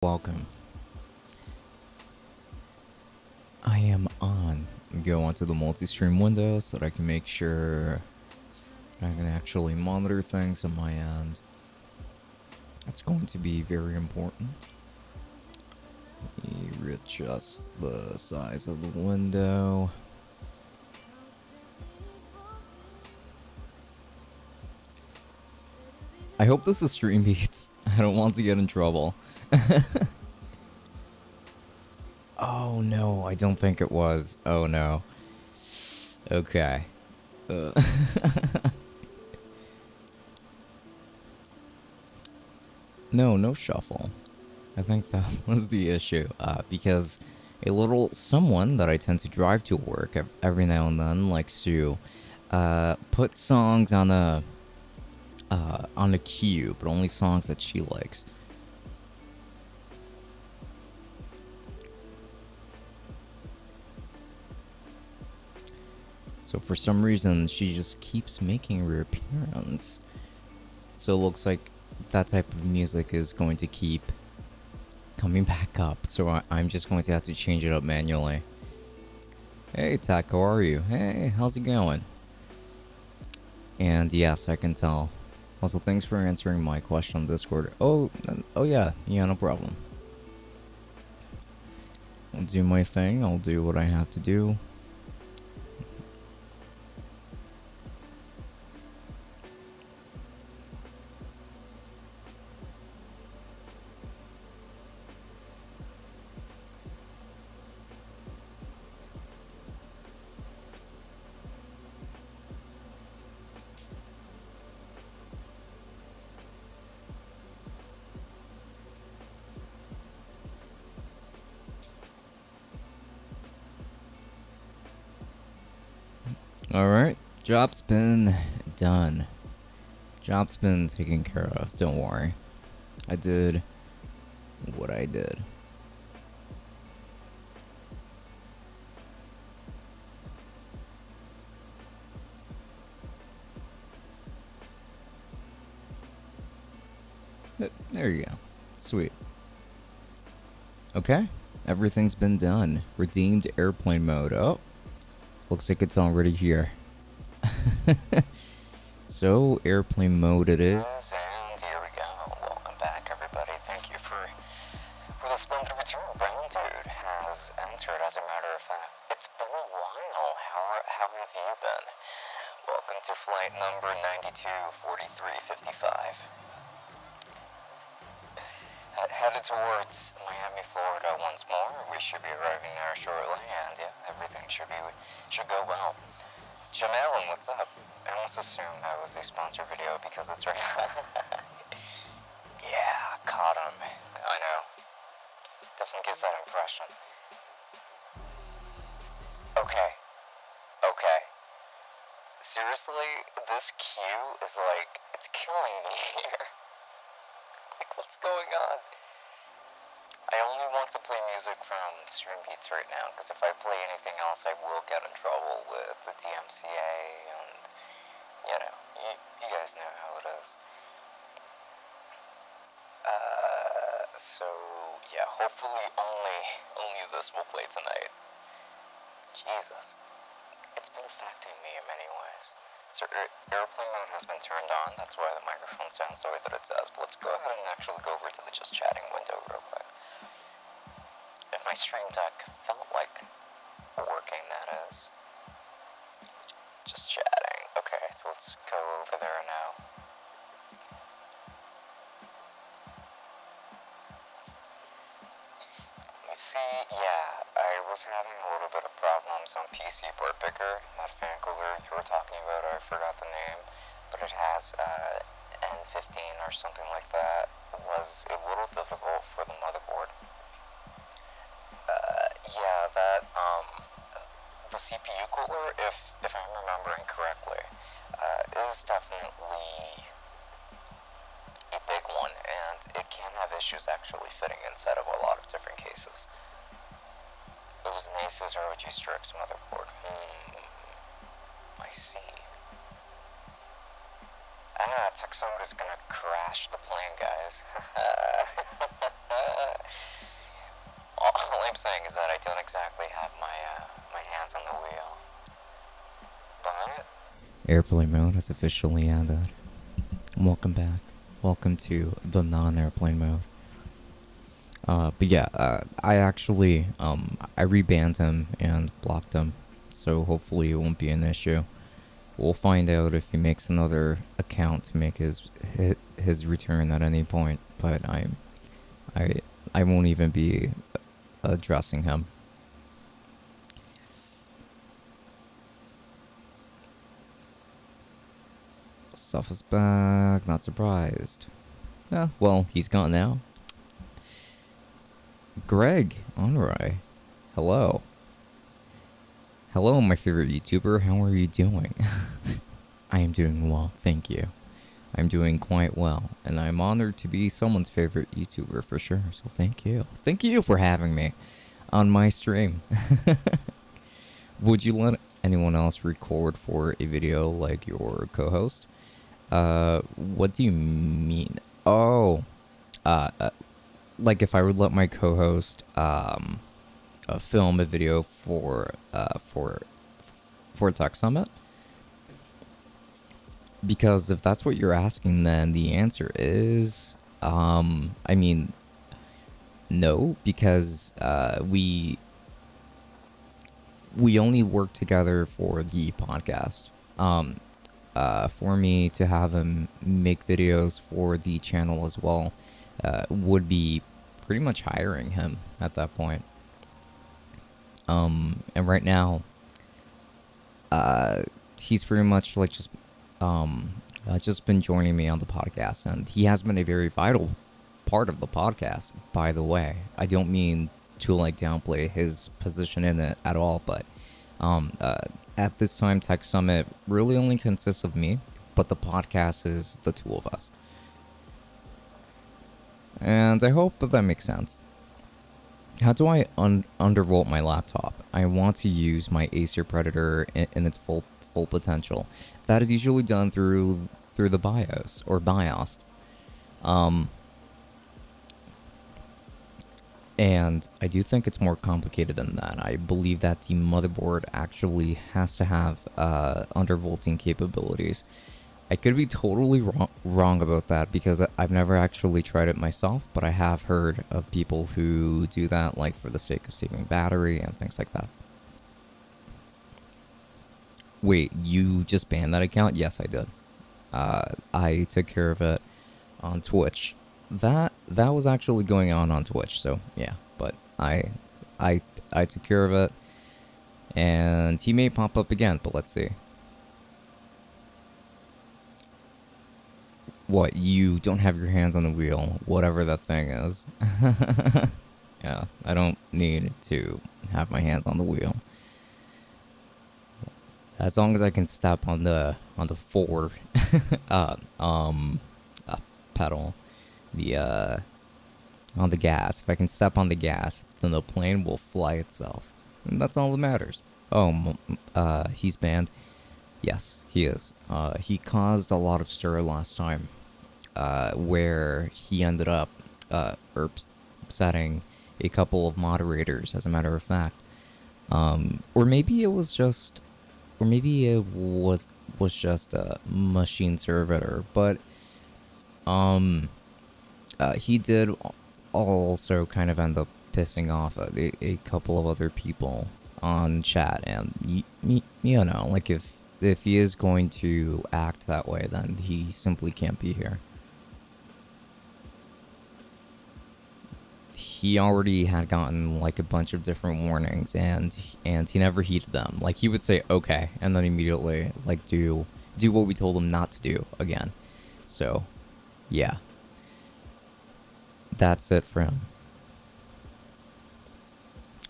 Welcome. I am on. Go onto the multi-stream window so that I can make sure I can actually monitor things on my end. That's going to be very important. Readjust the size of the window. I hope this is stream beats. I don't want to get in trouble. Oh no, I don't think it was. Oh no. Okay. No shuffle. I think that was the issue, because a little someone that I tend to drive to work every now and then likes to put songs on a queue, but only songs that she likes. So for some reason, she just keeps making a reappearance. So it looks like that type of music is going to keep coming back up. So I'm just going to have to change it up manually. Hey, Tack, how are you? Hey, how's it going? And yes, I can tell. Also, thanks for answering my question on Discord. Oh yeah, no problem. I'll do my thing. I'll do what I have to do. Alright, job's been done. Job's been taken care of, don't worry. I did what I did. There you go. Sweet. Okay, everything's been done. Redeemed airplane mode. Oh, looks like it's already here. So, airplane mode it is, and here we go. Welcome back, everybody. Thank you for the splendid return. Brown Dude has entered, as a matter of fact. It's been a while. How have you been? Welcome to flight number 924355. Headed towards Miami, Florida once more. We should be arriving there shortly, and yeah, everything should go well. Jamelin, what's up? I almost assumed that was a sponsor video because it's right. Yeah, caught him. I know. Definitely gives that impression. Okay. Seriously, this queue is like, it's killing me here. Like, what's going on? I only want to play music from Stream Beats right now, because if I play anything else, I will get in trouble with the DMCA, and, you guys know how it is. So, yeah, hopefully only this will play tonight. Jesus. It's been affecting me in many ways. So airplane mode has been turned on, that's why the microphone sounds the way that it does, but let's go ahead and actually go over to the just chatting window real quick. If my stream deck felt like working, that is. Just chatting. Okay, so let's go over there now. You see, yeah, I was having a little bit of problems on PC Board Picker, that fan cooler you were talking about, I forgot the name, but it has N15 or something like that. It was a little difficult for the motherboard. Yeah, that, the CPU cooler, if I'm remembering correctly, is definitely a big one, and it can have issues actually fitting inside of a lot of different cases. It was an Asus ROG Strix motherboard. I see. Texoid is gonna crash the plane, guys. All I'm saying is that I don't exactly have my hands on the wheel. But Airplane mode has officially ended. Welcome back. Welcome to the non-airplane mode. I actually, I rebanned him and blocked him, so hopefully it won't be an issue. We'll find out if he makes another account to make his return at any point, but I won't even be addressing him. Stuff is back, not surprised. Yeah, well, he's gone now. Greg Onroy, hello. Hello, my favorite YouTuber, how are you doing? I am doing well, thank you. I'm doing quite well, and I'm honored to be someone's favorite YouTuber for sure, so thank you. Thank you for having me on my stream. Would you let anyone else record for a video like your co-host? What do you mean? Oh, like if I would let my co-host, film a video for Tech Summit? Because if that's what you're asking, then the answer is, I mean, no, because, we only work together for the podcast. For me to have him make videos for the channel as well, would be pretty much hiring him at that point. And right now, he's pretty much like just been joining me on the podcast, and he has been a very vital part of the podcast, by the way. I don't mean to like downplay his position in it at all, but at this time, Tech Summit really only consists of me, but the podcast is the two of us. And I hope that makes sense. How do I undervolt my laptop? I want to use my Acer Predator in its full potential. That is usually done through the BIOS or BIOS. And I do think it's more complicated than that. I believe that the motherboard actually has to have undervolting capabilities. I could be totally wrong about that because I've never actually tried it myself, but I have heard of people who do that, like for the sake of saving battery and things like that. Wait, you just banned that account? Yes, I did. I took care of it on Twitch. That was actually going on Twitch, so yeah. But I took care of it, and he may pop up again. But let's see. What, you don't have your hands on the wheel, whatever that thing is. Yeah, I don't need to have my hands on the wheel. As long as I can step on the forward pedal, on the gas. If I can step on the gas, then the plane will fly itself. And that's all that matters. Oh, he's banned. Yes, he is. He caused a lot of stir last time, where he ended up upsetting a couple of moderators, as a matter of fact. Or maybe it was just a machine servitor, but he did also kind of end up pissing off a couple of other people on chat, and you know, like if he is going to act that way, then he simply can't be here. He already had gotten like a bunch of different warnings, and he never heeded them. Like, he would say okay and then immediately like do what we told him not to do again. So yeah, that's it for him.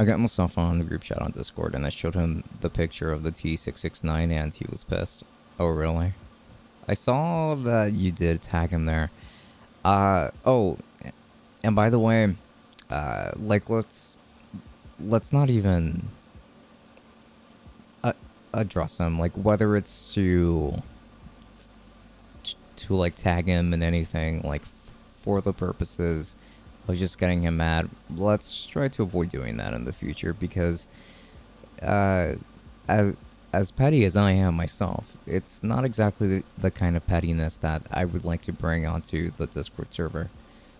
I got myself on the group chat on Discord, and I showed him the picture of the T669, and he was pissed. Oh, really? I saw that you did tag him there. Oh, and by the way, like, let's not even address him, like, whether it's to like tag him in anything, like for the purposes of just getting him mad. Let's try to avoid doing that in the future because, uh, as as petty as I am myself, it's not exactly the kind of pettiness that I would like to bring onto the Discord server.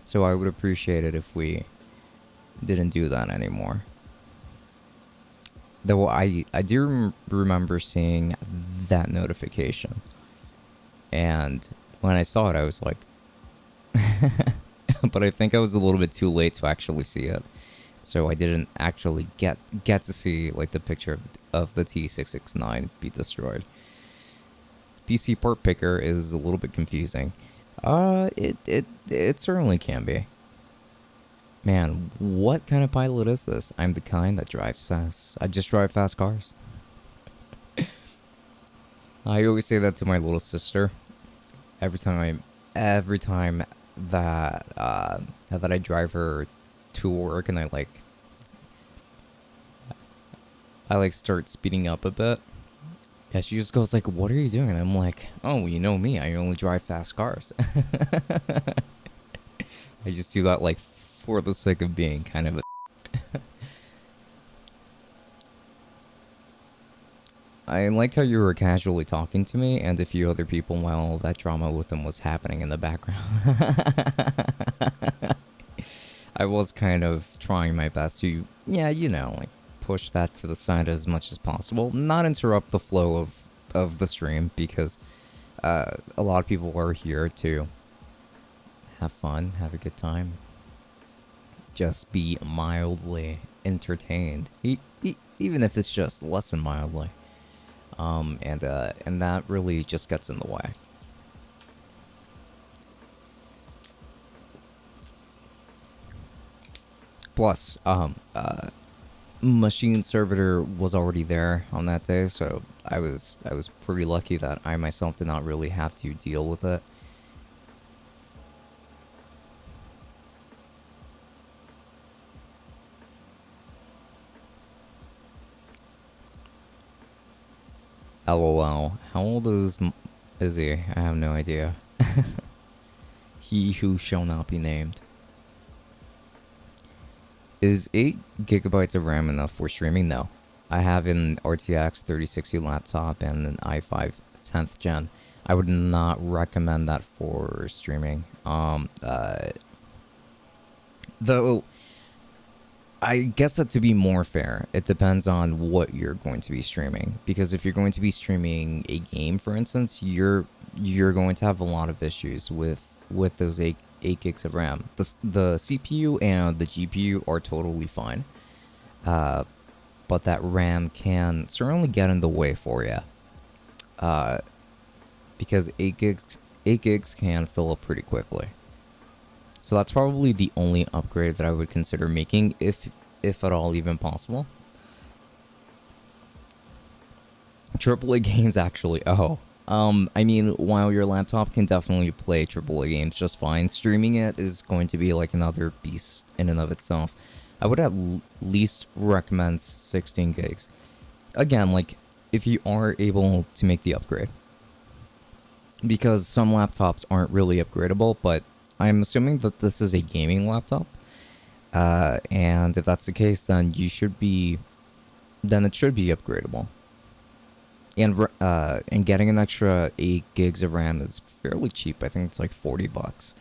So I would appreciate it if we didn't do that anymore. Though I do remember seeing that notification. And when I saw it, I was like, but I think I was a little bit too late to actually see it. So I didn't actually get to see like the picture of the T669 be destroyed. PC port picker is a little bit confusing. It certainly can be. Man, what kind of pilot is this? I'm the kind that drives fast. I just drive fast cars. I always say that to my little sister. Every time that I drive her to work and I start speeding up a bit. Yeah, she just goes like, "What are you doing?" And I'm like, "Oh, you know me. I only drive fast cars." I just do that like for the sake of being kind of a I liked how you were casually talking to me and a few other people while that drama with them was happening in the background. I was kind of trying my best to, yeah, like push that to the side as much as possible, not interrupt the flow of the stream because a lot of people are here to have fun, have a good time, just be mildly entertained, even if it's just less than mildly. And that really just gets in the way. Plus, machine servitor was already there on that day, so I was pretty lucky that I myself did not really have to deal with it. LOL. How old is he? I have no idea. He who shall not be named. Is 8 gigabytes of RAM enough for streaming? No. I have an RTX 3060 laptop and an i5 10th gen. I would not recommend that for streaming. Though, I guess that to be more fair, it depends on what you're going to be streaming. Because if you're going to be streaming a game, for instance, you're going to have a lot of issues with those 8 gigs of RAM. The CPU and the GPU are totally fine. But that RAM can certainly get in the way for you. Because 8 gigs can fill up pretty quickly. So that's probably the only upgrade that I would consider making, if at all even possible. AAA games actually, I mean, while your laptop can definitely play AAA games just fine, streaming it is going to be like another beast in and of itself. I would at least recommend 16 gigs. Again, like, if you are able to make the upgrade. Because some laptops aren't really upgradable, but I'm assuming that this is a gaming laptop. And if that's the case, then it should be upgradable. And getting an extra 8 gigs of RAM is fairly cheap. I think it's like $40.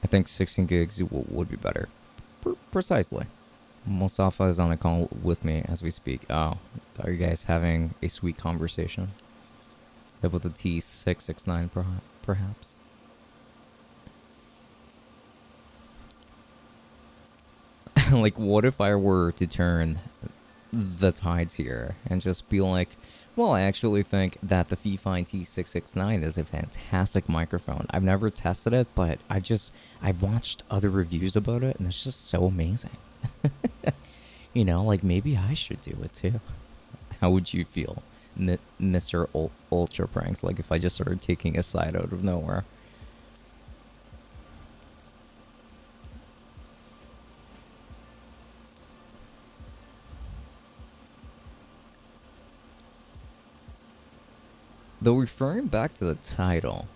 I think 16 gigs would be better. Precisely. Mustafa is on a call with me as we speak. Oh, are you guys having a sweet conversation? About the T669 perhaps? Like, what if I were to turn the tides here and just be like, well, I actually think that the Fifine T669 is a fantastic microphone. I've never tested it, but I've watched other reviews about it, and it's just so amazing. You know, like, maybe I should do it too. How would you feel, Mr. Ultra Pranks? Like, if I just started taking a side out of nowhere. Though referring back to the title,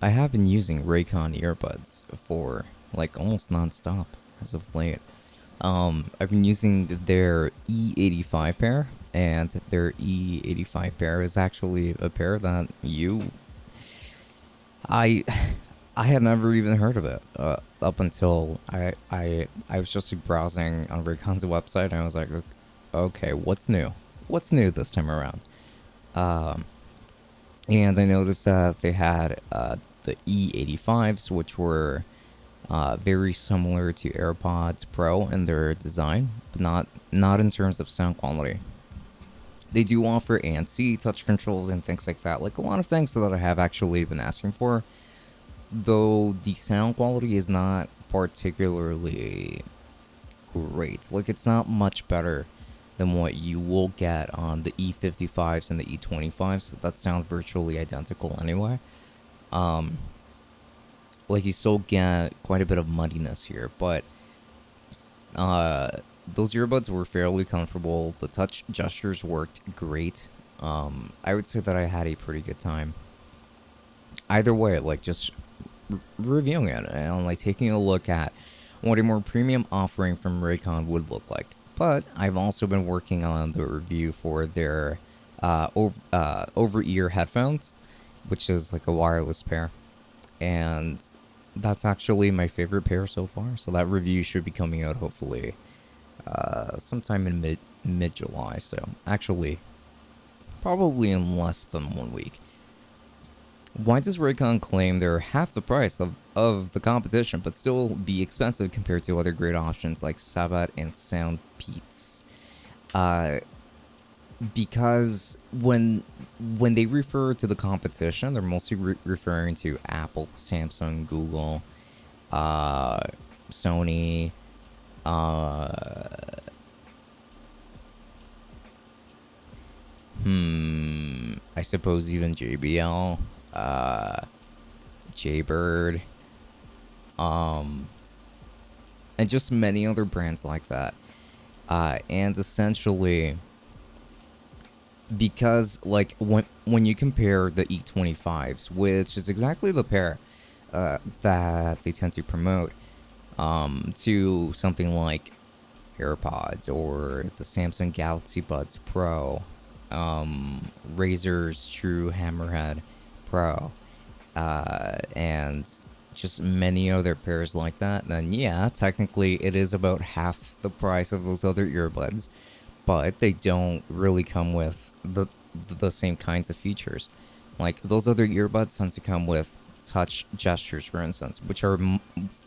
I have been using Raycon earbuds for like almost non-stop as of late. I've been using their E85 pair, and their E85 pair is actually a pair that I I had never even heard of it up until I was just like, browsing on Raycon's website, and I was like, okay, what's new? What's new this time around? Um, and I noticed that they had the E85s, which were very similar to AirPods Pro in their design, but not in terms of sound quality. They do offer ANC touch controls and things like that, like a lot of things that I have actually been asking for. Though the sound quality is not particularly great. Like it's not much better than what you will get on the E55s and the E25s that sound virtually identical anyway. Um, like you still get quite a bit of muddiness here, but uh, those earbuds were fairly comfortable. The touch gestures worked great. I would say that I had a pretty good time. Either way, like just reviewing it and like taking a look at what a more premium offering from Raycon would look like. But I've also been working on the review for their over ear headphones, which is like a wireless pair, and that's actually my favorite pair so far. So that review should be coming out hopefully sometime in mid July. So actually, probably in less than 1 week. Why does Raycon claim they're half the price of the competition, but still be expensive compared to other great options like Sabat and Soundpeats? Uh, because when they refer to the competition, they're mostly referring to Apple, Samsung, Google, uh, Sony, uh, I suppose even JBL, Jaybird, um, and just many other brands like that. And essentially, because like when you compare the E25s, which is exactly the pair that they tend to promote, to something like AirPods or the Samsung Galaxy Buds Pro, Razer's True Hammerhead Pro, and just many other pairs like that, then yeah, technically it is about half the price of those other earbuds, but they don't really come with the same kinds of features. Like those other earbuds tend to come with touch gestures, for instance, which are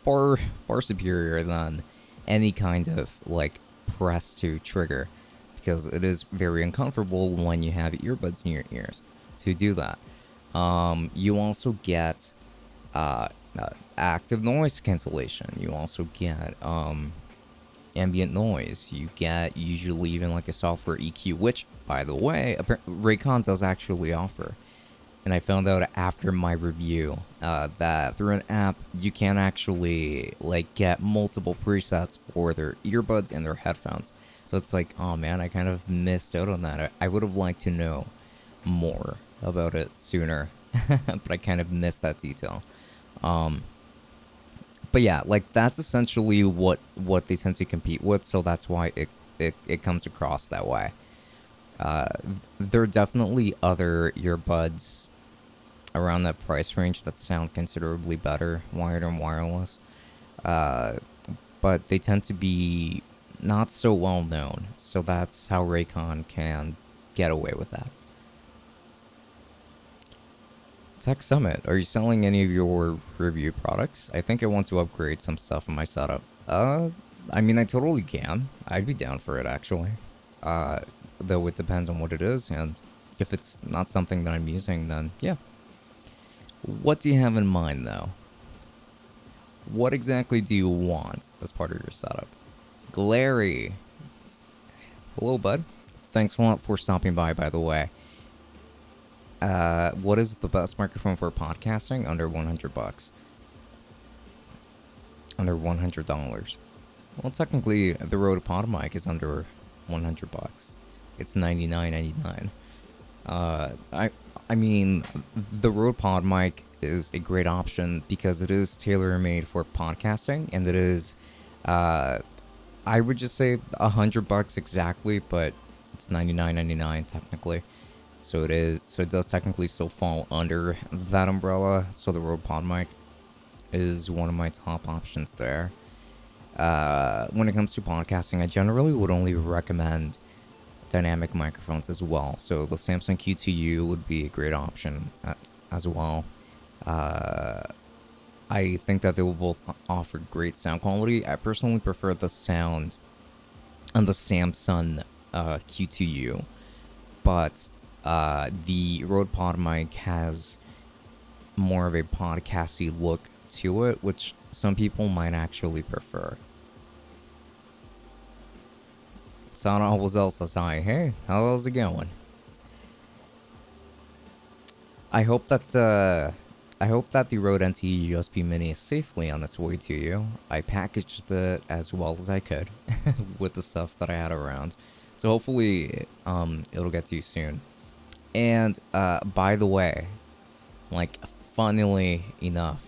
far superior than any kind of like press to trigger, because it is very uncomfortable when you have earbuds in your ears to do that. You also get active noise cancellation. You also get ambient noise. You get usually even like a software EQ, which, by the way, Raycon does actually offer. And I found out after my review that through an app you can actually like get multiple presets for their earbuds and their headphones. So it's like, oh man, I kind of missed out on that. I would have liked to know more about it sooner, but I kind of missed that detail. But yeah, like that's essentially what they tend to compete with. So that's why it comes across that way. Uh, there are definitely other earbuds around that price range that sound considerably better, wired and wireless. Uh, but they tend to be not so well known. So that's how Raycon can get away with that. Tech Summit, are you selling any of your review products? I think I want to upgrade some stuff in my setup. I mean, I totally can. I'd be down for it, actually. Uh, though it depends on what it is, and if it's not something that I'm using, then yeah. What do you have in mind, though? What exactly do you want as part of your setup? Glary. Hello, bud. Thanks a lot for stopping by the way. What is the best microphone for podcasting? Under $100. Under $100. Well, technically, the Rode Pod mic is under $100. It's $99.99. I mean, the Rode Pod mic is a great option because it is tailor-made for podcasting, and it is, I would just say $100 exactly, but it's $99.99 technically. So it does technically still fall under that umbrella. So the Rode Pod mic is one of my top options there. When it comes to podcasting, I generally would only recommend dynamic microphones as well. So the Samsung Q2U would be a great option as well. I think that they will both offer great sound quality. I personally prefer the sound on the Samsung Q2U, but the Rode Pod mic has more of a podcasty look to it, which some people might actually prefer. Sound always else says hi. Hey, how's it going? I hope that the Rode NT USB Mini is safely on its way to you. I packaged it as well as I could with the stuff that I had around, so hopefully it'll get to you soon. And by the way, like, funnily enough,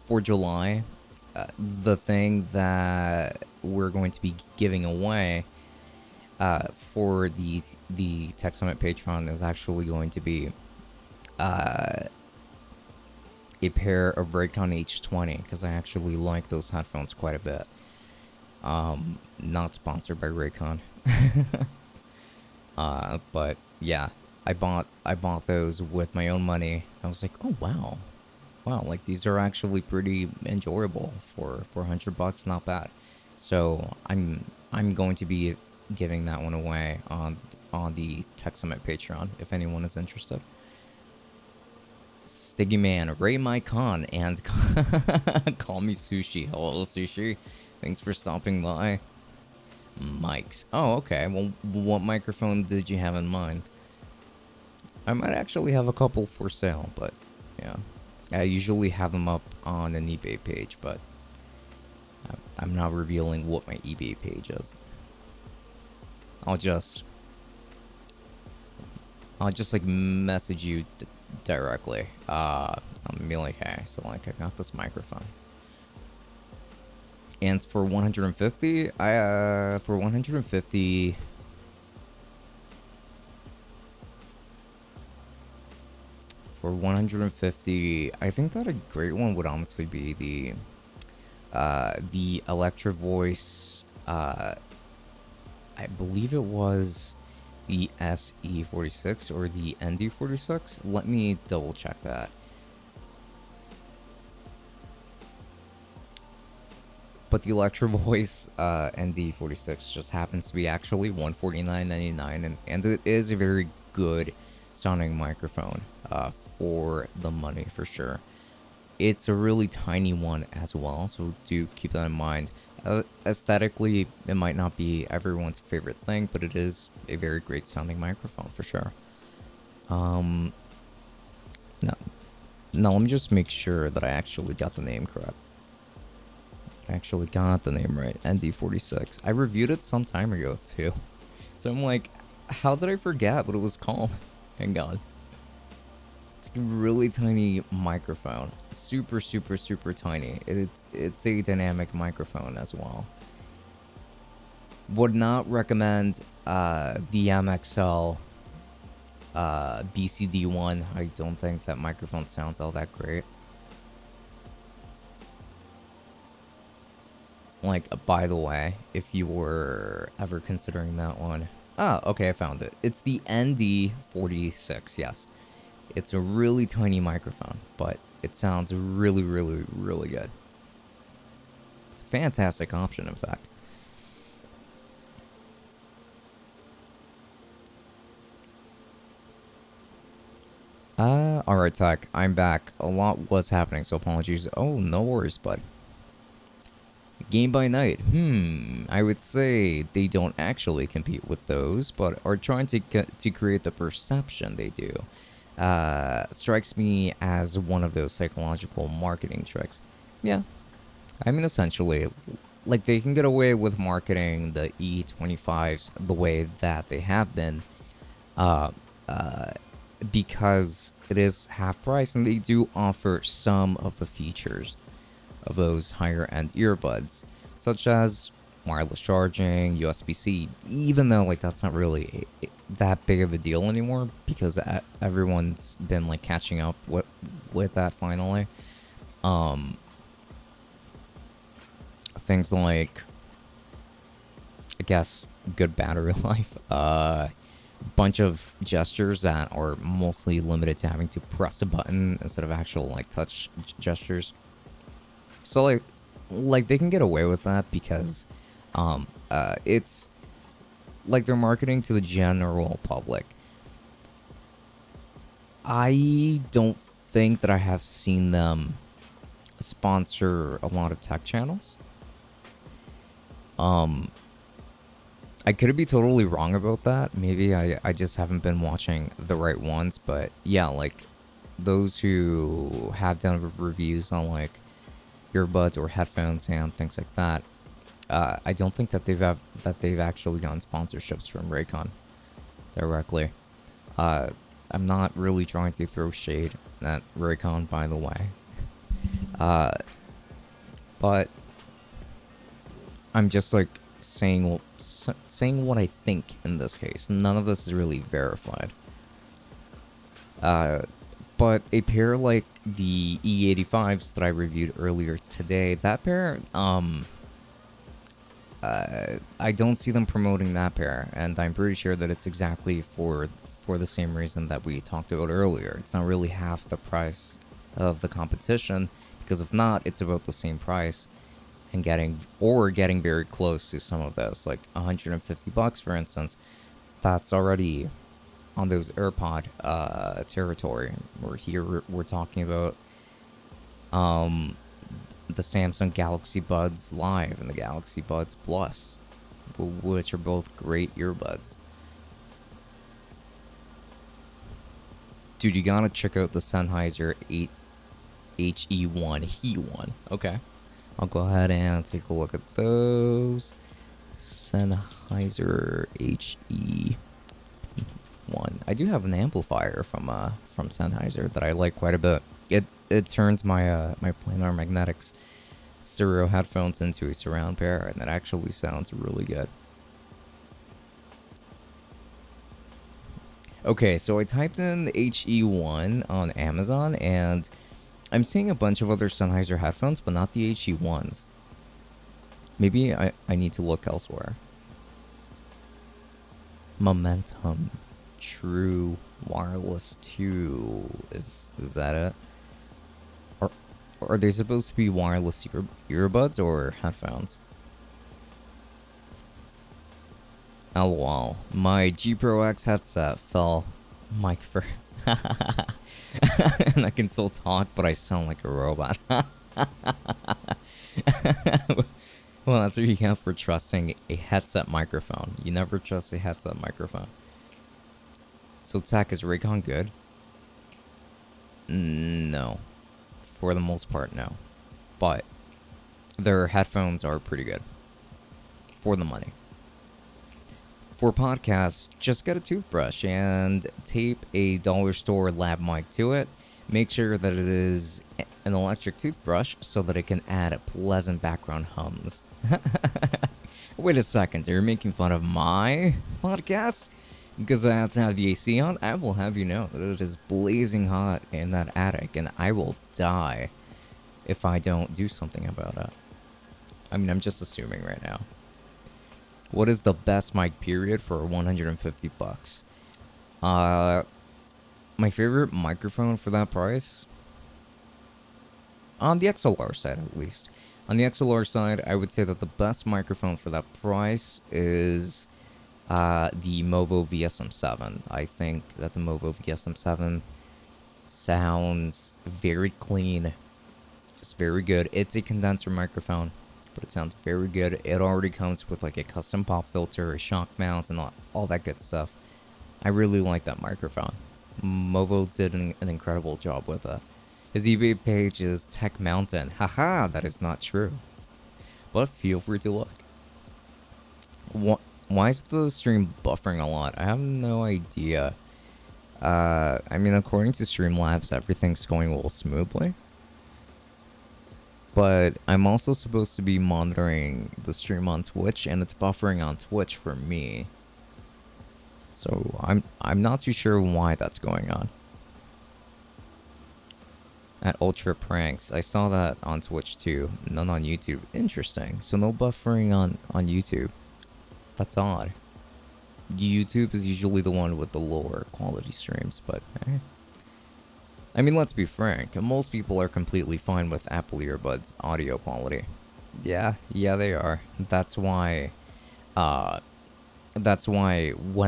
for July, the thing that we're going to be giving away for the Tech Summit Patreon is actually going to be a pair of Raycon H20, because I actually like those headphones quite a bit. Not sponsored by Raycon. But yeah, I bought those with my own money. I was like, oh wow, like these are actually pretty enjoyable for $100, not bad. So I'm going to be giving that one away on the Tech Summit Patreon if anyone is interested. Stiggy Man, Ray My Con, and call me Sushi. Hello, Sushi. Thanks for stopping by. Mics. Oh, okay. Well, what microphone did you have in mind? I might actually have a couple for sale, but yeah. I usually have them up on an eBay page, but I'm not revealing what my eBay page is. I'll just like message you directly. I'm gonna be like, hey, so like I got this microphone. And for 150, for 150, I think that a great one would honestly be the Electro Voice. I believe it was the SE46 or the ND46. Let me double check that. But the Electro Voice ND46 just happens to be actually $149.99, and it is a very good sounding microphone for the money, for sure. It's a really tiny one as well, so do keep that in mind. Aesthetically, it might not be everyone's favorite thing, but it is a very great sounding microphone for sure. Now let me just make sure that I actually got the name correct. I actually got the name right. ND46. I reviewed it some time ago too, so I'm like, how did I forget what it was called? Hang on. It's a really tiny microphone. Super tiny. It's a dynamic microphone as well. Would not recommend the MXL BCD1. I don't think that microphone sounds all that great. Like, by the way, if you were ever considering that one. Ah, okay, I found it. It's the ND46, yes. It's a really tiny microphone, but it sounds really good. It's a fantastic option, in fact. Alright, Tech, I'm back. A lot was happening, so apologies. Oh, no worries, bud. Game by Night. I would say they don't actually compete with those, but are trying to create the perception they do. Strikes me as one of those psychological marketing tricks. Yeah. I mean, essentially, like, they can get away with marketing the E25s the way that they have been, because it is half price, and they do offer some of the features of those higher end earbuds, such as wireless charging, USB-C, even though like that's not really that big of a deal anymore because everyone's been like catching up with that finally. Things like, I guess, good battery life, bunch of gestures that are mostly limited to having to press a button instead of actual like touch gestures. So like they can get away with that because it's like they're marketing to the general public. I don't think that I have seen them sponsor a lot of tech channels. I could be totally wrong about that. Maybe I just haven't been watching the right ones, but yeah, like those who have done reviews on like earbuds or headphones and things like that, I don't think that they've actually gotten sponsorships from Raycon directly. I'm not really trying to throw shade at Raycon, by the way, but I'm just like saying what I think in this case. None of this is really verified. But a pair like the E85s that I reviewed earlier today, that pair, I don't see them promoting that pair, and I'm pretty sure that it's exactly for the same reason that we talked about earlier. It's not really half the price of the competition, because if not, it's about the same price, and getting very close to some of those, like $150 for instance. That's already on those AirPod territory. We're talking about the Samsung Galaxy Buds Live and the Galaxy Buds Plus, which are both great earbuds. Dude, you gotta check out the Sennheiser HE1 He1. Okay, I'll go ahead and take a look at those. Sennheiser HE1. I do have an amplifier from Sennheiser that I like quite a bit. It turns my my planar magnetics stereo headphones into a surround pair, and it actually sounds really good. Okay, so I typed in HE1 on Amazon, and I'm seeing a bunch of other Sennheiser headphones, but not the HE1s. Maybe I need to look elsewhere. Momentum True Wireless 2. Is that it? Or are they supposed to be wireless earbuds or headphones? LOL. My G Pro X headset fell mic first. And I can still talk, but I sound like a robot. Well, that's what you get for trusting a headset microphone. You never trust a headset microphone. So tech, is Raycon good? No. For the most part, no. But their headphones are pretty good. For the money. For podcasts, just get a toothbrush and tape a dollar store lab mic to it. Make sure that it is an electric toothbrush so that it can add pleasant background hums. Wait a second, you're making fun of my podcast? Because I have to have the AC on? I will have you know that it is blazing hot in that attic, and I will die if I don't do something about it. I mean, I'm just assuming right now. What is the best mic period for $150? My favorite microphone for that price? On the XLR side, at least. On the XLR side, I would say that the best microphone for that price is the Movo VSM7. I think that the Movo VSM7 sounds very clean. Just very good. It's a condenser microphone, but it sounds very good. It already comes with like a custom pop filter, a shock mount, and all that good stuff. I really like that microphone. Movo did an incredible job with it. His eBay page is Tech Mountain. Haha, that is not true. But feel free to look. Why is the stream buffering a lot? I have no idea. I mean, according to Streamlabs, everything's going well smoothly. But I'm also supposed to be monitoring the stream on Twitch, and it's buffering on Twitch for me. So I'm not too sure why that's going on. At Ultra Pranks, I saw that on Twitch too, none on YouTube. Interesting. So no buffering on YouTube. That's odd. YouTube is usually the one with the lower quality streams, but I mean, let's be frank. Most people are completely fine with Apple Earbuds audio quality. Yeah, they are. That's why when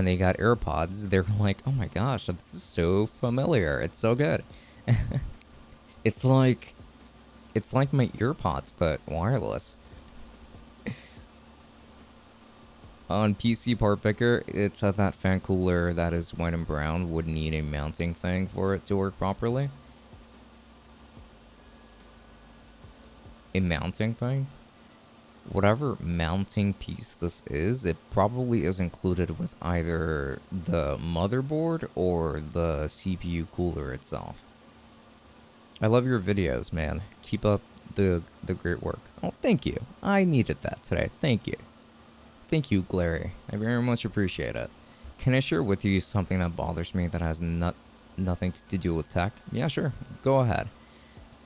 they got AirPods, they're like, "Oh my gosh, this is so familiar. It's so good." It's like my EarPods but wireless. On PC Part Picker, it said that fan cooler that is white and brown would need a mounting thing for it to work properly. A mounting thing? Whatever mounting piece this is, it probably is included with either the motherboard or the CPU cooler itself. I love your videos, man. Keep up the great work. Oh, thank you. I needed that today. Thank you. Thank you, Glary. I very much appreciate it. Can I share with you something that bothers me that has nothing to do with tech? Yeah, sure. Go ahead.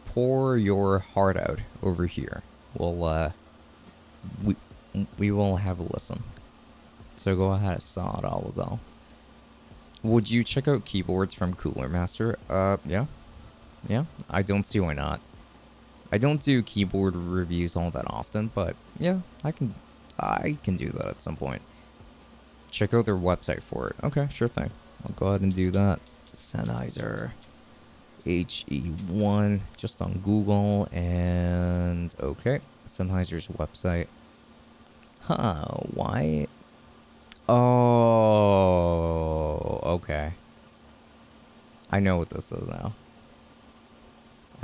Pour your heart out over here. We'll, we will have a listen. So go ahead, Saad Al-Wazal. Would you check out keyboards from Cooler Master? Yeah. Yeah, I don't see why not. I don't do keyboard reviews all that often, but yeah, I can do that at some point. Check out their website for it. Okay, sure thing. I'll go ahead and do that. Sennheiser HE1 just on Google, and okay, Sennheiser's website. Huh, why? Oh, okay. I know what this is now.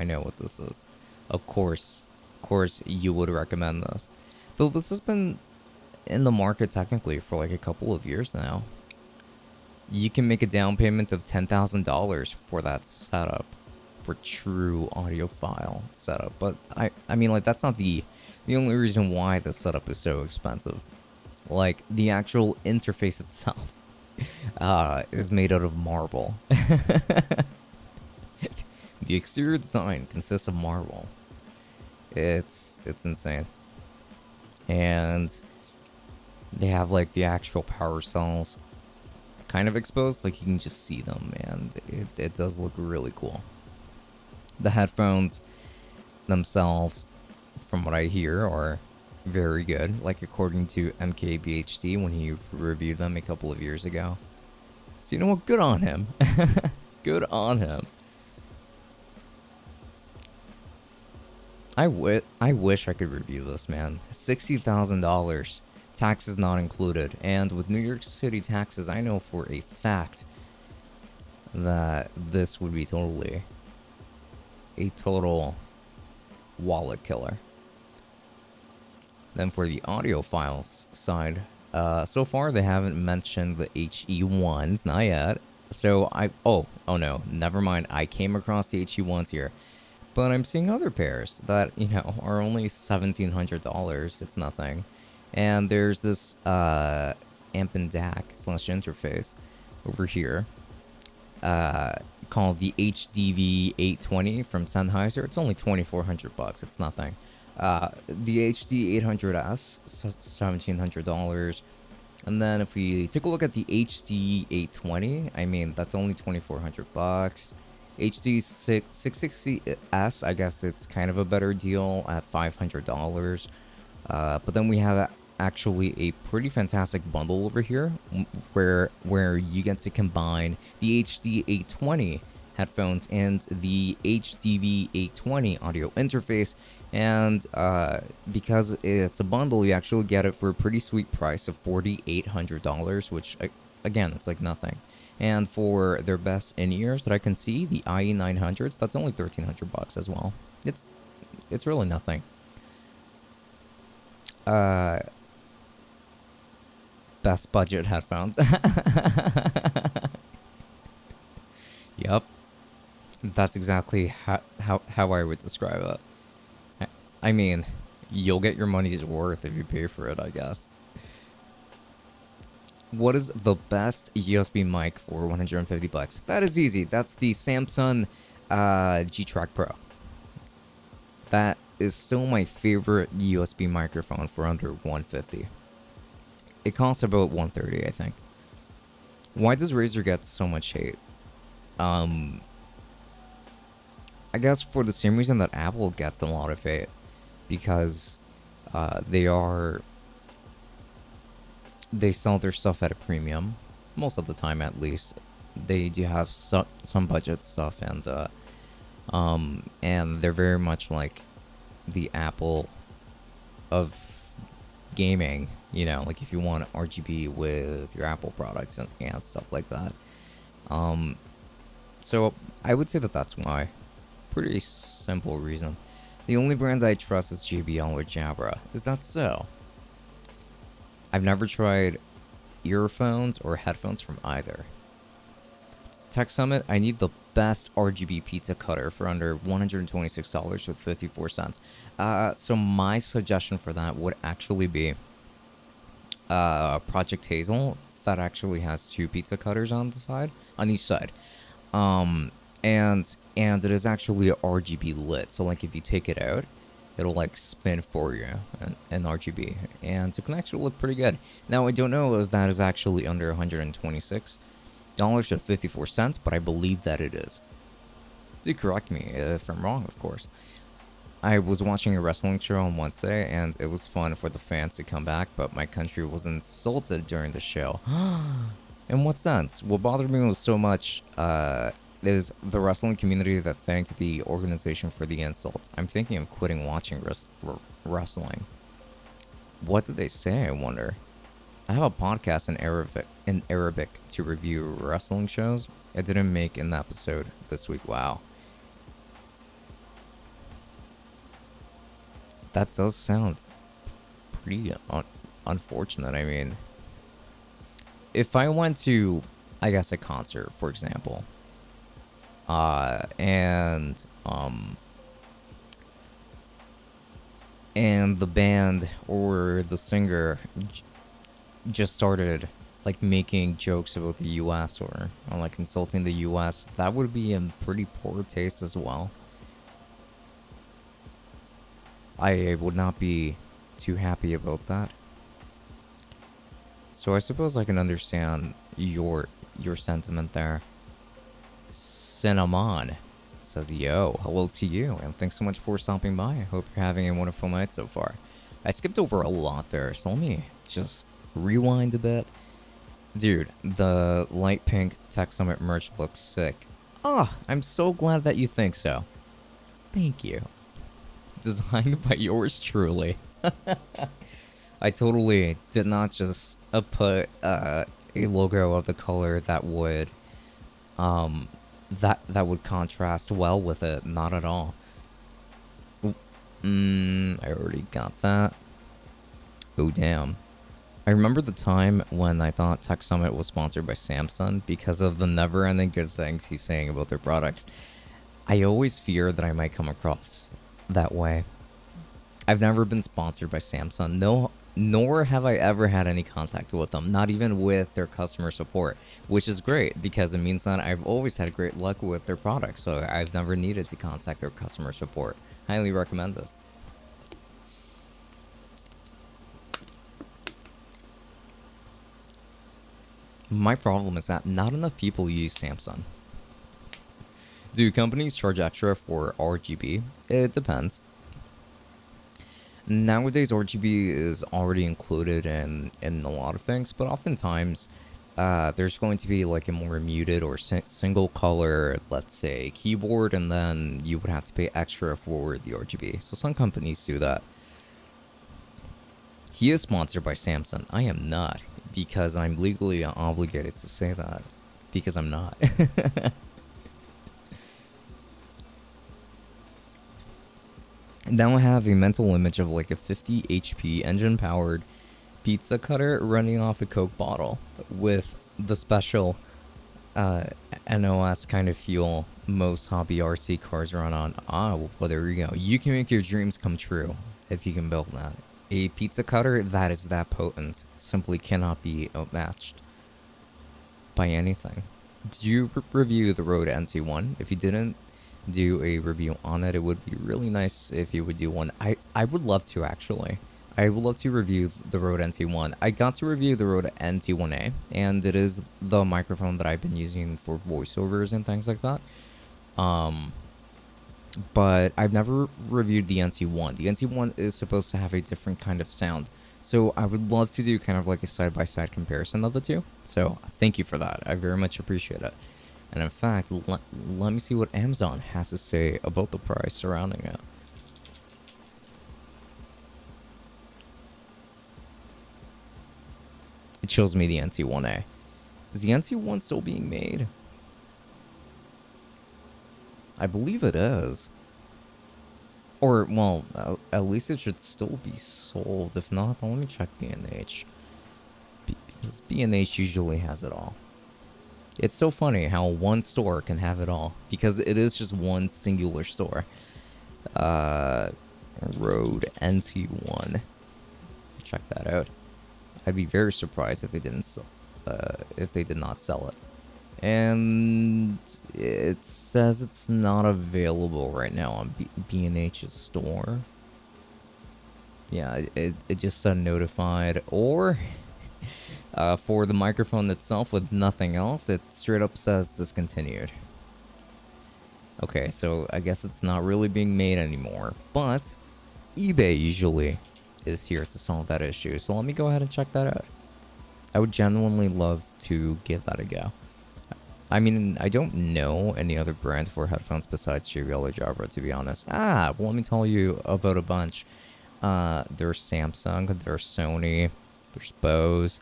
I know what this is. Of course you would recommend this. Though this has been in the market technically for like a couple of years now. You can make a down payment of $10,000 for that setup, for true audiophile setup. But I mean, like, that's not the only reason why the setup is so expensive. Like, the actual interface itself is made out of marble. The exterior design consists of marble. It's insane. And they have like the actual power cells kind of exposed, like you can just see them, and it does look really cool. The headphones themselves, from what I hear, are very good, like according to MKBHD when he reviewed them a couple of years ago. So you know what, good on him. Good on him. I wish I could review this, man. $60,000, taxes not included, and with New York City taxes, I know for a fact that this would be totally a total wallet killer. Then for the audiophiles side, so far they haven't mentioned the HE1s, not yet. So oh no, never mind. I came across the HE1s here. But I'm seeing other pairs that, you know, are only $1,700. It's nothing. And there's this amp and DAC / interface over here called the HDV 820 from Sennheiser. It's only $2,400. It's nothing. The HD 800S, $1,700. And then if we take a look at the HD 820, I mean, that's only $2,400. HD 660S, I guess it's kind of a better deal at $500. But then we have actually a pretty fantastic bundle over here where you get to combine the HD 820 headphones and the HDV 820 audio interface, and because it's a bundle, you actually get it for a pretty sweet price of $4,800, which again, it's like nothing. And for their best in-ears that I can see, the IE 900s, that's only $1,300 as well. It's really nothing. Best budget headphones. That's exactly how I would describe it. I mean, you'll get your money's worth if you pay for it, I guess. What is the best USB mic for 150 bucks? That is easy. That's the Samsung G-Track Pro. That is still my favorite USB microphone for under 150. It costs about 130, I think. Why does Razer get so much hate? I guess for the same reason that Apple gets a lot of hate, because they sell their stuff at a premium most of the time, at least. They do have some budget stuff, and they're very much like the Apple of gaming, you know, like if you want RGB with your Apple products and stuff like that. So I would say that that's why. Pretty simple reason. The only brand I trust is JBL or Jabra. Is that so? I've never tried earphones or headphones from either. Tech Summit, I need the best RGB pizza cutter for under $126 with 54 cents. So my suggestion for that would actually be Project Hazel, that actually has two pizza cutters on each side. And it is actually a RGB lit. So like if you take it out, it'll like spin for you in RGB, and it can actually look pretty good. Now I don't know if that is actually under $126 to 54 cents, but I believe that it is. Do correct me if I'm wrong, of course. I was watching a wrestling show on Wednesday, and it was fun for the fans to come back, but my country was insulted during the show. In what sense? What bothered me was so much is the wrestling community that thanked the organization for the insult. I'm thinking of quitting watching wrestling. What did they say, I wonder? I have a podcast in Arabic to review wrestling shows. I didn't make an episode this week. Wow. That does sound pretty unfortunate. I mean, if I went to, I guess, a concert, for example, and the band or the singer just started like making jokes about the US or like insulting the US, that would be in pretty poor taste as well. I would not be too happy about that. So I suppose I can understand your sentiment there. Cinnamon says, yo, hello to you, and thanks so much for stopping by. I hope you're having a wonderful night so far. I skipped over a lot there, so let me just rewind a bit. Dude, the light pink Tech Summit merch looks sick. Ah, I'm so glad that you think so. Thank you. Designed by yours truly. I totally did not just put a logo of the color that would that would contrast well with it. Not at all. I already got that. Oh damn. I remember the time when I thought Tech Summit was sponsored by Samsung because of the never-ending good things he's saying about their products. I always fear that I might come across that way. I've never been sponsored by Samsung. No, nor have I ever had any contact with them, not even with their customer support, which is great because it means that I've always had great luck with their products, so I've never needed to contact their customer support. Highly recommend it. My problem is that not enough people use Samsung. Do companies charge extra for RGB? It depends. Nowadays, RGB is already included in a lot of things, but oftentimes there's going to be like a more muted or single color, let's say, keyboard, and then you would have to pay extra for the RGB. So some companies do that. He is sponsored by Samsung. I am not, because I'm legally obligated to say that, because I'm not. Now I have a mental image of like a 50 HP engine powered pizza cutter running off a Coke bottle with the special uh, NOS kind of fuel most hobby RC cars run on. Well, there you go. You can make your dreams come true if you can build that. A pizza cutter that is that potent simply cannot be outmatched by anything. Did you review the Rode NT1? If you didn't do a review on it, it would be really nice if you would do one. I would love to, actually. I would love to review the Rode NT1. I got to review the Rode NT1A, and it is the microphone that I've been using for voiceovers and things like that. But I've never reviewed the NT1. The NT1 is supposed to have a different kind of sound. So I would love to do kind of like a side-by-side comparison of the two. So thank you for that. I very much appreciate it. And in fact, let me see what Amazon has to say about the price surrounding it. It shows me the NT1A. Is the NT1 still being made? I believe it is. Or, well, at least it should still be sold. If not, let me check B&H. Because B&H usually has it all. It's so funny how one store can have it all. Because it is just one singular store. Rode NT1. Check that out. I'd be very surprised if they didn't if they did not sell it. And it says it's not available right now on B&H's store. Yeah, it just said notified. Or for the microphone itself with nothing else, it straight up says discontinued. Okay, so I guess it's not really being made anymore. But eBay usually is here to solve that issue. So let me go ahead and check that out. I would genuinely love to give that a go. I mean, I don't know any other brand for headphones besides JBL or Jabra, to be honest. Well, let me tell you about a bunch. There's Samsung, there's Sony, there's Bose.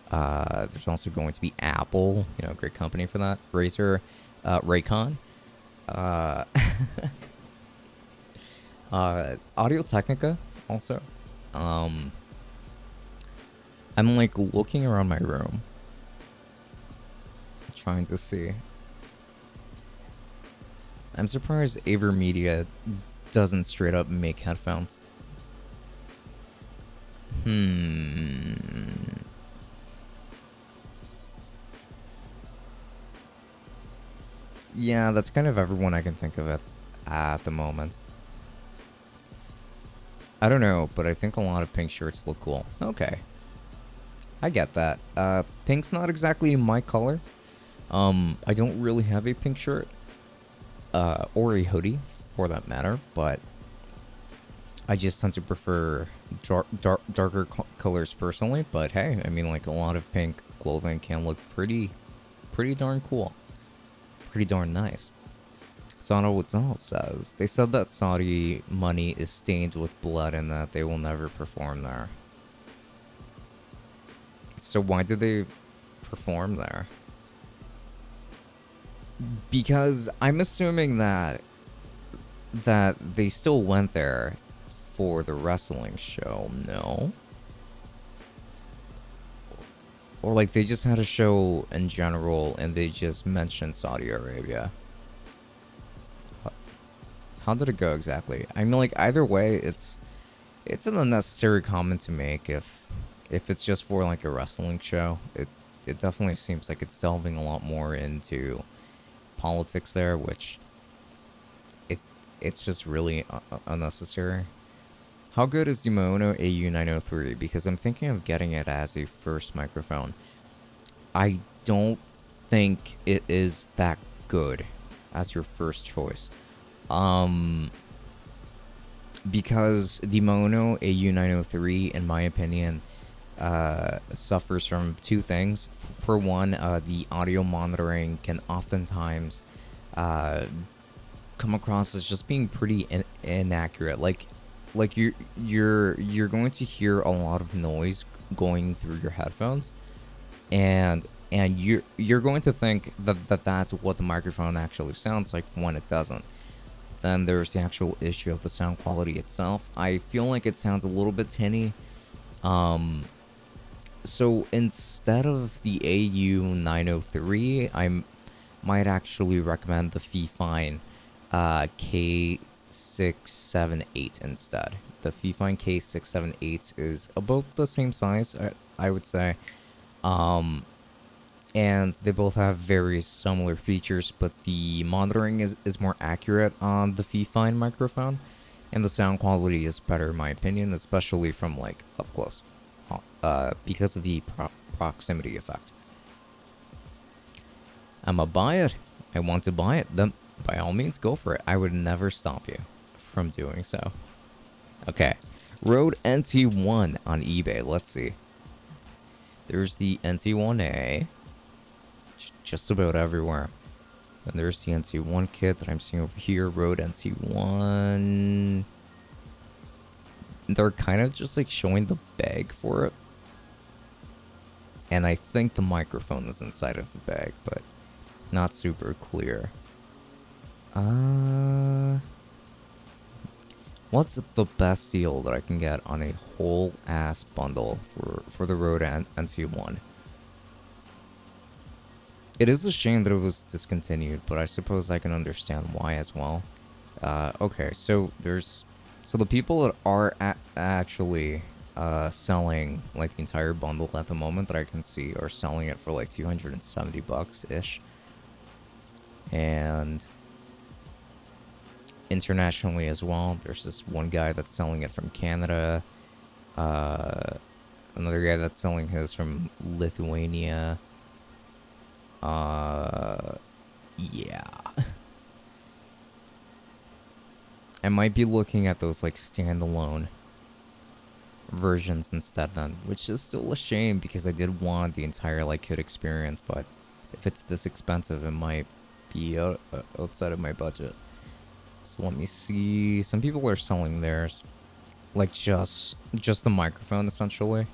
There's also going to be Apple, you know, great company for that. Razer, Raycon. Audio-Technica, also. I'm like looking around my room, trying to see. I'm surprised AverMedia doesn't straight up make headphones. Yeah, that's kind of everyone I can think of at the moment. I don't know, but I think a lot of pink shirts look cool. Okay. I get that. Pink's not exactly my color. I don't really have a pink shirt. Or a hoodie, for that matter, but I just tend to prefer darker colors personally. But hey, I mean, like, a lot of pink clothing can look pretty darn cool. Pretty darn nice. Sana Wazal says, they said that Saudi money is stained with blood and that they will never perform there. So why did they perform there? Because I'm assuming that they still went there for the wrestling show, no? Or like they just had a show in general and they just mentioned Saudi Arabia. How did it go exactly? I mean, like, either way, it's an unnecessary comment to make if it's just for like a wrestling show. It definitely seems like it's delving a lot more into politics there, which it's just really unnecessary. How good is the Mono AU903? Because I'm thinking of getting it as a first microphone. I don't think it is that good as your first choice. Because the Mono AU903, in my opinion, suffers from two things. For one, the audio monitoring can oftentimes come across as just being pretty inaccurate. Like you're going to hear a lot of noise going through your headphones, and you're going to think that that's what the microphone actually sounds like when it doesn't. Then there's the actual issue of the sound quality itself. I feel like it sounds a little bit tinny. So instead of the AU903, might actually recommend the Fifine K678 instead. The Fifine K678 is about the same size, I would say. And they both have very similar features, but the monitoring is more accurate on the Fifine microphone, and the sound quality is better in my opinion, especially from like up close, because of the proximity effect. I'ma buy it. I want to buy it. Then by all means, go for it. I would never stop you from doing so. Okay, Rode NT1 on eBay. Let's see. There's the NT1A. Just about everywhere. And there's the NT1 kit that I'm seeing over here. Rode NT1. They're kind of just like showing the bag for it. And I think the microphone is inside of the bag, but not super clear. What's the best deal that I can get on a whole ass bundle for the Rode NT1? It is a shame that it was discontinued, but I suppose I can understand why as well. Okay, so the people that are actually selling like the entire bundle at the moment that I can see are selling it for like $270 ish, and internationally as well, there's this one guy that's selling it from Canada, another guy that's selling his from Lithuania. Yeah. I might be looking at those like standalone versions instead then, which is still a shame because I did want the entire like kit experience, but if it's this expensive, it might be outside of my budget. So let me see. Some people are selling theirs, like just the microphone essentially,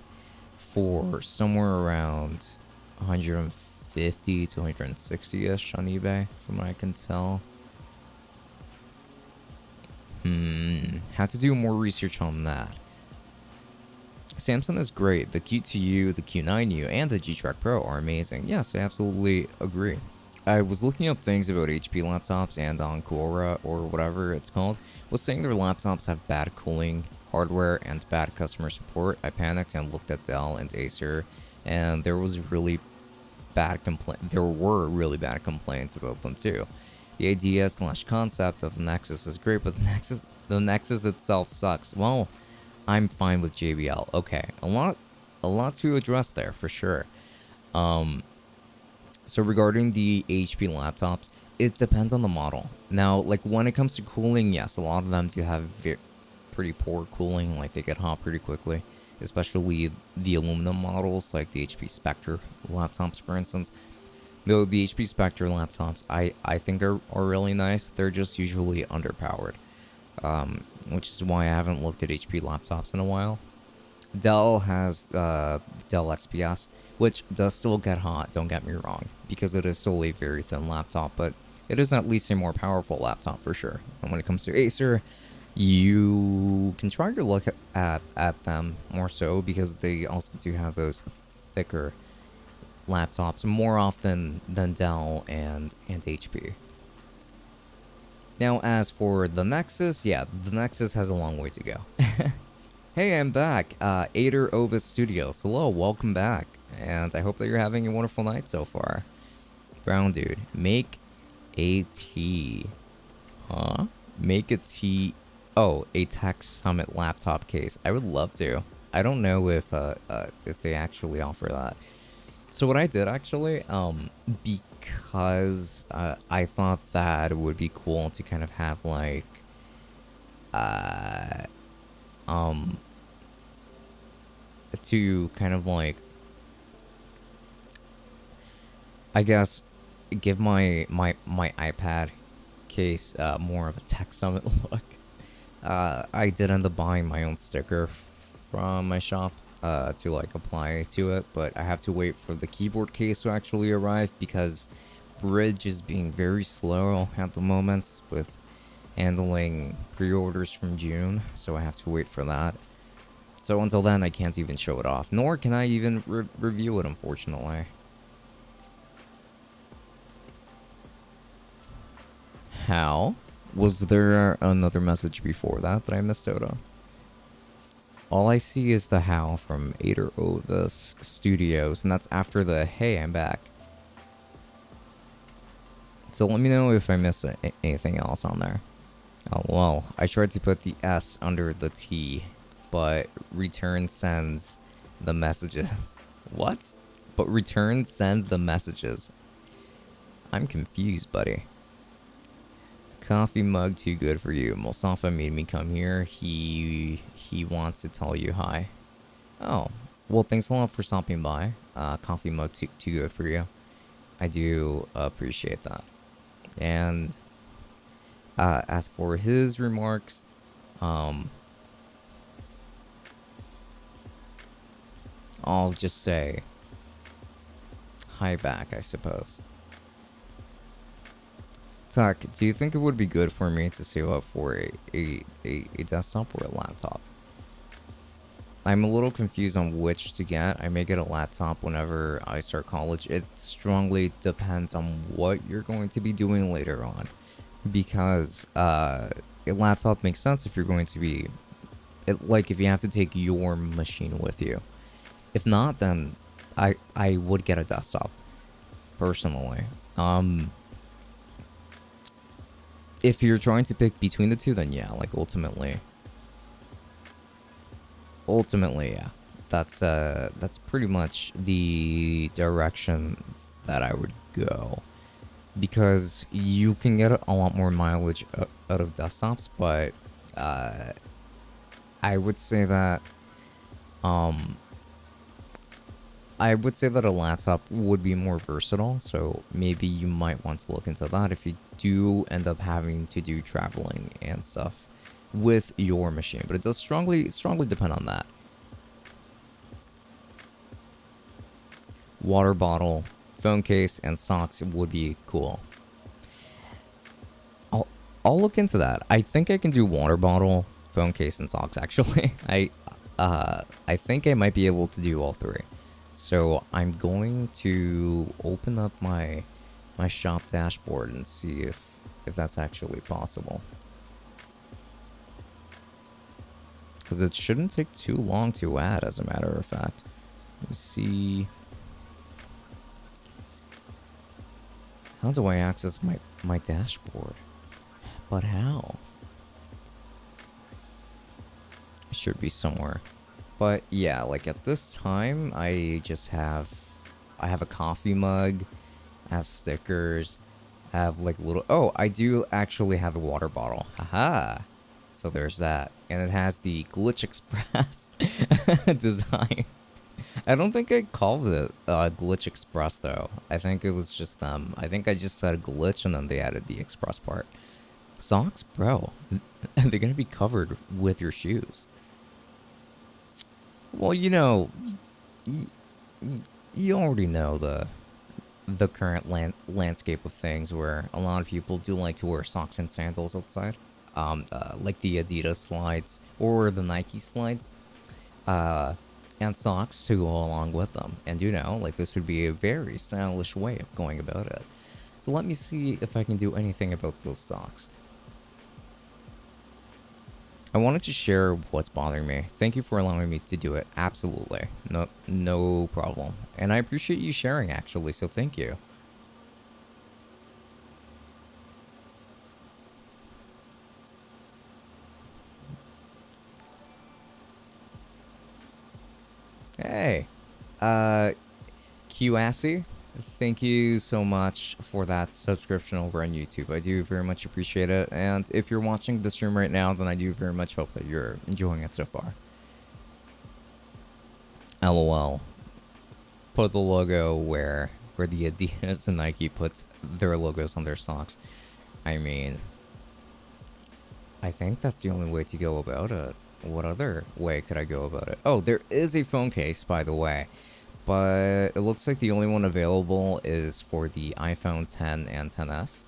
for somewhere around 150 to 160-ish on eBay, from what I can tell. Have to do more research on that. Samsung is great. The Q2U, the Q9U, and the G-Track Pro are amazing. Yes, I absolutely agree. I was looking up things about HP laptops, and Ancora, or whatever it's called, was saying their laptops have bad cooling hardware and bad customer support. I panicked and looked at Dell and Acer, and there were really bad complaints about them too. The idea/concept of the Nexus is great, but the Nexus itself sucks. Well, I'm fine with JBL. Okay, a lot to address there for sure. So regarding the HP laptops, it depends on the model. Now, like when it comes to cooling, yes, a lot of them do have pretty poor cooling, like they get hot pretty quickly, especially the aluminum models like the HP Spectre laptops, for instance. Though the HP Spectre laptops I think are really nice, they're just usually underpowered, which is why I haven't looked at HP laptops in a while. Dell has Dell XPS, which does still get hot, don't get me wrong, because it is still a very thin laptop, but it is at least a more powerful laptop for sure. And when it comes to Acer, you can try your luck at them more so, because they also do have those thicker laptops more often than Dell and HP. Now, as for the Nexus, yeah, the Nexus has a long way to go. Hey, I'm back. Ader Ovis Studios. Hello, welcome back. And I hope that you're having a wonderful night so far. Brown dude, make a tea. Huh? Make a tea. Oh, a Tech Summit laptop case. I would love to. I don't know if they actually offer that. So what I did actually, because I thought that it would be cool to kind of have like, to kind of like, I guess, give my iPad case more of a Tech Summit look. I did end up buying my own sticker from my shop to like apply to it, but I have to wait for the keyboard case to actually arrive because Bridge is being very slow at the moment with handling pre-orders from June, so I have to wait for that. So until then, I can't even show it off, nor can I even review it, unfortunately. How? Was there another message before that I missed out on? All I see is the how from Ader Ovis Studios, and that's after the hey, I'm back. So let me know if I missed anything else on there. Oh, well, I tried to put the S under the T, but return sends the messages. What? But return sends the messages. I'm confused, buddy. Coffee mug too good for you. Mustafa made me come here. He wants to tell you hi. Oh, well, thanks a lot for stopping by. Coffee mug too good for you. I do appreciate that. And as for his remarks, I'll just say hi back, I suppose. Tuck, do you think it would be good for me to save up for a desktop or a laptop? I'm a little confused on which to get. I may get a laptop whenever I start college. It strongly depends on what you're going to be doing later on. Because a laptop makes sense if you're going to be... like, if you have to take your machine with you. If not, then I would get a desktop. Personally. If you're trying to pick between the two, then yeah, like, ultimately, yeah. That's pretty much the direction that I would go. Because you can get a lot more mileage out of desktops, but I would say that a laptop would be more versatile, so maybe you might want to look into that if you do end up having to do traveling and stuff with your machine. But it does strongly depend on that. Water bottle, phone case, and socks would be cool. I'll look into that. I think I can do water bottle, phone case, and socks, actually. I think I might be able to do all three. So I'm going to open up my shop dashboard and see if that's actually possible. Because it shouldn't take too long to add, as a matter of fact. Let me see. How do I access my dashboard? But how? It should be somewhere. But yeah, like at this time, I have a coffee mug, I have stickers, I have like little, oh, I do actually have a water bottle. Haha. So there's that. And it has the Glitch Express design. I don't think I called it Glitch Express though. I think it was just them. I think I just said glitch and then they added the express part. Socks? Bro, they're gonna be covered with your shoes. Well, you know, you already know the current landscape of things where a lot of people do like to wear socks and sandals outside. Like the Adidas slides or the Nike slides. And socks to go along with them. And you know, like this would be a very stylish way of going about it. So let me see if I can do anything about those socks. I wanted to share what's bothering me. Thank you for allowing me to do it. Absolutely. No problem. And I appreciate you sharing, actually, so thank you. Hey, QAssy, thank you so much for that subscription over on YouTube. I do very much appreciate it. And if you're watching the stream right now, then I do very much hope that you're enjoying it so far. LOL. Put the logo where the Adidas and Nike puts their logos on their socks. I mean, I think that's the only way to go about it. What other way could I go about it? Oh, there is a phone case, by the way. But it looks like the only one available is for the iPhone 10 and 10s.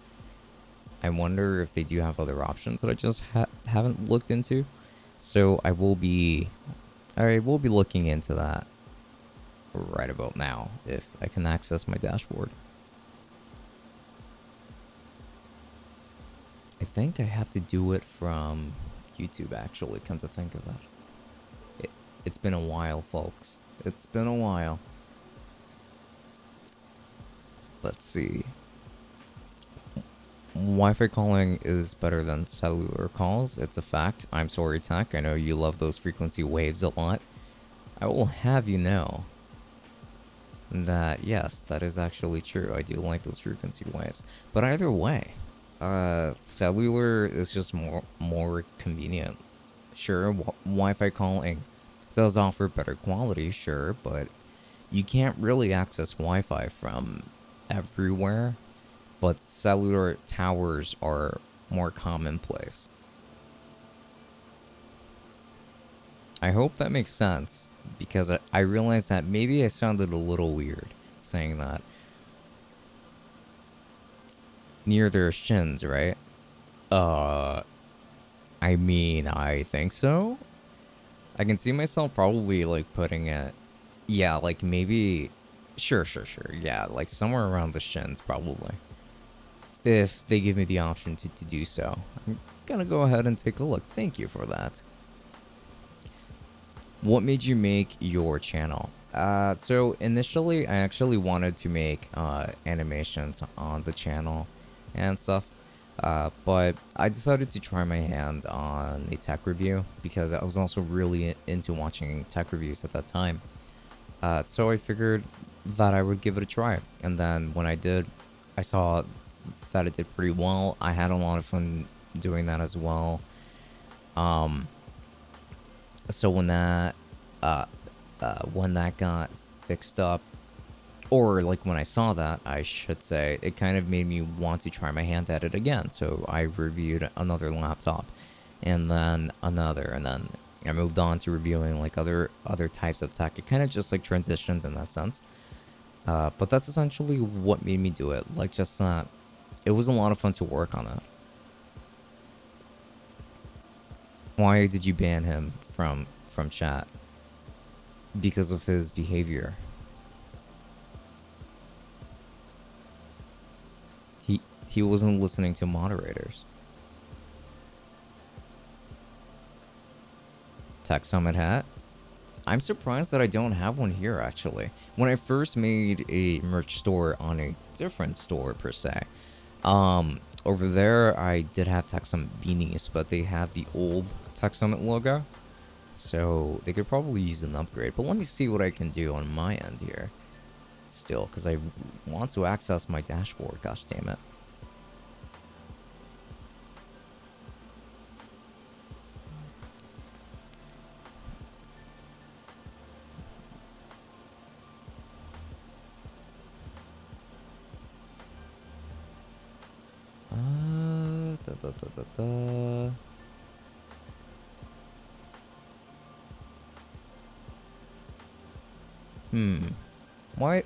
I wonder if they do have other options that I just haven't looked into. So I will be looking into that right about now if I can access my dashboard. I think I have to do it from YouTube, actually, come to think of it. It's been a while, folks. It's been a while. Let's see. Wi-Fi calling is better than cellular calls. It's a fact. I'm sorry, Tech. I know you love those frequency waves a lot. I will have you know that, yes, that is actually true. I do like those frequency waves. But either way, cellular is just more convenient. Sure, Wi-Fi calling does offer better quality, sure, but you can't really access Wi-Fi from everywhere. But cellular towers are more commonplace. I hope that makes sense, because I realized that maybe I sounded a little weird saying that. Near their shins, right? I mean, I think so. I can see myself probably like putting it, yeah, like maybe, sure, yeah, like somewhere around the shins probably. If they give me the option to do so. I'm gonna go ahead and take a look. Thank you for that. What made you make your channel? So initially I actually wanted to make animations on the channel and stuff. But I decided to try my hand on a tech review because I was also really into watching tech reviews at that time. So I figured that I would give it a try. And then when I did, I saw that it did pretty well. I had a lot of fun doing that as well. So when that got fixed up, or like when I saw that, I should say, it kind of made me want to try my hand at it again. So I reviewed another laptop, and then another, and then I moved on to reviewing like other types of tech. It kind of just like transitioned in that sense. But that's essentially what made me do it. Like just that, it was a lot of fun to work on it. Why did you ban him from chat? Because of his behavior. He wasn't listening to moderators. Tech Summit hat. I'm surprised that I don't have one here, actually. When I first made a merch store on a different store, per se, over there, I did have Tech Summit beanies, but they have the old Tech Summit logo. So they could probably use an upgrade. But let me see what I can do on my end here. Still, because I want to access my dashboard, gosh damn it.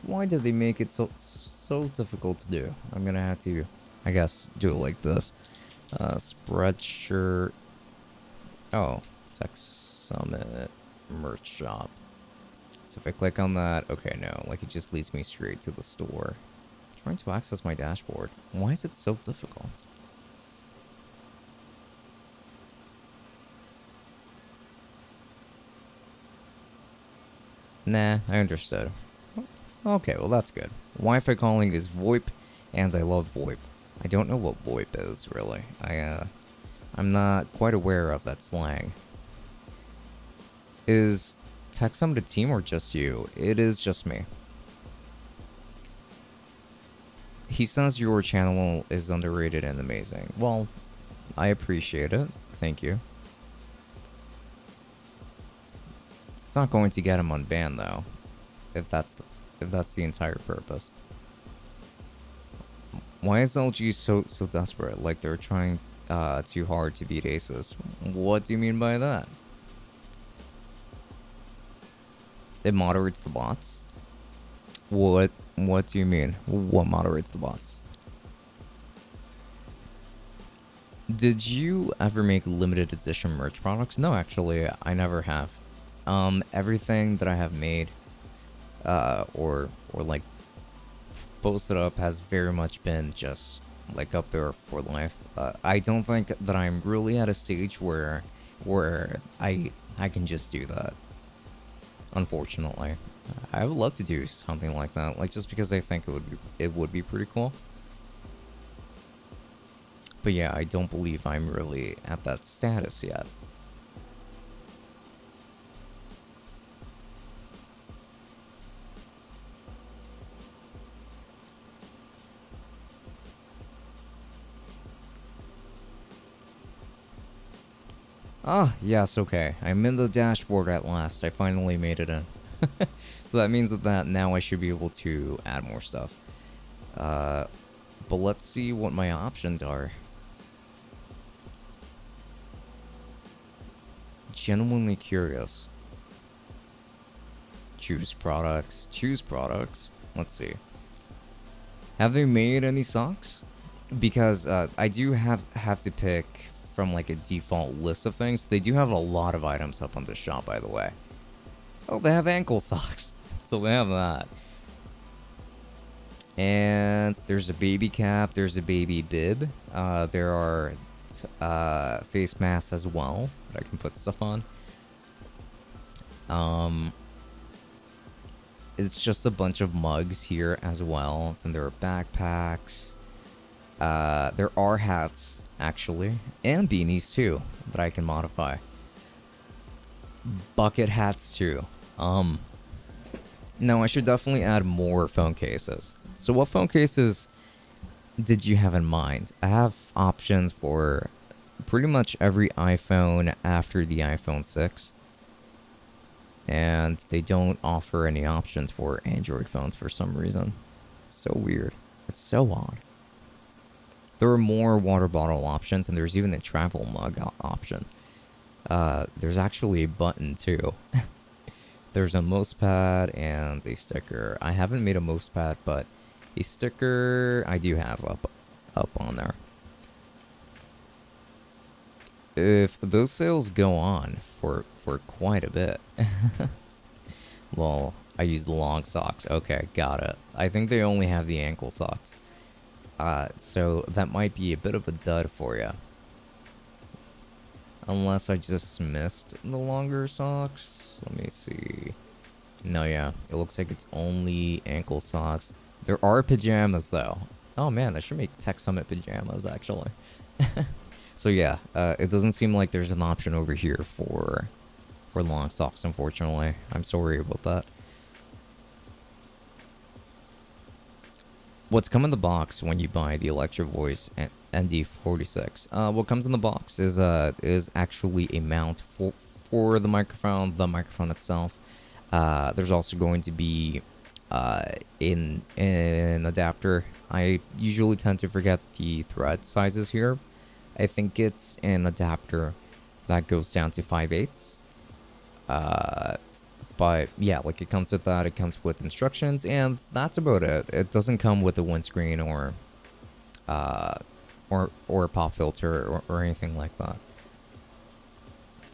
Why did they make it so difficult to do? I'm gonna have to, I guess, do it like this. Spreadshirt. Oh, Tech Summit merch shop. So if I click on that, okay, no, like it just leads me straight to the store. I'm trying to access my dashboard. Why is it so difficult? Nah, I understood. Okay, well that's good. Wi-Fi calling is VoIP, and I love VoIP. I don't know what VoIP is, really. I'm not quite aware of that slang. Is Tech Summit a team or just you? It is just me. He says your channel is underrated and amazing. Well, I appreciate it. Thank you. It's not going to get him unbanned though, if that's the entire purpose. Why is LG so desperate? Like they're trying too hard to beat Asus. What do you mean by that? It moderates the bots? What do you mean? What moderates the bots? Did you ever make limited edition merch products? No, actually, I never have. Everything that I have made, or like posted up has very much been just like up there for life. I don't think that I'm really at a stage where I can just do that. Unfortunately, I would love to do something like that, like just because I think it would be pretty cool. But yeah, I don't believe I'm really at that status yet. Ah, yes, okay. I'm in the dashboard at last. I finally made it in. So that means that now I should be able to add more stuff. But let's see what my options are. Genuinely curious. Choose products. Choose products. Let's see. Have they made any socks? Because I do have to pick from like a default list of things. They do have a lot of items up on the shop, by the way. Oh, they have ankle socks. So they have that. And there's a baby cap. There's a baby bib. There are face masks as well that I can put stuff on. It's just a bunch of mugs here as well. Then there are backpacks. There are hats, actually, and beanies too that I can modify. Bucket hats too. No, I should definitely add more phone cases. So what phone cases did you have in mind? I have options for pretty much every iPhone after the iPhone 6. And they don't offer any options for Android phones for some reason. So weird. It's so odd. There are more water bottle options, and there's even a travel mug option. There's actually a button too. There's a mouse pad and a sticker. I haven't made a mouse pad, but a sticker I do have up on there. If those sales go on for quite a bit. Well, I use long socks. Okay, got it. I think they only have the ankle socks. So that might be a bit of a dud for you. Unless I just missed the longer socks. Let me see. No, yeah. It looks like it's only ankle socks. There are pajamas, though. Oh, man. I should make Tech Summit pajamas, actually. So, yeah. It doesn't seem like there's an option over here for long socks, unfortunately. I'm sorry about that. What's come in the box when you buy the Electro Voice ND46? What comes in the box is actually a mount for the microphone itself. There's also going to be an adapter. I usually tend to forget the thread sizes here. I think it's an adapter that goes down to 5/8. But yeah, like it comes with that. It comes with instructions, and that's about it. It doesn't come with a windscreen or a pop filter or anything like that.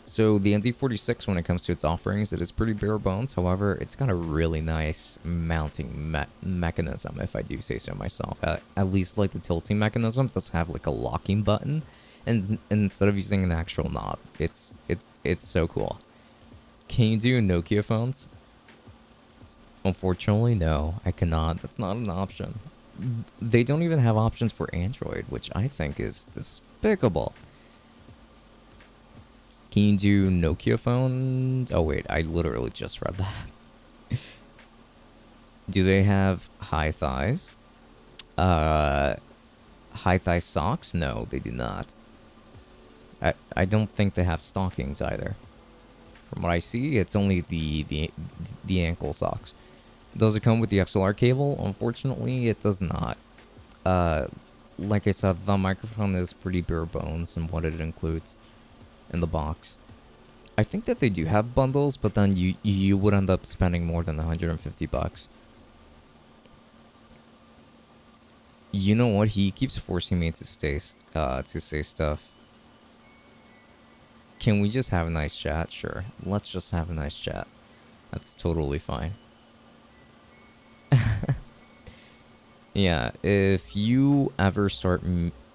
So the ND46, when it comes to its offerings, it is pretty bare bones. However, it's got a really nice mounting mechanism, if I do say so myself. At least like the tilting mechanism does have like a locking button, and instead of using an actual knob, it's so cool. Can you do Nokia phones? Unfortunately, no, I cannot. That's not an option. They don't even have options for Android, which I think is despicable. Can you do Nokia phones? Oh wait, I literally just read that. Do they have high thighs? High thigh socks? No, they do not. I don't think they have stockings either. From what I see, it's only the ankle socks. Does it come with the XLR cable? Unfortunately, it does not. Like I said, the microphone is pretty bare bones in what it includes in the box. I think that they do have bundles, but then you would end up spending more than $150. You know what? He keeps forcing me to say stuff. Can we just have a nice chat? Sure. Let's just have a nice chat. That's totally fine. Yeah, if you ever start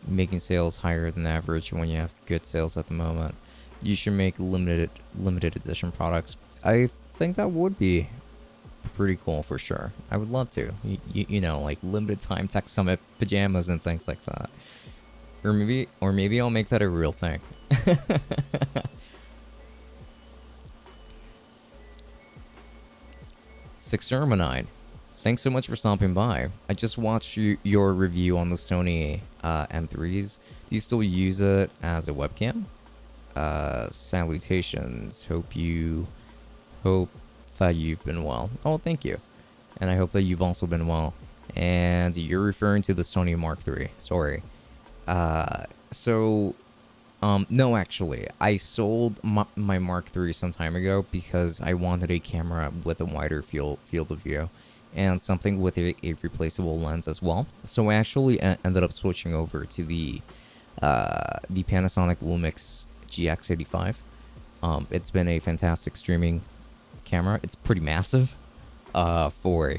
making sales higher than average when you have good sales at the moment, you should make limited edition products. I think that would be pretty cool for sure. I would love to. You know, like limited time Tech Summit pajamas and things like that. Or maybe I'll make that a real thing. Sixermanine, thanks so much for stopping by. I just watched your review on the Sony M3s. Do you still use it as a webcam? Salutations. Hope that you've been well. Oh, thank you. And I hope that you've also been well. And you're referring to the Sony Mark III. Sorry. So, no, actually, I sold my Mark III some time ago because I wanted a camera with a wider field of view and something with a replaceable lens as well. So I actually ended up switching over to the Panasonic Lumix GX85. It's been a fantastic streaming camera. It's pretty massive for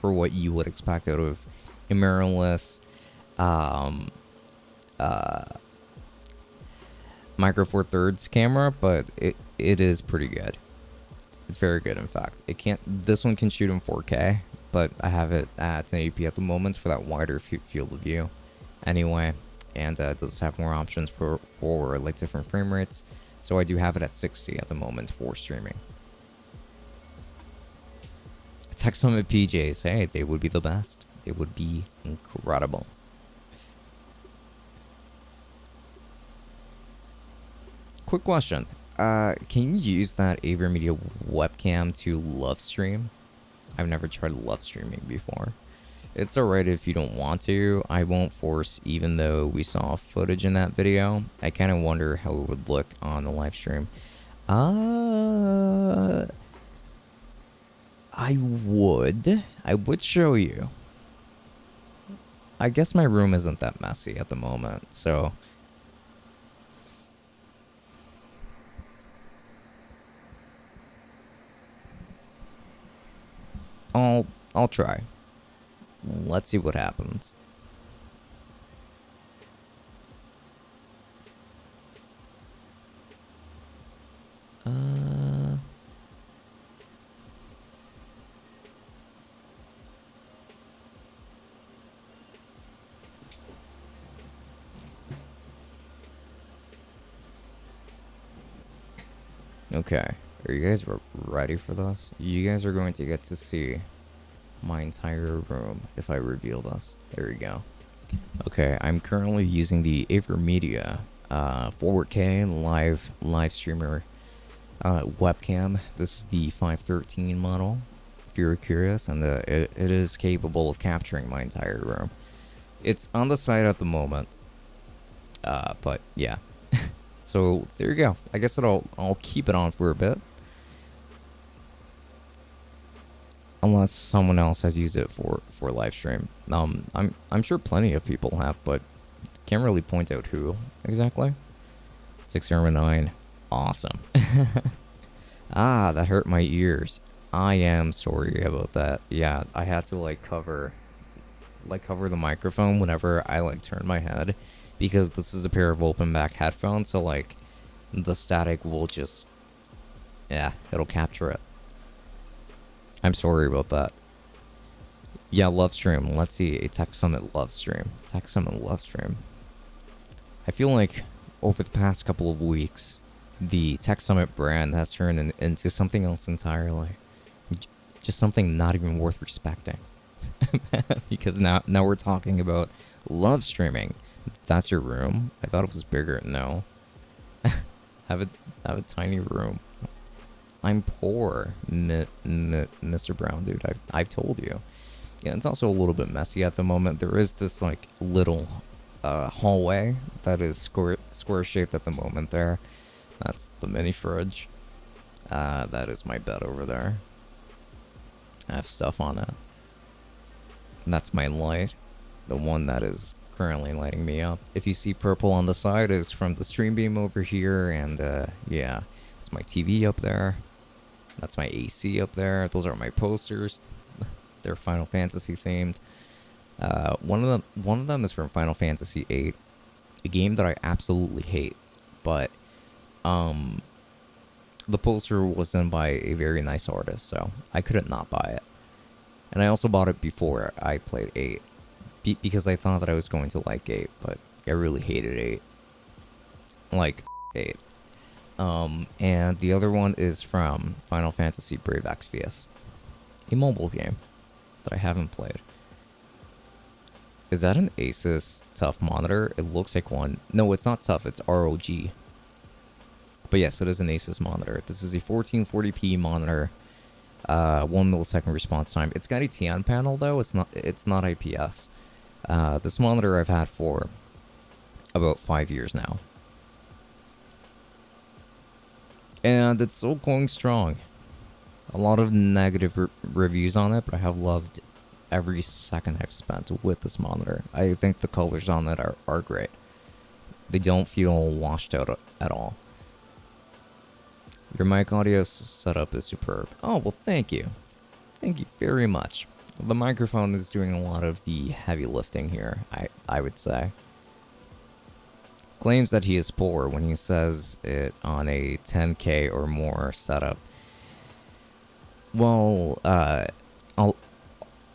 what you would expect out of a mirrorless Micro Four Thirds camera, but it is pretty good. It's very good, in fact. This one can shoot in 4K, but I have it at 1080p at the moment for that wider field of view. Anyway, and it does have more options for like different frame rates. So I do have it at 60 at the moment for streaming. Tech Summit PJs, hey, they would be the best. It would be incredible. Quick question. Can you use that AverMedia webcam to love stream? I've never tried love streaming before. It's alright if you don't want to. I won't force, even though we saw footage in that video. I kind of wonder how it would look on the live stream. I would show you. I guess my room isn't that messy at the moment, so I'll try. Let's see what happens. Okay, are you guys ready for this? You guys are going to get to see my entire room if I reveal this. There we go. Okay, I'm currently using the AverMedia 4K live streamer webcam. This is the 513 model, if you're curious, and it is capable of capturing my entire room. It's on the side at the moment, but yeah. So there you go. I guess I'll keep it on for a bit, unless someone else has used it for live stream. I'm sure plenty of people have, but can't really point out who exactly. 609, awesome. That hurt my ears. I am sorry about that. Yeah, I had to cover the microphone whenever I turn my head, because this is a pair of open back headphones, so the static will just, yeah, it'll capture it. I'm sorry about that. Yeah, love stream. Let's see, a Tech Summit love stream. Tech Summit love stream. I feel like over the past couple of weeks, the Tech Summit brand has turned into something else entirely. Just something not even worth respecting. Because now we're talking about love streaming. That's your room? I thought it was bigger. No. have a tiny room. I'm poor, Mr. Brown, dude. I've told you. Yeah, it's also a little bit messy at the moment. There is this little hallway that is square shaped at the moment there. That's the mini fridge. That is my bed over there. I have stuff on it. And that's my light. The one that is currently lighting me up. If you see purple on the side, is from the stream beam over here, and yeah, it's my TV up there. That's my AC up there. Those are my posters. They're Final Fantasy themed. One of them is from Final Fantasy VIII, a game that I absolutely hate, but the poster was done by a very nice artist, so I couldn't not buy it. And I also bought it before I played 8, because I thought that I was going to like 8, but I really hated 8. Like 8. And the other one is from Final Fantasy Brave Exvius, a mobile game that I haven't played. Is that an Asus TUF monitor? It looks like one. No, it's not TUF, it's ROG. But yes, it is an Asus monitor. This is a 1440p monitor, 1 millisecond response time. It's got a TN panel though. It's not IPS. This monitor I've had for about 5 years now, and it's still going strong. A lot of negative reviews on it, but I have loved every second I've spent with this monitor. I think the colors on it are great. They don't feel washed out at all. Your mic audio setup is superb. Oh, well, thank you. Thank you very much. The microphone is doing a lot of the heavy lifting here, I would say. Claims that he is poor when he says it on a 10K or more setup. Well,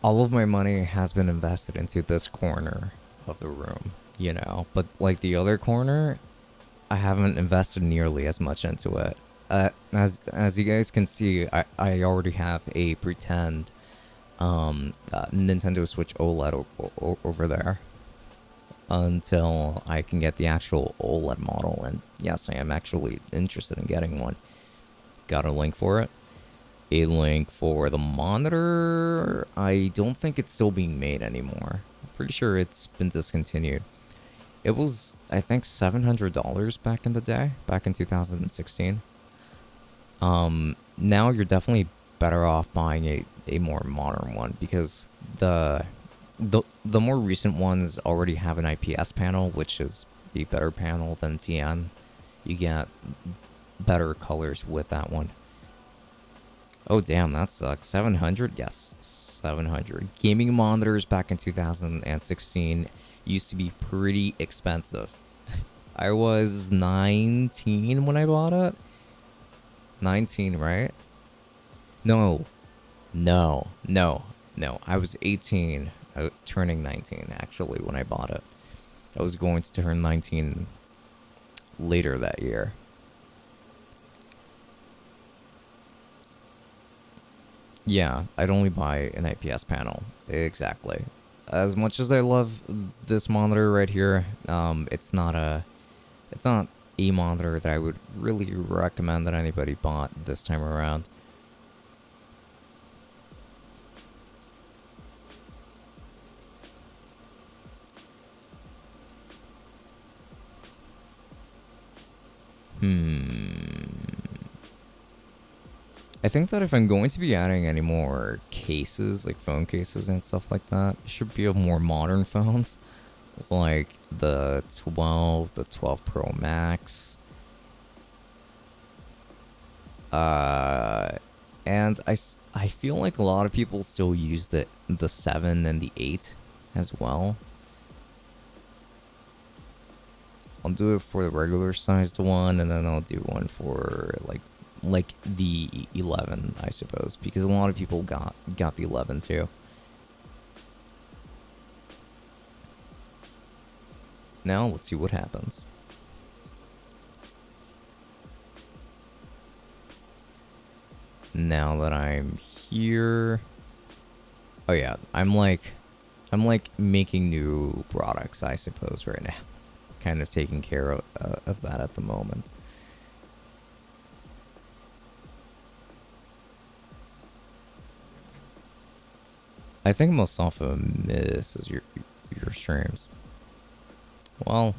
all of my money has been invested into this corner of the room, you know, but like the other corner, I haven't invested nearly as much into it. As you guys can see, I already have a pretend Nintendo Switch OLED over there until I can get the actual OLED model. And yes, I am actually interested in getting one. Got a link for it. A link for the monitor. I don't think it's still being made anymore. I'm pretty sure it's been discontinued. It was, I think, $700 back in the day, back in 2016. Now you're definitely better off buying a more modern one, because the more recent ones already have an IPS panel, which is a better panel than TN. You get better colors with that one. Oh damn, that sucks. 700? Yes, 700. Gaming monitors back in 2016 used to be pretty expensive. I was 19 when I bought it. 19, right? No. I was 18, turning 19 actually when I bought it. I was going to turn 19 later that year. Yeah, I'd only buy an IPS panel. Exactly. As much as I love this monitor right here, it's not a monitor that I would really recommend that anybody bought this time around. I think that if I'm going to be adding any more cases, like phone cases and stuff like that, it should be more modern phones, like the 12 Pro Max. And I feel like a lot of people still use the 7 and the 8 as well. I'll do it for the regular sized one, and then I'll do one for like the 11, I suppose, because a lot of people got the 11 too. Now let's see what happens. Now that I'm here, oh yeah, I'm like making new products, I suppose, right now. Kind of taking care of that at the moment. I think Mustafa misses your streams. Well,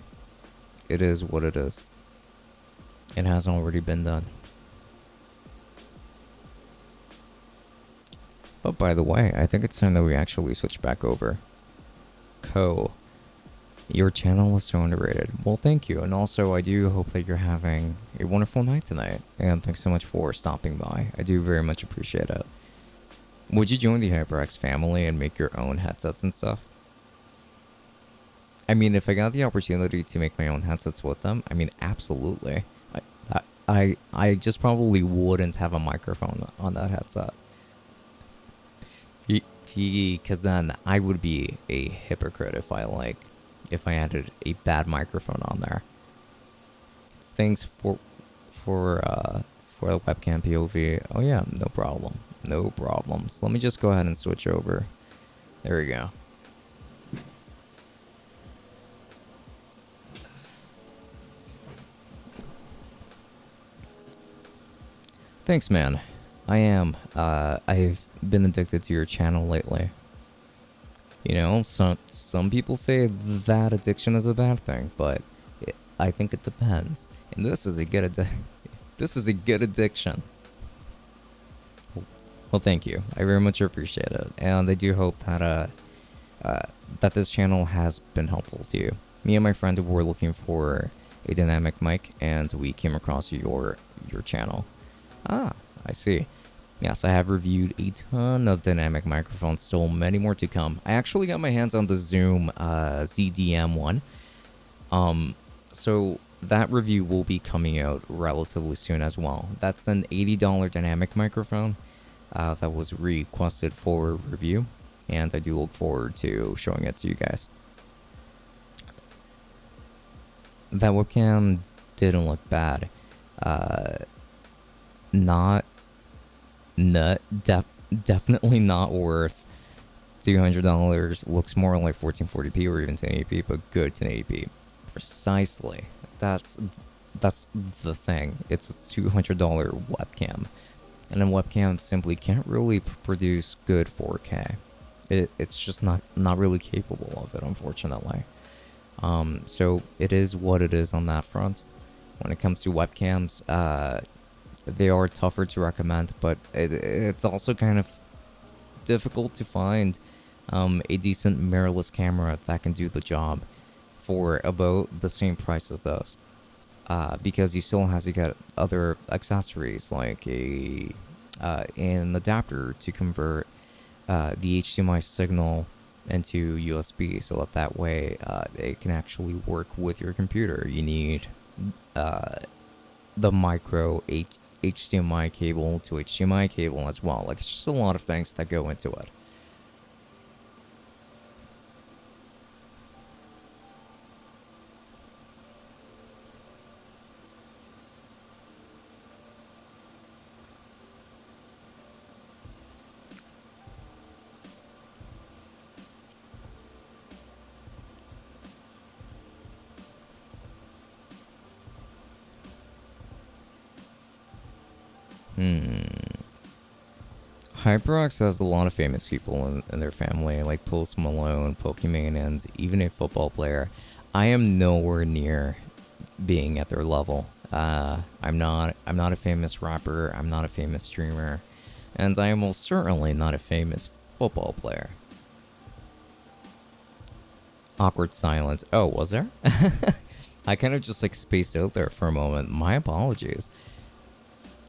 it is what it is. It has already been done. But by the way, I think it's time that we actually switch back over. Your channel is so underrated. Well, thank you. And also, I do hope that you're having a wonderful night tonight. And thanks so much for stopping by. I do very much appreciate it. Would you join the HyperX family and make your own headsets and stuff? I mean, if I got the opportunity to make my own headsets with them, I mean, absolutely. I just probably wouldn't have a microphone on that headset. Because then I would be a hypocrite if I added a bad microphone on there. Thanks for the webcam POV. Oh yeah, no problem. No problems. Let me just go ahead and switch over. There we go. Thanks, man. I've been addicted to your channel lately. You know, some people say that addiction is a bad thing, but I think it depends. And this is a good this is a good addiction. Well, thank you. I very much appreciate it, and I do hope that that this channel has been helpful to you. Me and my friend were looking for a dynamic mic, and we came across your channel. Ah, I see. Yes, I have reviewed a ton of dynamic microphones, still many more to come. I actually got my hands on the Zoom ZDM1. So that review will be coming out relatively soon as well. That's an $80 dynamic microphone that was requested for review, and I do look forward to showing it to you guys. That webcam didn't look bad. Definitely not worth $200. Looks more like 1440p or even 1080p, but good 1080p. Precisely. That's the thing. It's a $200 webcam, and a webcam simply can't really produce good 4K. It's just not really capable of it, unfortunately. So it is what it is on that front. When it comes to webcams, they are tougher to recommend, but it's also kind of difficult to find a decent mirrorless camera that can do the job for about the same price as those. Because you still have to get other accessories like an adapter to convert the HDMI signal into USB, so that way it can actually work with your computer. You need the micro HDMI cable to HDMI cable as well. Like, it's just a lot of things that go into it. HyperX has a lot of famous people in their family, like Post Malone, Pokimane, and even a football player. I am nowhere near being at their level. I'm not a famous rapper, I'm not a famous streamer, and I am most certainly not a famous football player. Awkward silence. Oh, was there? I kind of just like spaced out there for a moment. My apologies.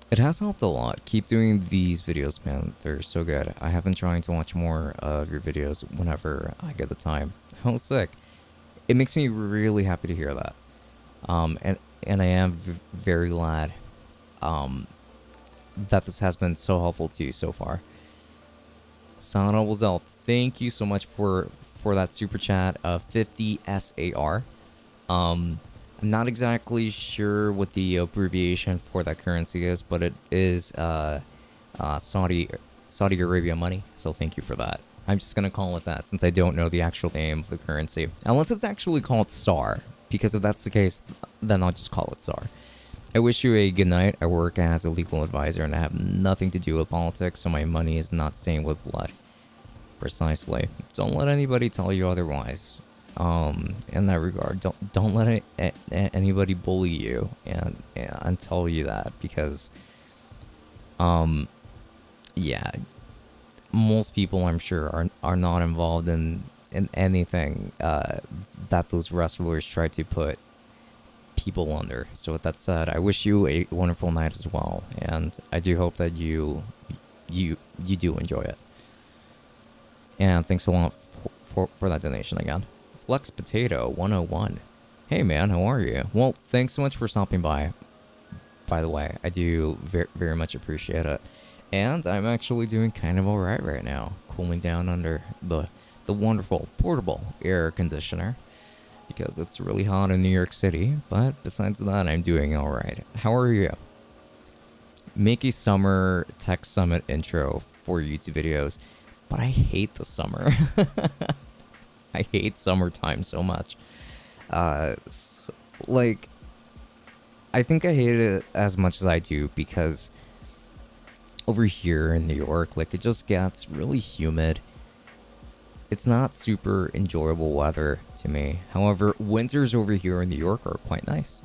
It has helped a lot. Keep doing these videos, man. They're so good. I have been trying to watch more of your videos whenever I get the time. How sick. It makes me really happy to hear that. And I am very glad that this has been so helpful to you so far. Sana Wazel, thank you so much for that super chat of 50 SAR. I'm not exactly sure what the abbreviation for that currency is, but it is Saudi Arabia money, so thank you for that. I'm just going to call it that since I don't know the actual name of the currency. Unless it's actually called SAR, because if that's the case, then I'll just call it SAR. I wish you a good night. I work as a legal advisor and I have nothing to do with politics, so my money is not stained with blood. Precisely. Don't let anybody tell you otherwise. In that regard, don't let anybody bully you and tell you that, because yeah, most people, I'm sure, are not involved in anything that those wrestlers try to put people under. So with that said, I wish you a wonderful night as well, and I do hope that you do enjoy it. And thanks a lot for that donation again. Flex Potato 101. Hey man, how are you? Well, thanks so much for stopping by. By the way, I do very much appreciate it. And I'm actually doing kind of alright right now, cooling down under the wonderful portable air conditioner because it's really hot in New York City. But besides that, I'm doing alright. How are you? Make a summer tech summit intro for YouTube videos, but I hate the summer. I hate summertime so much. Like, I think I hate it as much as I do because over here in New York, like, it just gets really humid. It's not super enjoyable weather to me. However, winters over here in New York are quite nice.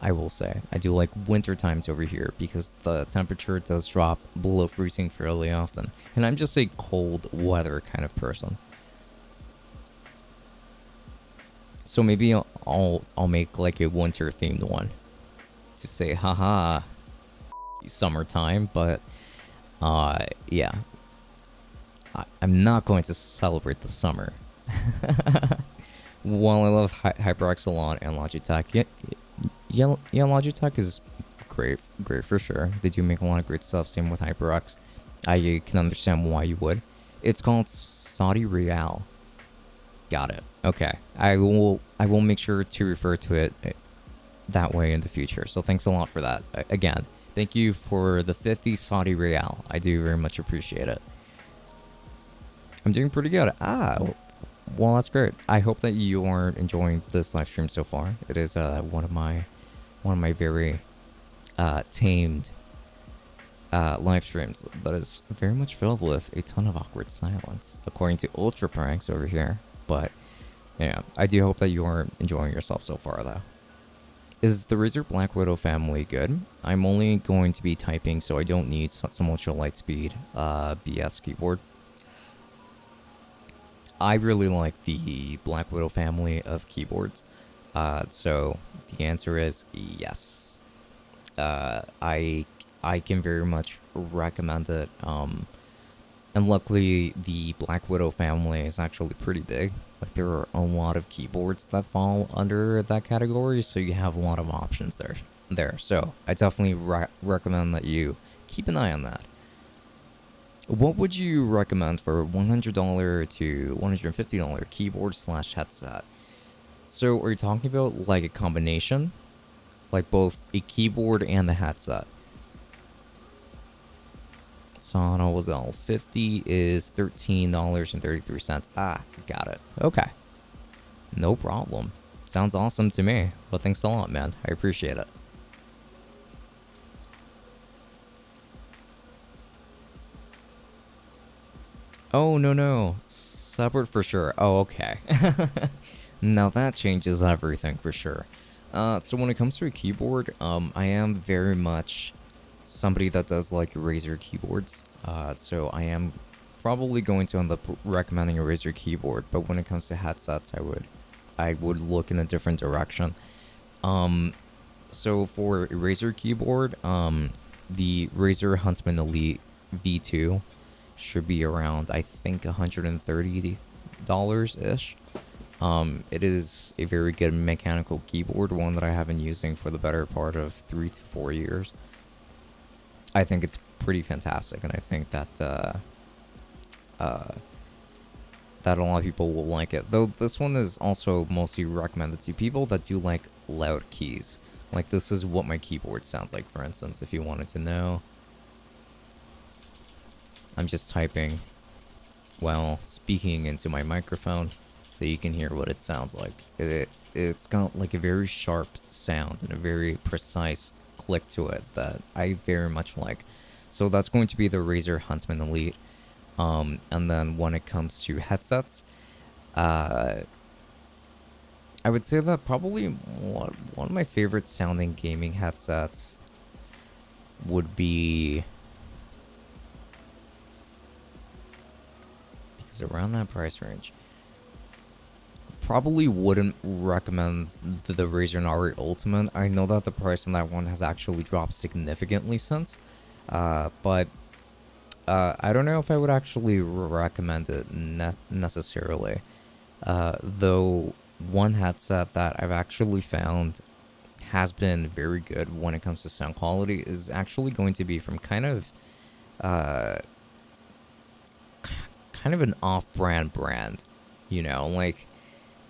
I will say. I do like winter times over here because the temperature does drop below freezing fairly often. And I'm just a cold weather kind of person. So maybe I'll make like a winter themed one to say haha summertime, but yeah. I'm not going to celebrate the summer. While I love HyperX and Logitech, yeah, Logitech is great for sure. They do make a lot of great stuff. Same with HyperX. I can understand why you would. It's called Saudi Real. Got it. Okay. I will make sure to refer to it that way in the future. So thanks a lot for that. Again, thank you for the 50 Saudi Real. I do very much appreciate it. I'm doing pretty good. Well, that's great. I hope that you are enjoying this live stream so far. It is one of my very tamed live streams that is very much filled with a ton of awkward silence, according to Ultra Pranks over here. But yeah, I do hope that you are enjoying yourself so far, though. Is the Razer Black Widow family good? I'm only going to be typing, so I don't need some ultra light speed BS keyboard. I really like the Black Widow family of keyboards. So the answer is yes. I can very much recommend it. And luckily, the Black Widow family is actually pretty big. Like, there are a lot of keyboards that fall under that category, so you have a lot of options there. So I definitely recommend that you keep an eye on that. What would you recommend for $100 to $150 keyboard/headset? So are you talking about like a combination? Like both a keyboard and the headset? Sono was L50 is $13.33. Got it. Okay. No problem. Sounds awesome to me. Well, thanks a lot, man. I appreciate it. Oh, no. Separate for sure. Oh, okay. Now that changes everything for sure. So when it comes to a keyboard, I am very much somebody that does like Razer keyboards. So I am probably going to end up recommending a Razer keyboard, but when it comes to headsets, I would look in a different direction. So for a Razer keyboard, the Razer Huntsman Elite V2 should be around, I think, $130-ish. It is a very good mechanical keyboard, one that I have been using for the better part of 3 to 4 years. I think it's pretty fantastic, and I think that that a lot of people will like it. Though this one is also mostly recommended to people that do like loud keys. Like, this is what my keyboard sounds like, for instance, if you wanted to know. I'm just typing while speaking into my microphone, so you can hear what it sounds like. It's got like a very sharp sound and a very precise click to it that I very much like. So that's going to be the Razer Huntsman Elite. And then when it comes to headsets, I would say that probably one of my favorite sounding gaming headsets would be, because around that price range, probably wouldn't recommend the Razer Nari Ultimate. I know that the price on that one has actually dropped significantly since, but I don't know if I would actually recommend it necessarily. Though one headset that I've actually found has been very good when it comes to sound quality is actually going to be from uh, kind of an off-brand brand. You know, like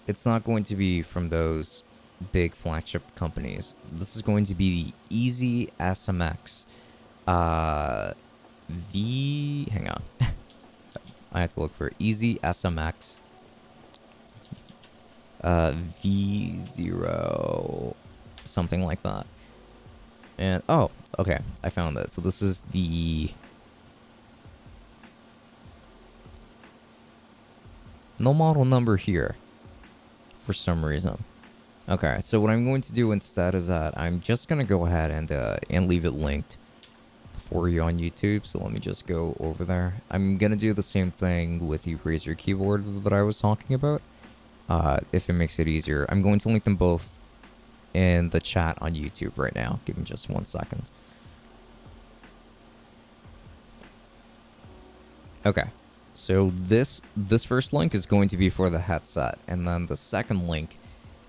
it's not going to be from those big flagship companies. This is going to be the Easy SMX. Uh, Hang on, I have to look for Easy SMX. V0, something like that. And oh, okay, I found it. So this is the no model number here for some reason. Okay, so what I'm going to do instead is that I'm just gonna go ahead and leave it linked for you on YouTube. So let me just go over there. I'm gonna do the same thing with the Razer keyboard that I was talking about. If it makes it easier, I'm going to link them both in the chat on YouTube right now. Give me just 1 second. Okay, so this first link is going to be for the headset, and then the second link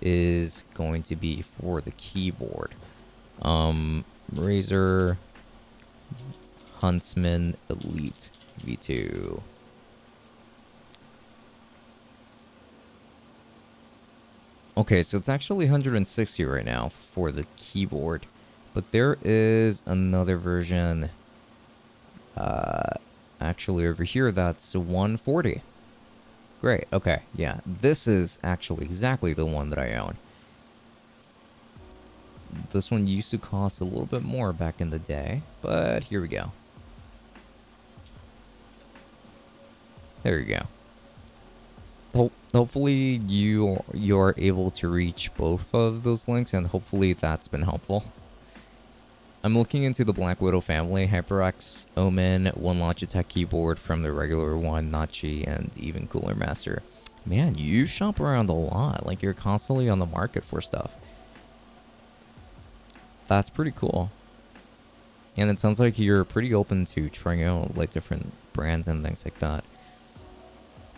is going to be for the keyboard. Razer Huntsman Elite V2. Okay, so it's actually 160 right now for the keyboard, but there is another version actually over here that's 140. Great, okay, yeah, this is actually exactly the one that I own. This one used to cost a little bit more back in the day, but here we go. There you go. Hopefully you're able to reach both of those links, and hopefully that's been helpful. I'm looking into the Black Widow family, HyperX, Omen, one Logitech keyboard from the regular one, Nachi, and even Cooler Master. Man, you shop around a lot. Like, you're constantly on the market for stuff. That's pretty cool. And it sounds like you're pretty open to trying out like different brands and things like that.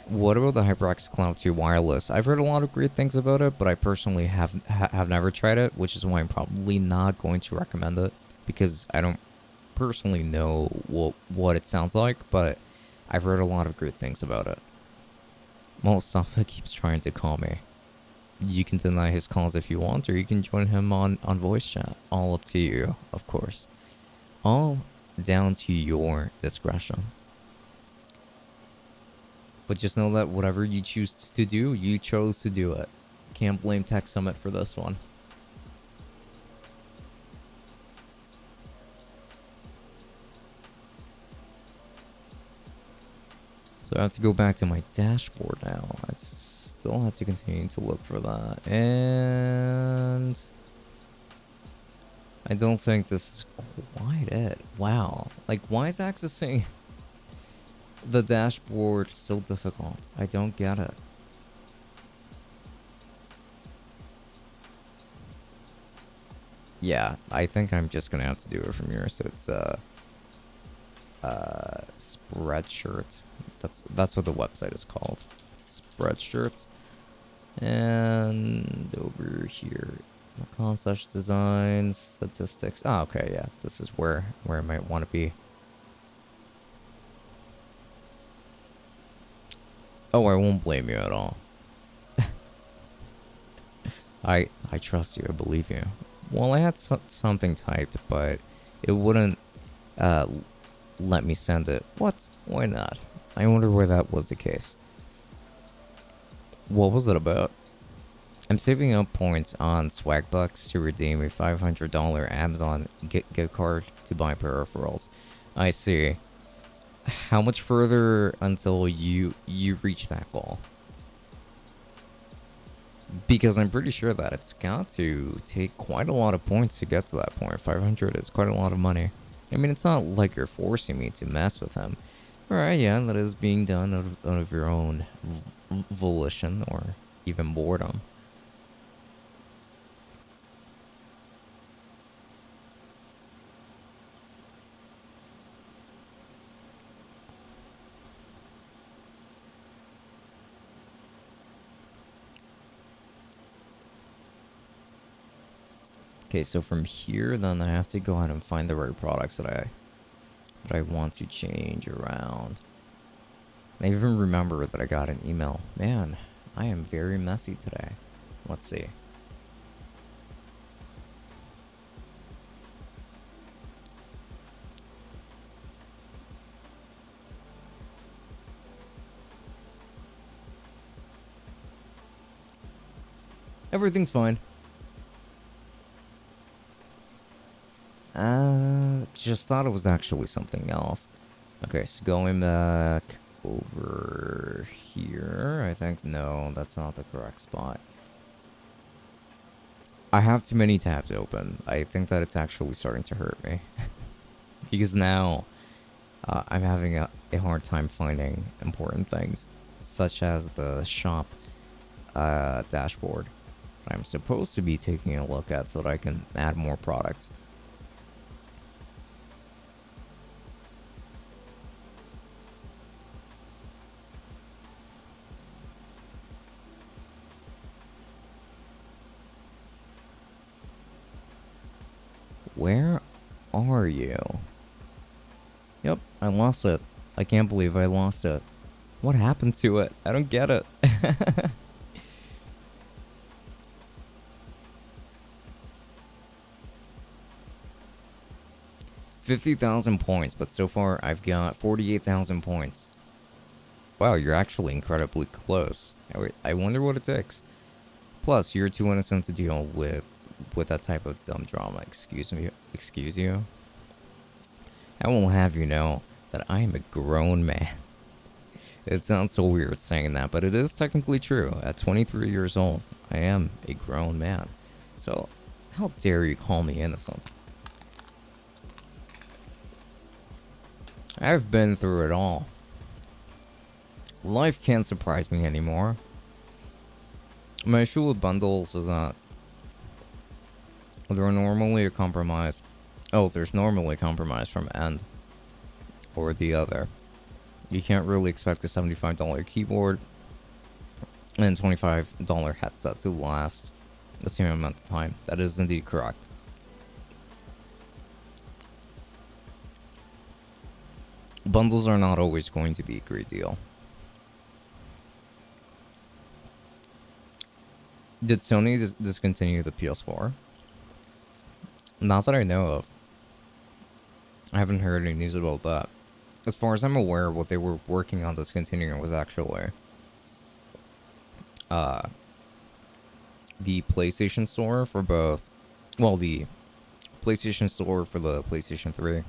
What about the HyperX Cloud 2 wireless? I've heard a lot of great things about it, but I personally have never tried it, which is why I'm probably not going to recommend it, because I don't personally know what it sounds like, but I've heard a lot of great things about it. Well, Safa keeps trying to call me. You can deny his calls if you want, or you can join him on voice chat. All up to you, of course. All down to your discretion. But just know that whatever you choose to do, you chose to do it. Can't blame Tech Summit for this one. So I have to go back to my dashboard now. I still have to continue to look for that. And I don't think this is quite it. Wow. Like, why is accessing the dashboard so difficult? I don't get it. Yeah, I think I'm just gonna have to do it from here. So it's Spreadshirt. That's what the website is called. Spreadshirt. And over here, /designs, statistics. Oh, okay, yeah. This is where I might want to be. Oh, I won't blame you at all. I trust you. I believe you. Well, I had something typed, but it wouldn't let me send it. What? Why not? I wonder where that was the case. What was it about? I'm saving up points on Swagbucks to redeem a $500 Amazon gift card to buy peripherals. I see. How much further until you reach that goal? Because I'm pretty sure that it's got to take quite a lot of points to get to that point. 500 is quite a lot of money. I mean, it's not like you're forcing me to mess with him. Alright, yeah, that is being done out of your own volition or even boredom. Okay, so from here, then I have to go ahead and find the right products that I want to change around. I even remember that I got an email. Man, I am very messy today. Let's see. Everything's fine. Just thought it was actually something else. Okay, so going back over here, I think, no, that's not the correct spot. I have too many tabs open. I think that it's actually starting to hurt me. Because now, I'm having a hard time finding important things, such as the shop dashboard I'm supposed to be taking a look at so that I can add more products. Where are you? Yep, I lost it. I can't believe I lost it. What happened to it? I don't get it. 50,000 points, but so far I've got 48,000 points. Wow, you're actually incredibly close. I wonder what it takes. Plus, you're too innocent to deal with that type of dumb drama. Excuse me. Excuse you. I will have you know that I am a grown man. It sounds so weird saying that, but it is technically true. At 23 years old, I am a grown man. So, how dare you call me innocent? I've been through it all. Life can't surprise me anymore. My issue with bundles is that they're normally a compromise. Oh, there's normally a compromise from end or the other. You can't really expect a $75 keyboard and $25 headset to last the same amount of time. That is indeed correct. Bundles are not always going to be a great deal. Did Sony discontinue the PS4? Not that I know of. I haven't heard any news about that. As far as I'm aware, what they were working on discontinuing was actually the PlayStation Store for both. Well, the PlayStation Store for the PlayStation 3,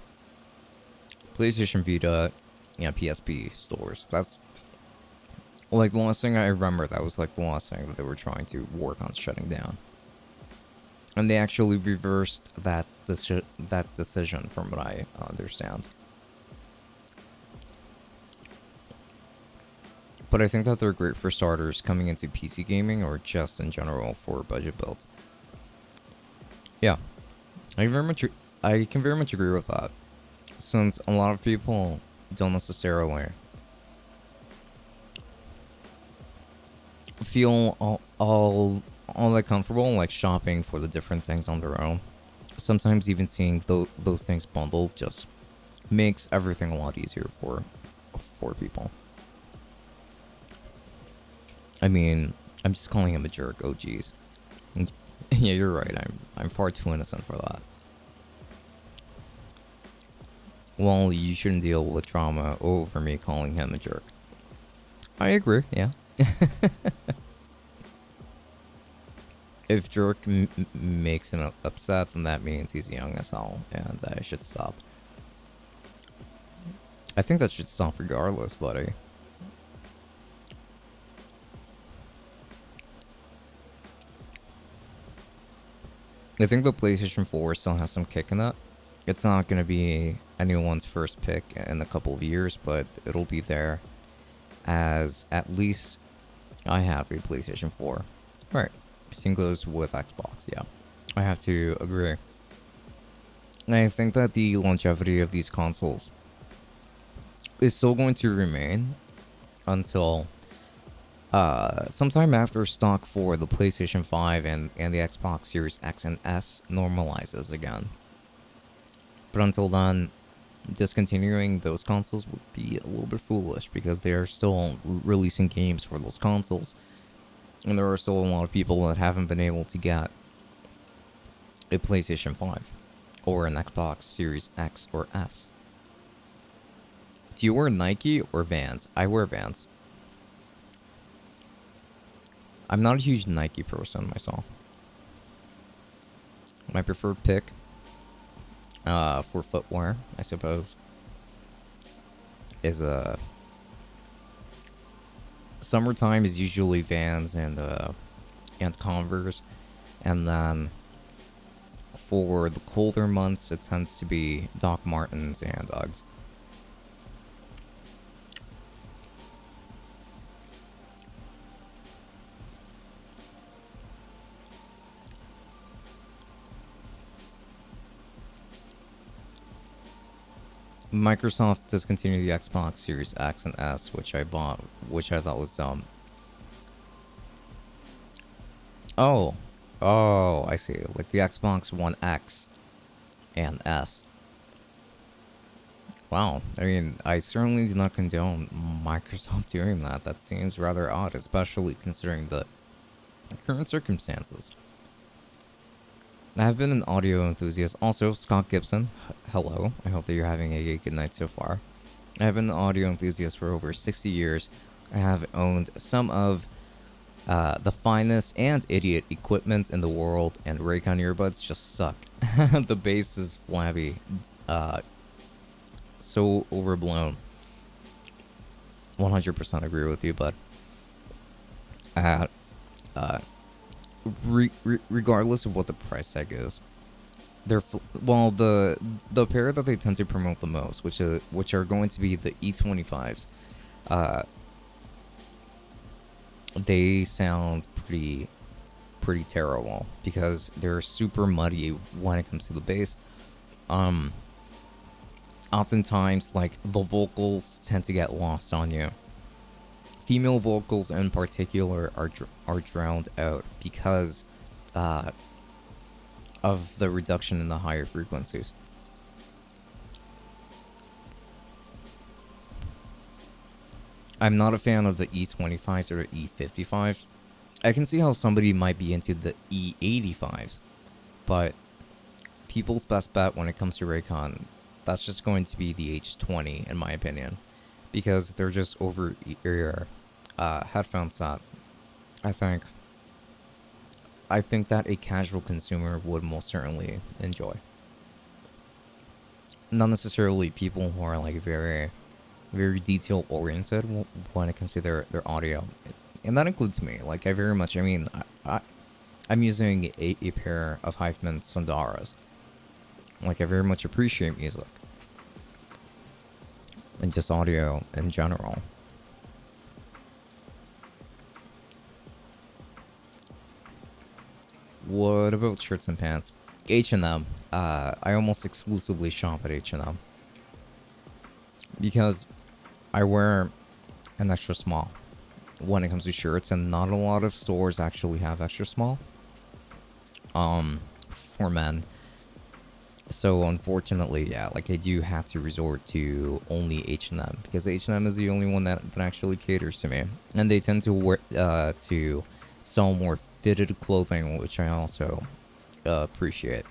PlayStation Vita, yeah, PSP stores. That's like the last thing I remember. That was like the last thing that they were trying to work on shutting down. And they actually reversed that decision, from what I understand. But I think that they're great for starters coming into PC gaming or just in general for budget builds. Yeah, I can very much agree with that, since a lot of people don't necessarily feel all that comfortable like shopping for the different things on their own. Sometimes even seeing those things bundled just makes everything a lot easier for people. I mean, I'm just calling him a jerk. Oh, geez. Yeah, you're right. I'm far too innocent for that. Well, you shouldn't deal with drama over me calling him a jerk. I agree. Yeah. If jerk makes him upset, then that means he's young as hell, and I should stop. I think that should stop regardless, buddy. I think the PlayStation 4 still has some kick in it. It's not going to be anyone's first pick in a couple of years, but it'll be there, as at least I have a PlayStation 4. Right. Same goes with Xbox, yeah. I have to agree. And I think that the longevity of these consoles is still going to remain until Sometime after stock for the PlayStation 5 and the Xbox Series X and S normalizes again. But until then, discontinuing those consoles would be a little bit foolish because they are still releasing games for those consoles. And there are still a lot of people that haven't been able to get a PlayStation 5 or an Xbox Series X or S. Do you wear Nike or Vans? I wear Vans. I'm not a huge Nike person myself. My preferred pick for footwear, I suppose, is summertime is usually Vans and Converse, and then for the colder months it tends to be Doc Martens and Uggs. Microsoft discontinued the Xbox Series X and S, which I bought, which I thought was dumb. Oh, I see. Like the Xbox One X and S. Wow, I mean, I certainly do not condone Microsoft doing that. That seems rather odd, especially considering the current circumstances. I have been an audio enthusiast. Also, Scott Gibson, hello. I hope that you're having a good night so far. I have been an audio enthusiast for over 60 years. I have owned some of the finest and idiot equipment in the world, and Raycon earbuds just suck. The bass is flabby. So overblown. 100% agree with you, but regardless of what the price tag is, they're the pair that they tend to promote the most, which are going to be the E25s. They sound pretty terrible because they're super muddy when it comes to the bass. Oftentimes, like, the vocals tend to get lost on you. Female vocals in particular are drowned out because of the reduction in the higher frequencies. I'm not a fan of the E25s or the E55s. I can see how somebody might be into the E85s, but people's best bet when it comes to Raycon, that's just going to be the H20 in my opinion, because they're just over-ear headphones that I think that a casual consumer would most certainly enjoy. Not necessarily people who are like very detail oriented when it comes to their audio, and that includes me. Like, I very much, I mean, I'm using a pair of Hypeman Sundaras. Like, I very much appreciate music and just audio in general. What about shirts and pants? H&M. I almost exclusively shop at H&M because I wear an extra small when it comes to shirts, and not a lot of stores actually have extra small for men. So unfortunately, yeah, like, I do have to resort to only H&M because H&M is the only one that actually caters to me, and they tend to wear to sell more fitted clothing, which I also appreciate.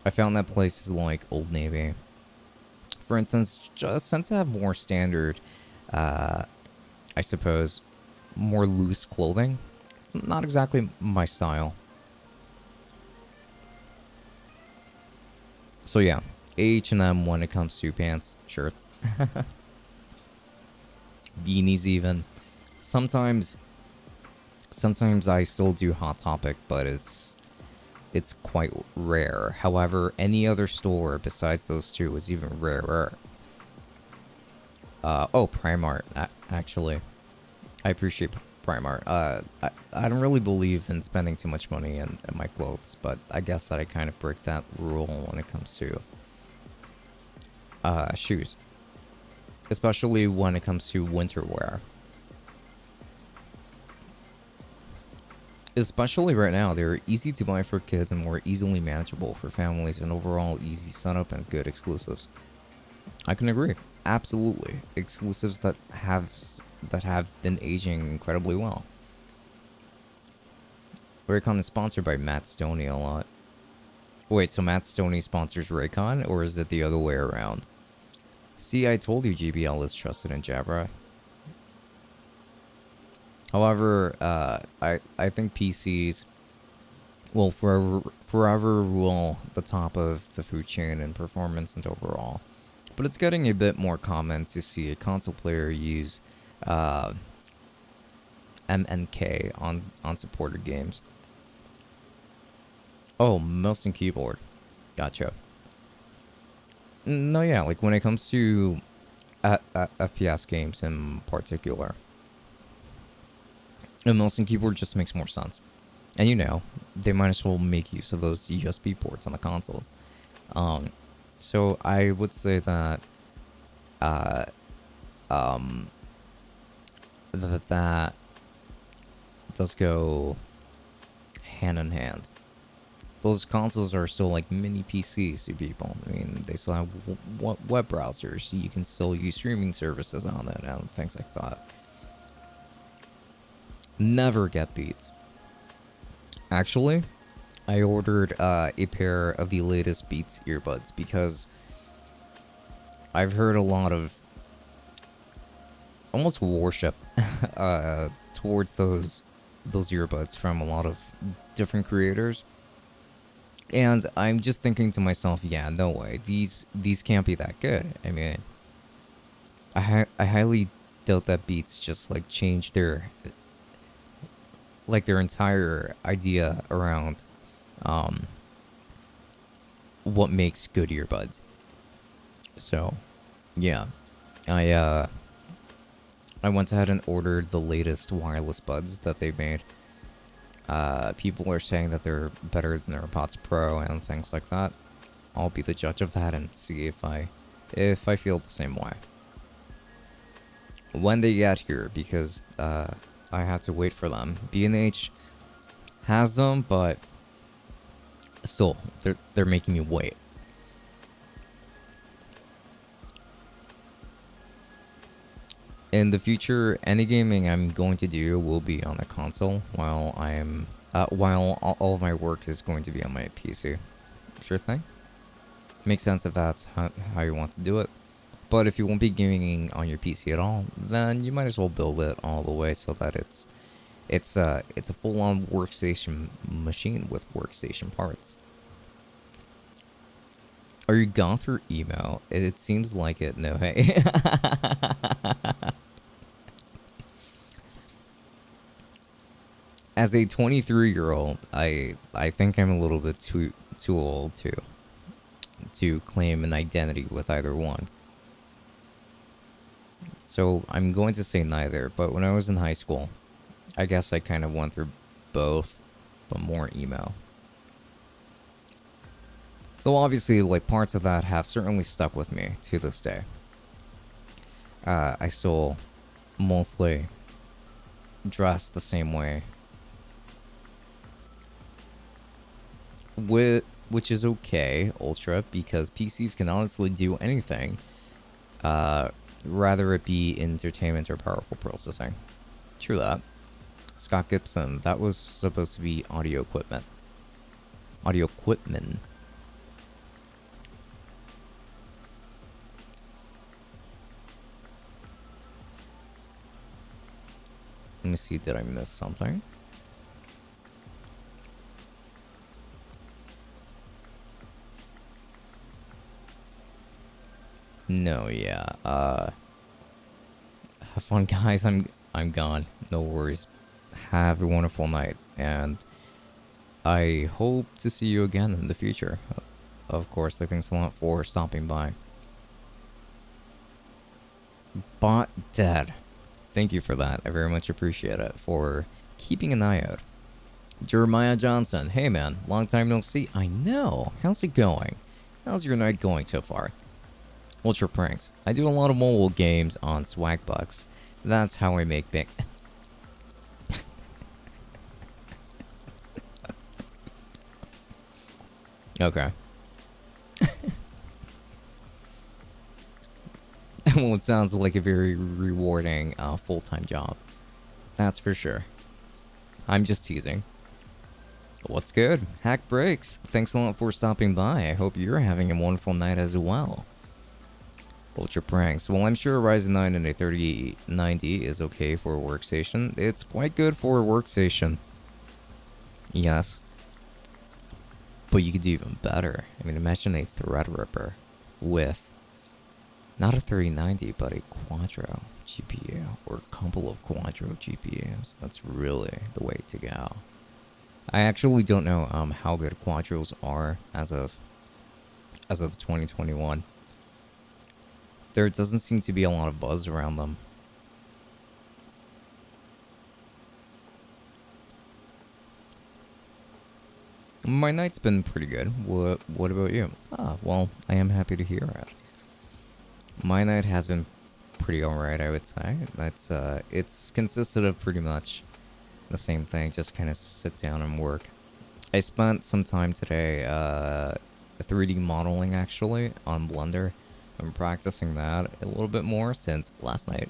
I found that places like Old Navy, for instance, just tend to have more standard, I suppose, more loose clothing. It's not exactly my style. So yeah, H&M when it comes to pants, shirts, beanies even. Sometimes I still do Hot Topic, but it's quite rare. However, any other store besides those two is even rarer. Primark, actually. I appreciate Primark. I don't really believe in spending too much money in my clothes, but I guess that I kind of break that rule when it comes to shoes. Especially when it comes to winter wear. Especially right now, they're easy to buy for kids and more easily manageable for families, and overall easy setup and good exclusives. I can agree. Absolutely. Exclusives that have been aging incredibly well. Raycon is sponsored by Matt Stoney a lot. Wait, so Matt Stoney sponsors Raycon, or is it the other way around? See, I told you GBL is trusted in Jabra. However, I think PCs will forever rule the top of the food chain in performance and overall. But it's getting a bit more common to see a console player use MNK on supported games. Oh, mouse and keyboard. Gotcha. No, yeah, like when it comes to FPS games in particular, a mouse and keyboard just makes more sense. And they might as well make use of those USB ports on the consoles. So I would say that that does go hand in hand. Those consoles are still like mini PCs to people. I mean, they still have web browsers. You can still use streaming services on it and things like that. Never get Beats. Actually, I ordered a pair of the latest Beats earbuds because I've heard a lot of almost worship towards those earbuds from a lot of different creators. And I'm just thinking to myself, yeah, no way. These can't be that good. I mean, I highly doubt that Beats just like changed their entire idea around what makes good earbuds. So, yeah, I went ahead and ordered the latest wireless buds that they made. People are saying that they're better than their AirPods Pro and things like that. I'll be the judge of that and see if I feel the same way when they get here, because I had to wait for them. B&H has them, but still, they're making me wait. In the future, any gaming I'm going to do will be on the console, while all of my work is going to be on my PC. Sure thing. Makes sense if that's how you want to do it. But if you won't be gaming on your PC at all, then you might as well build it all the way so that it's a full-on workstation machine with workstation parts. Are you gone through emo? It seems like it. No, hey. As a 23-year-old, I think I'm a little bit too old to claim an identity with either one. So I'm going to say neither, but when I was in high school, I guess I kind of went through both, but more emo. Though obviously, like, parts of that have certainly stuck with me to this day. I still mostly dress the same way, which is okay, Ultra, because PCs can honestly do anything, rather it be entertainment or powerful processing. True that. Scott Gibson, that was supposed to be audio equipment. Audio equipment. Let me see, did I miss something? No, yeah. Have fun, guys. I'm gone. No worries. Have a wonderful night, and I hope to see you again in the future. Of course, thanks a lot for stopping by. Bot Dead. Thank you for that. I very much appreciate it, for keeping an eye out. Jeremiah Johnson. Hey, man. Long time no see. I know. How's it going? How's your night going so far? Ultra Pranks. I do a lot of mobile games on Swagbucks. That's how I make big... Okay. Well, it sounds like a very rewarding full-time job. That's for sure. I'm just teasing. What's good? Hack Breaks, thanks a lot for stopping by. I hope you're having a wonderful night as well. Ultra Pranks. Well, I'm sure a Ryzen 9 and a 3090 is okay for a workstation. It's quite good for a workstation. Yes. But you could do even better. I mean, imagine a Threadripper with not a 3090, but a Quadro GPU or a couple of Quadro GPUs. That's really the way to go. I actually don't know how good Quadros are as of 2021. There doesn't seem to be a lot of buzz around them. My night's been pretty good. What about you? Well, I am happy to hear it. My night has been pretty alright, I would say. It's consisted of pretty much the same thing, just kind of sit down and work. I spent some time today 3D modeling actually on Blender. I'm practicing that a little bit more since last night.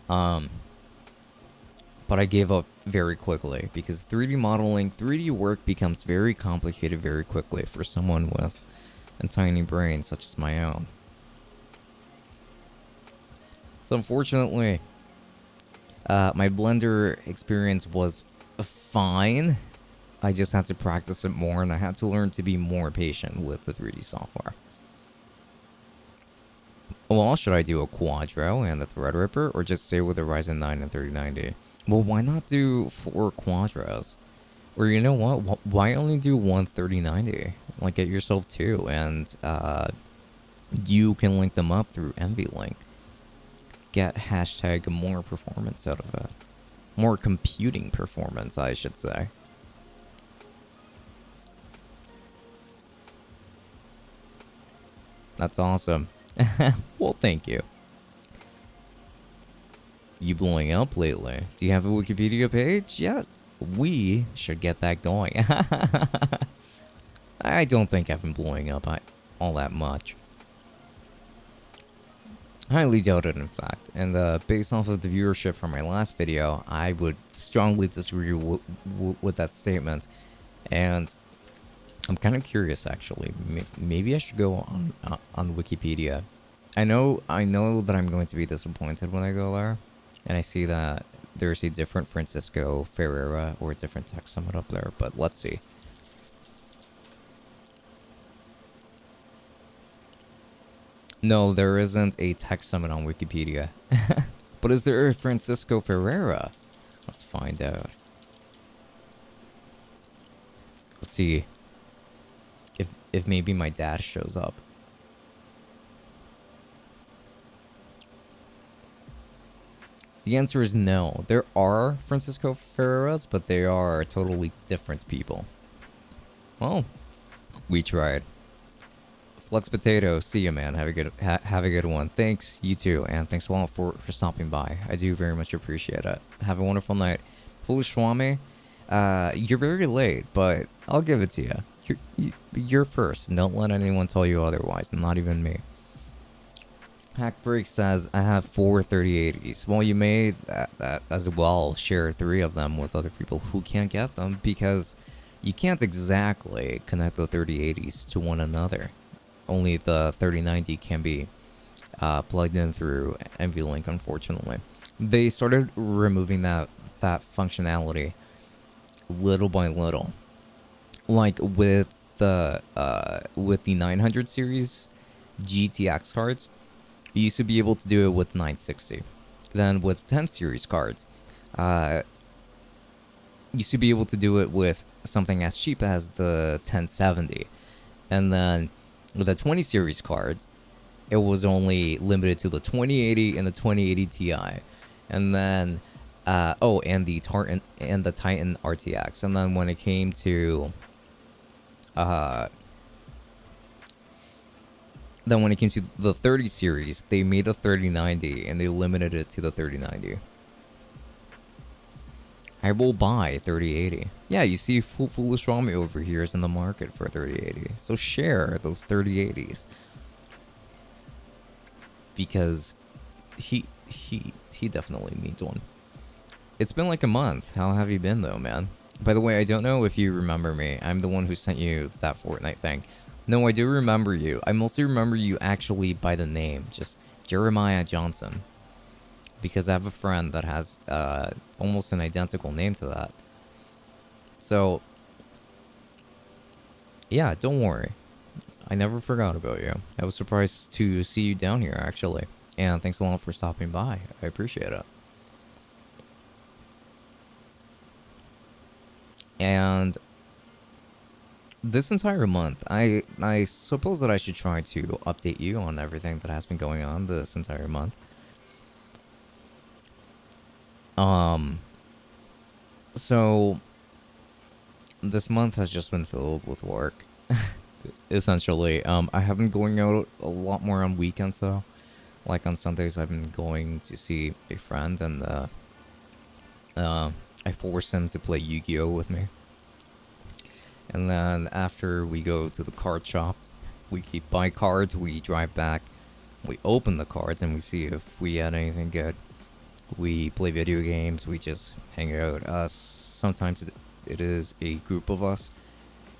But I gave up very quickly because 3D modeling, 3D work becomes very complicated very quickly for someone with a tiny brain such as my own. So unfortunately, my Blender experience was fine. I just had to practice it more, and I had to learn to be more patient with the 3D software. Well, should I do a Quadro and the Threadripper, or just stay with the Ryzen 9 and 3090? Well, why not do 4 Quadros? Or you know what? Why only do one 3090? Like, get yourself 2, and you can link them up through NVLink. Get hashtag more performance out of it. More computing performance, I should say. That's awesome. Well, thank you. You blowing up lately? Do you have a Wikipedia page? Yeah, we should get that going. I don't think I've been blowing up all that much. Highly doubt it, in fact. And based off of the viewership from my last video, I would strongly disagree with that statement. And I'm kind of curious, actually. Maybe I should go on Wikipedia. I know that I'm going to be disappointed when I go there, and I see that there's a different Francisco Ferreira or a different text summit up there. But let's see. No, there isn't a tech summit on Wikipedia. But is there a Francisco Ferreira? Let's find out. Let's see if maybe my dad shows up. The answer is no. There are Francisco Ferreiras, but they are totally different people. Well, we tried. Flux Potato, see you, man. Have a good one. Thanks, you too, and thanks a lot for stopping by. I do very much appreciate it. Have a wonderful night. Foolish Swami, you're very late, but I'll give it to you. You're first. Don't let anyone tell you otherwise, not even me. Hackbreak says, I have 4 3080s. Well, you may as well share 3 of them with other people who can't get them, because you can't exactly connect the 3080s to one another. Only the 3090 can be plugged in through NVLink, unfortunately. They started removing that functionality little by little. Like with the 900 series GTX cards, you used to be able to do it with 960. Then with 10 series cards, you used to be able to do it with something as cheap as the 1070. And then with the 20 series cards, it was only limited to the 2080 and the 2080 Ti. And then and the Titan RTX. And then when it came to the 30 series, they made a 3090 and they limited it to the 3090. I will buy 3080. Yeah, you see, Foolish Rami over here is in the market for 3080. So share those 3080s. Because he definitely needs one. It's been like a month. How have you been, though, man? By the way, I don't know if you remember me. I'm the one who sent you that Fortnite thing. No, I do remember you. I mostly remember you actually by the name. Just Jeremiah Johnson. Because I have a friend that has almost an identical name to that. So, yeah, don't worry. I never forgot about you. I was surprised to see you down here, actually. And thanks a lot for stopping by. I appreciate it. And this entire month, I suppose that I should try to update you on everything that has been going on this entire month. So this month has just been filled with work. Essentially, I have been going out a lot more on weekends though. Like on Sundays, I've been going to see a friend, and I force him to play Yu-Gi-Oh with me. And then after we go to the card shop, we buy cards, we drive back, we open the cards, and we see if we had anything good. We play video games, we just hang out. Sometimes it is a group of us,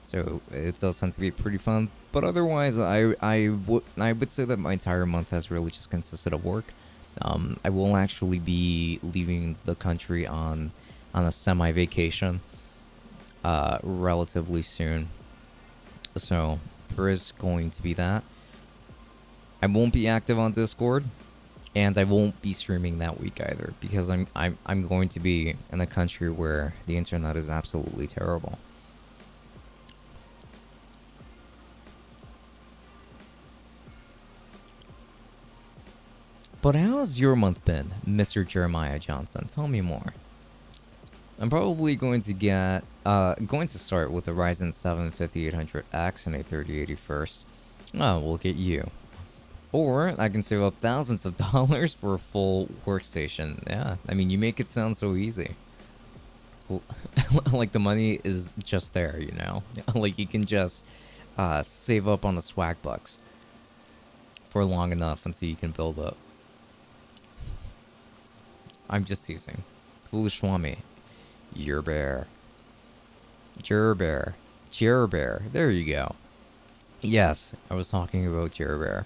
so it does tend to be pretty fun. But otherwise, I would say that my entire month has really just consisted of work. I will actually be leaving the country on a semi-vacation relatively soon. So there is going to be that. I won't be active on Discord, and I won't be streaming that week either, because I'm going to be in a country where the internet is absolutely terrible. But how's your month been, Mr. Jeremiah Johnson? Tell me more. I'm probably going to start with a Ryzen 7 5800X and a 3080 first. Oh, look at you. Or I can save up thousands of dollars for a full workstation. Yeah, I mean, you make it sound so easy. Like the money is just there, you know? Like you can just save up on the swag bucks for long enough until you can build up. I'm just teasing. Foolish Swami. Your bear. Jerbear. Jerbear. There you go. Yes, I was talking about Jerbear.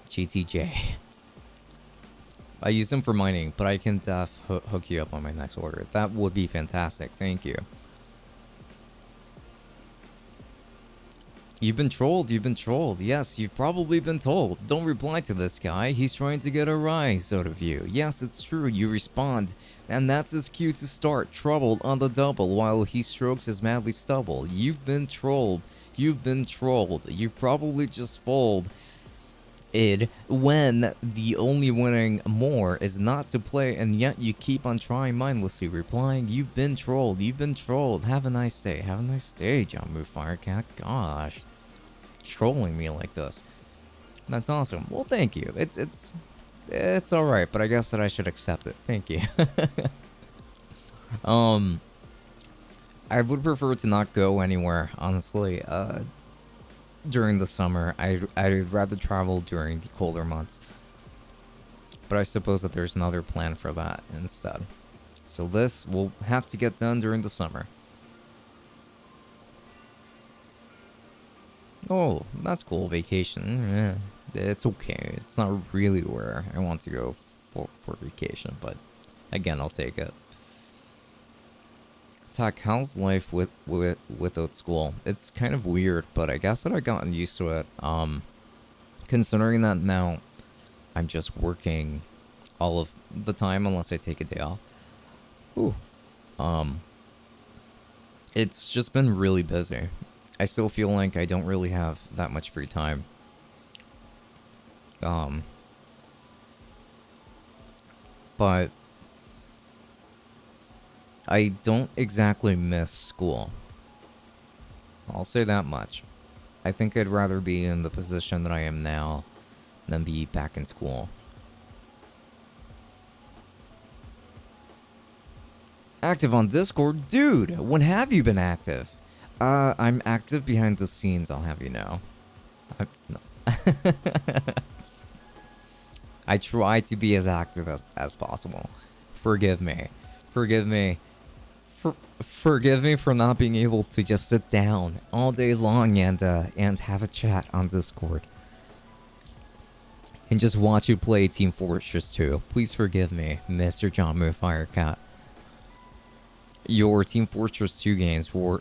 GTJ. I use them for mining, but I can hook you up on my next order. That would be fantastic. Thank you. You've been trolled, you've been trolled. Yes, you've probably been told. Don't reply to this guy, he's trying to get a rise out of you. Yes, it's true, you respond. And that's his cue to start. Troubled on the double while he strokes his madly stubble. You've been trolled. You've been trolled. You've probably just folded it when the only winning more is not to play, and yet you keep on trying mindlessly replying. You've been trolled. You've been trolled. Have a nice day. Have a nice day, John Moo Firecat. Gosh. Trolling me like this. That's awesome. Well, thank you. It's alright, but I guess that I should accept it. Thank you. I would prefer to not go anywhere, honestly. During the summer, I'd rather travel during the colder months. But I suppose that there's another plan for that instead. So this will have to get done during the summer. Oh, that's cool. Vacation. Yeah, it's okay. It's not really where I want to go for vacation, but again, I'll take it. Tak, how's life without school? It's kind of weird, but I guess that I've gotten used to it. Considering that now I'm just working all of the time unless I take a day off. Ooh. It's just been really busy. I still feel like I don't really have that much free time. But I don't exactly miss school. I'll say that much. I think I'd rather be in the position that I am now than be back in school. Active on Discord? Dude, when have you been active? I'm active behind the scenes, I'll have you know. No. I try to be as active as possible. Forgive me. Forgive me. Forgive me for not being able to just sit down all day long and have a chat on Discord. And just watch you play Team Fortress 2. Please forgive me, Mr. John Moo Firecat. Your Team Fortress 2 games were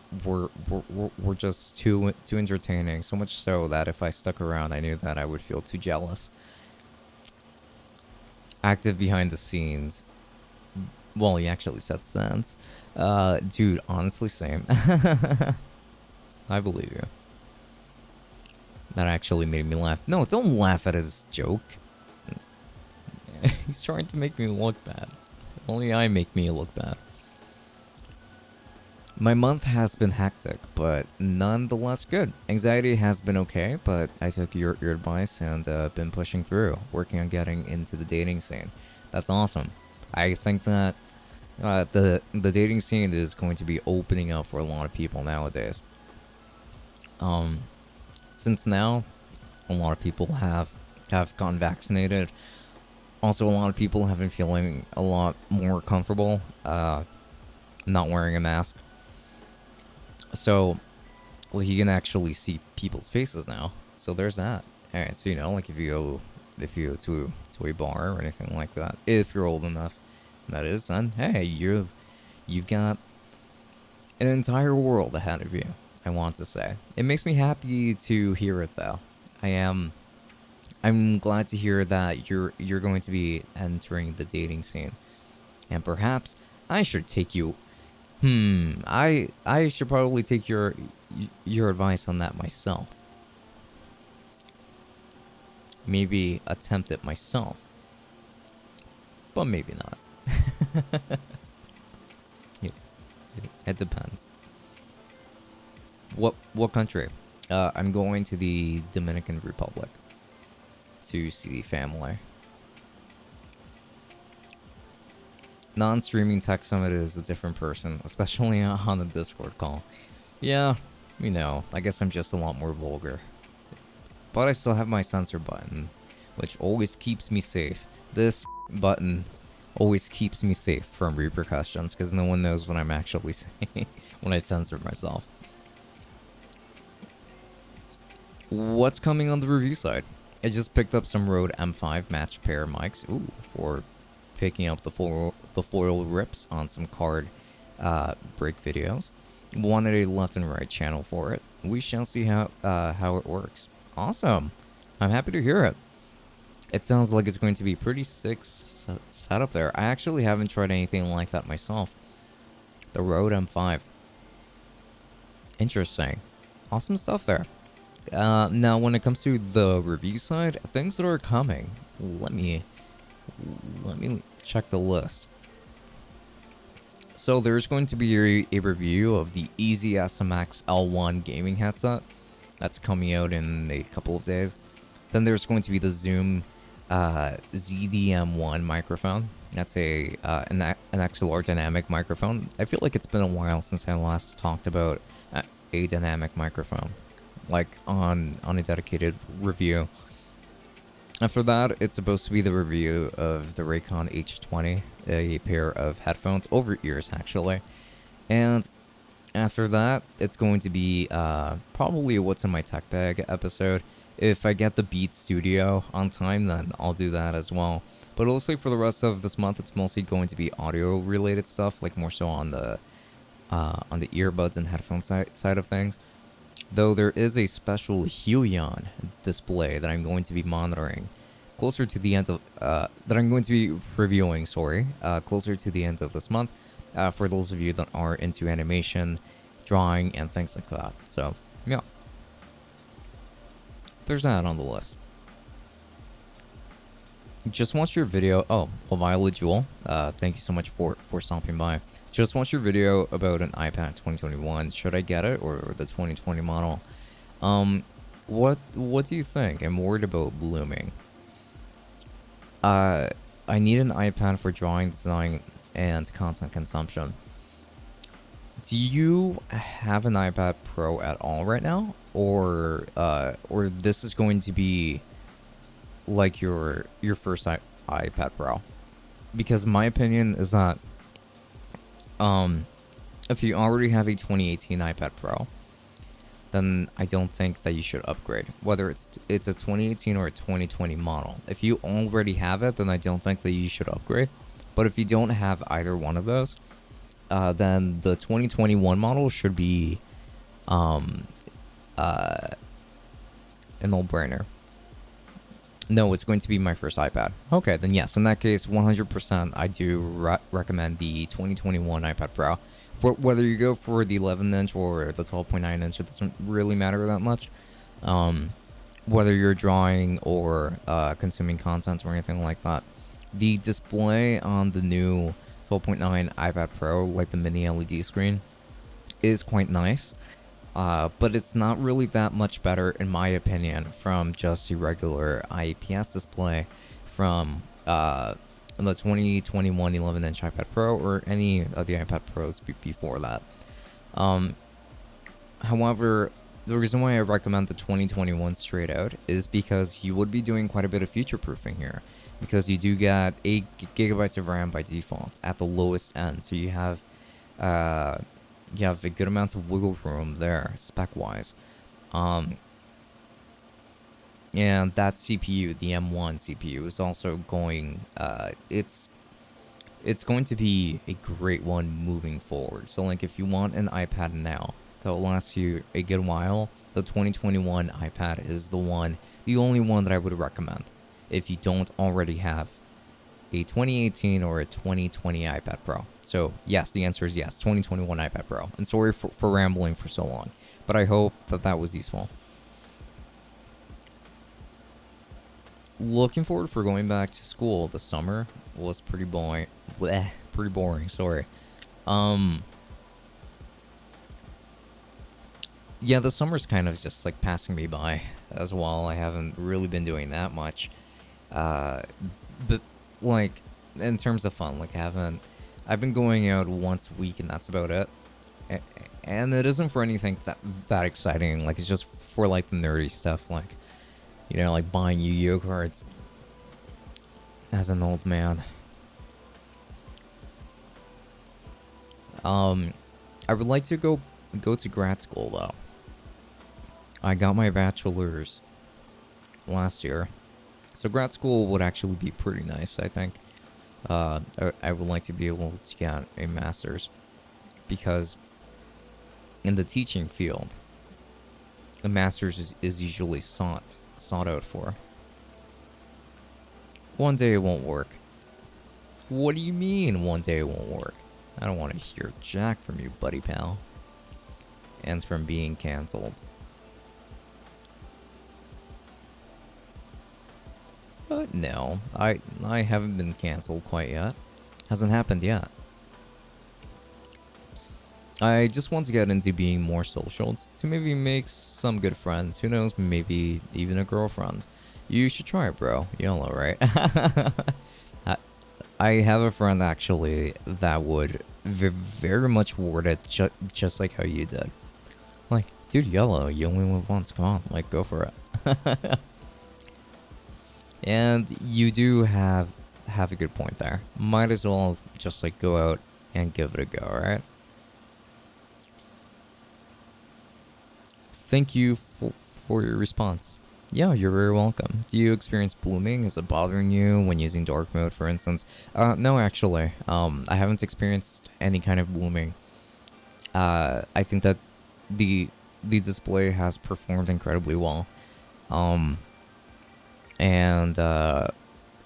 just too entertaining. So much so that if I stuck around, I knew that I would feel too jealous. Active behind the scenes. Well, you actually said sense. Dude, honestly, same. I believe you. That actually made me laugh. No, don't laugh at his joke. He's trying to make me look bad. Only I make me look bad. My month has been hectic, but nonetheless good. Anxiety has been okay, but I took your advice and been pushing through, working on getting into the dating scene. That's awesome. I think that the dating scene is going to be opening up for a lot of people nowadays. Since now, a lot of people have gotten vaccinated. Also, a lot of people have been feeling a lot more comfortable not wearing a mask. So, well, you can actually see people's faces now. So there's that. Alright, so like if you go to a bar or anything like that, if you're old enough, that is, then hey, you've got an entire world ahead of you, I want to say. It makes me happy to hear it though. I'm glad to hear that you're going to be entering the dating scene. And perhaps I should take you I should probably take your advice on that myself. Maybe attempt it myself. But maybe not. Yeah, it depends. What country? I'm going to the Dominican Republic to see family. Non-streaming tech summit is a different person, especially on the Discord call. Yeah, I guess I'm just a lot more vulgar. But I still have my censor button, which always keeps me safe. This button always keeps me safe from repercussions, because no one knows what I'm actually saying when I censor myself. What's coming on the review side? I just picked up some Rode M5 match pair mics. Ooh, for picking up the foil rips on some card break videos. Wanted a left and right channel for it. We shall see how it works. Awesome. I'm happy to hear it. It sounds like it's going to be pretty sick setup there. I actually haven't tried anything like that myself. The Rode M5. Interesting. Awesome stuff there. Now, when it comes to the review side, things that are coming. Let me check the list. So there's going to be a review of the Easy SMX L1 gaming headset. That's coming out in a couple of days. Then there's going to be the Zoom ZDM1 microphone. That's an XLR dynamic microphone. I feel like it's been a while since I last talked about a dynamic microphone, like on a dedicated review. After that, it's supposed to be the review of the Raycon H20, a pair of headphones, over ears actually. And after that, it's going to be probably a What's in My Tech Bag episode. If I get the Beat Studio on time, then I'll do that as well. But it looks like for the rest of this month, it's mostly going to be audio related stuff, like more so on the earbuds and headphone side of things. Though there is a special Huion display that I'm going to be monitoring closer to the end of that I'm going to be reviewing, closer to the end of this month, for those of you that are into animation, drawing, and things like that. So yeah, there's that on the list. Just watch your video. Oh, well, Violet Jewel, thank you so much for stopping by. Just watch your video about an iPad 2021. Should I get it or the 2020 model? What do you think? I'm worried about blooming. I need an iPad for drawing, design, and content consumption. Do you have an iPad Pro at all right now, or this is going to be like your first iPad Pro? Because my opinion is that um, if you already have a 2018 iPad Pro, then I don't think that you should upgrade. Whether it's a 2018 or a 2020 model. If you already have it, then I don't think that you should upgrade. But if you don't have either one of those, then the 2021 model should be um, uh, a no-brainer. No, it's going to be my first iPad. Okay, then yes, in that case, 100% I do recommend the 2021 iPad Pro. Whether you go for the 11-inch or the 12.9 inch, it doesn't really matter that much. Whether you're drawing or consuming content or anything like that. The display on the new 12.9 iPad Pro, like the mini LED screen, is quite nice. But it's not really that much better, in my opinion, from just the regular IPS display from the 2021 11-inch iPad Pro or any of the iPad Pros before that. However, the reason why I recommend the 2021 straight out is because you would be doing quite a bit of future proofing here, because you do get 8 gigabytes of RAM by default at the lowest end, so you have a good amount of wiggle room there spec-wise. And that CPU, the M1 CPU, is also going, it's going to be a great one moving forward. So like if you want an iPad now that will last you a good while, the 2021 iPad is the only one that I would recommend if you don't already have a 2018 or a 2020 iPad Pro. So yes, the answer is yes, 2021 iPad Pro. And sorry for rambling for so long, but I hope that was useful. Looking forward for going back to school this summer was pretty boring. Pretty boring, sorry. Yeah, the summer's kind of just like passing me by as well. I haven't really been doing that much. But like in terms of fun, like I've been going out once a week and that's about it. And it isn't for anything that exciting. Like it's just for like the nerdy stuff, like, you know, like buying Yu-Gi-Oh cards as an old man. I would like to go to grad school though. I got my bachelor's last year, so grad school would actually be pretty nice, I think. I would like to be able to get a master's, because in the teaching field, a master's is usually sought out for. One day it won't work. What do you mean one day it won't work? I don't want to hear jack from you, buddy pal. And from being cancelled. But no, I haven't been cancelled quite yet. Hasn't happened yet. I just want to get into being more social to maybe make some good friends. Who knows, maybe even a girlfriend. You should try it, bro. YOLO, right? I have a friend actually that would very much word it just like how you did. Like, dude, YOLO, you only live once. Come on, like, go for it. And you do have a good point there. Might as well just like go out and give it a go, right? Thank you for your response. Yeah, you're very welcome. Do you experience blooming? Is it bothering you when using dark mode, for instance? No, actually. I haven't experienced any kind of blooming. I think that the display has performed incredibly well. And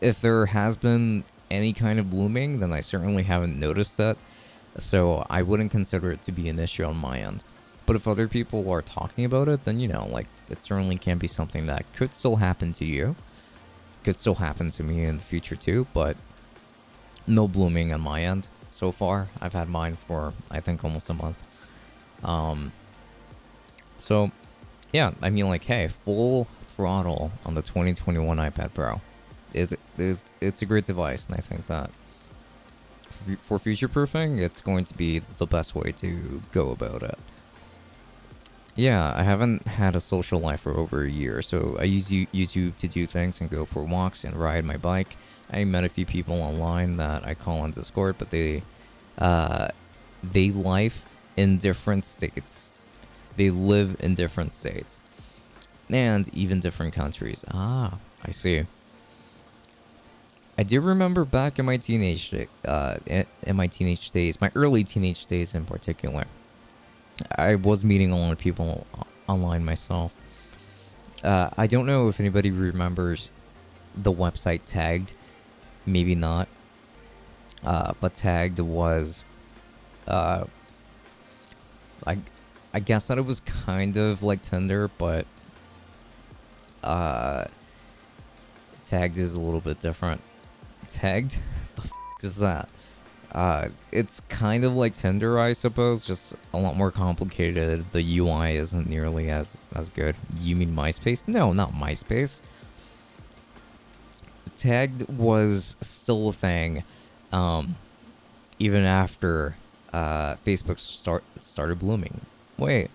if there has been any kind of blooming, then I certainly haven't noticed that. So I wouldn't consider it to be an issue on my end. But if other people are talking about it, then, you know, like, it certainly can be something that could still happen to you. Could still happen to me in the future too, but no blooming on my end so far. I've had mine for, I think, almost a month. So, yeah, I mean, like, hey, full throttle on the 2021 iPad Pro. It's a great device, and I think that for future proofing, it's going to be the best way to go about it. Yeah, I haven't had a social life for over a year, so I use YouTube to do things and go for walks and ride my bike. I met a few people online that I call on Discord, but they live in different states. They live in different states. And even different countries. Ah, I see. I do remember back in my teenage days, my early teenage days in particular, I was meeting a lot of people online myself. I don't know if anybody remembers the website Tagged. Maybe not. But Tagged was, I guess that it was kind of like Tinder, but Tagged is a little bit different. Tagged? The f is that? It's kind of like Tinder, I suppose, just a lot more complicated. The UI isn't nearly as good. You mean MySpace? No, not MySpace. Tagged was still a thing, even after Facebook started blooming. Way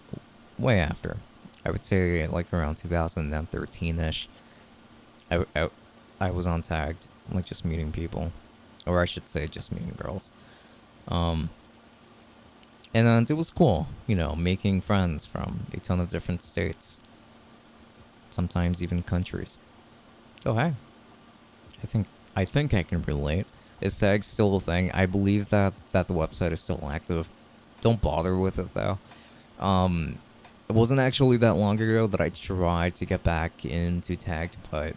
after. I would say like around 2013-ish. I was on Tagged, like just meeting people, or I should say just meeting girls. And it was cool, making friends from a ton of different states, sometimes even countries. Oh hey, I think I can relate. Is Tag still a thing? I believe that the website is still active. Don't bother with it though. It wasn't actually that long ago that I tried to get back into Tagged, but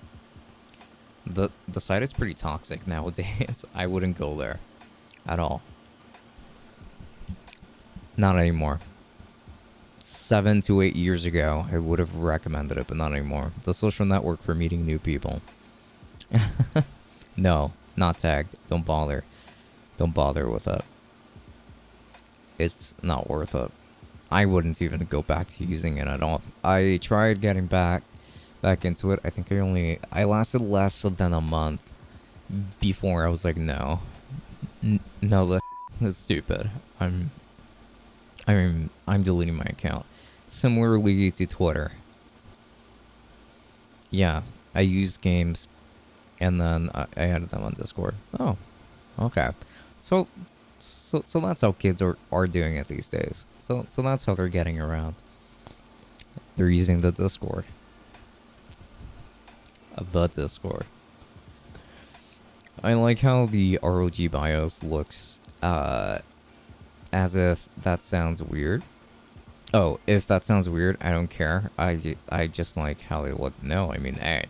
the site is pretty toxic nowadays. I wouldn't go there at all. Not anymore. 7 to 8 years ago, I would have recommended it, but not anymore. The social network for meeting new people. No, not Tagged. Don't bother. Don't bother with it. It's not worth it. I wouldn't even go back to using it at all. I tried getting back into it. I think I lasted less than a month before I was like, no, this is stupid. I'm deleting my account. Similarly to Twitter. Yeah, I used games, and then I added them on Discord. Oh, okay. So that's how kids are doing it these days. So that's how they're getting around. They're using the Discord. The Discord. I like how the ROG BIOS looks, as if that sounds weird. Oh, if that sounds weird, I don't care. I just like how they look. No, I mean, hey,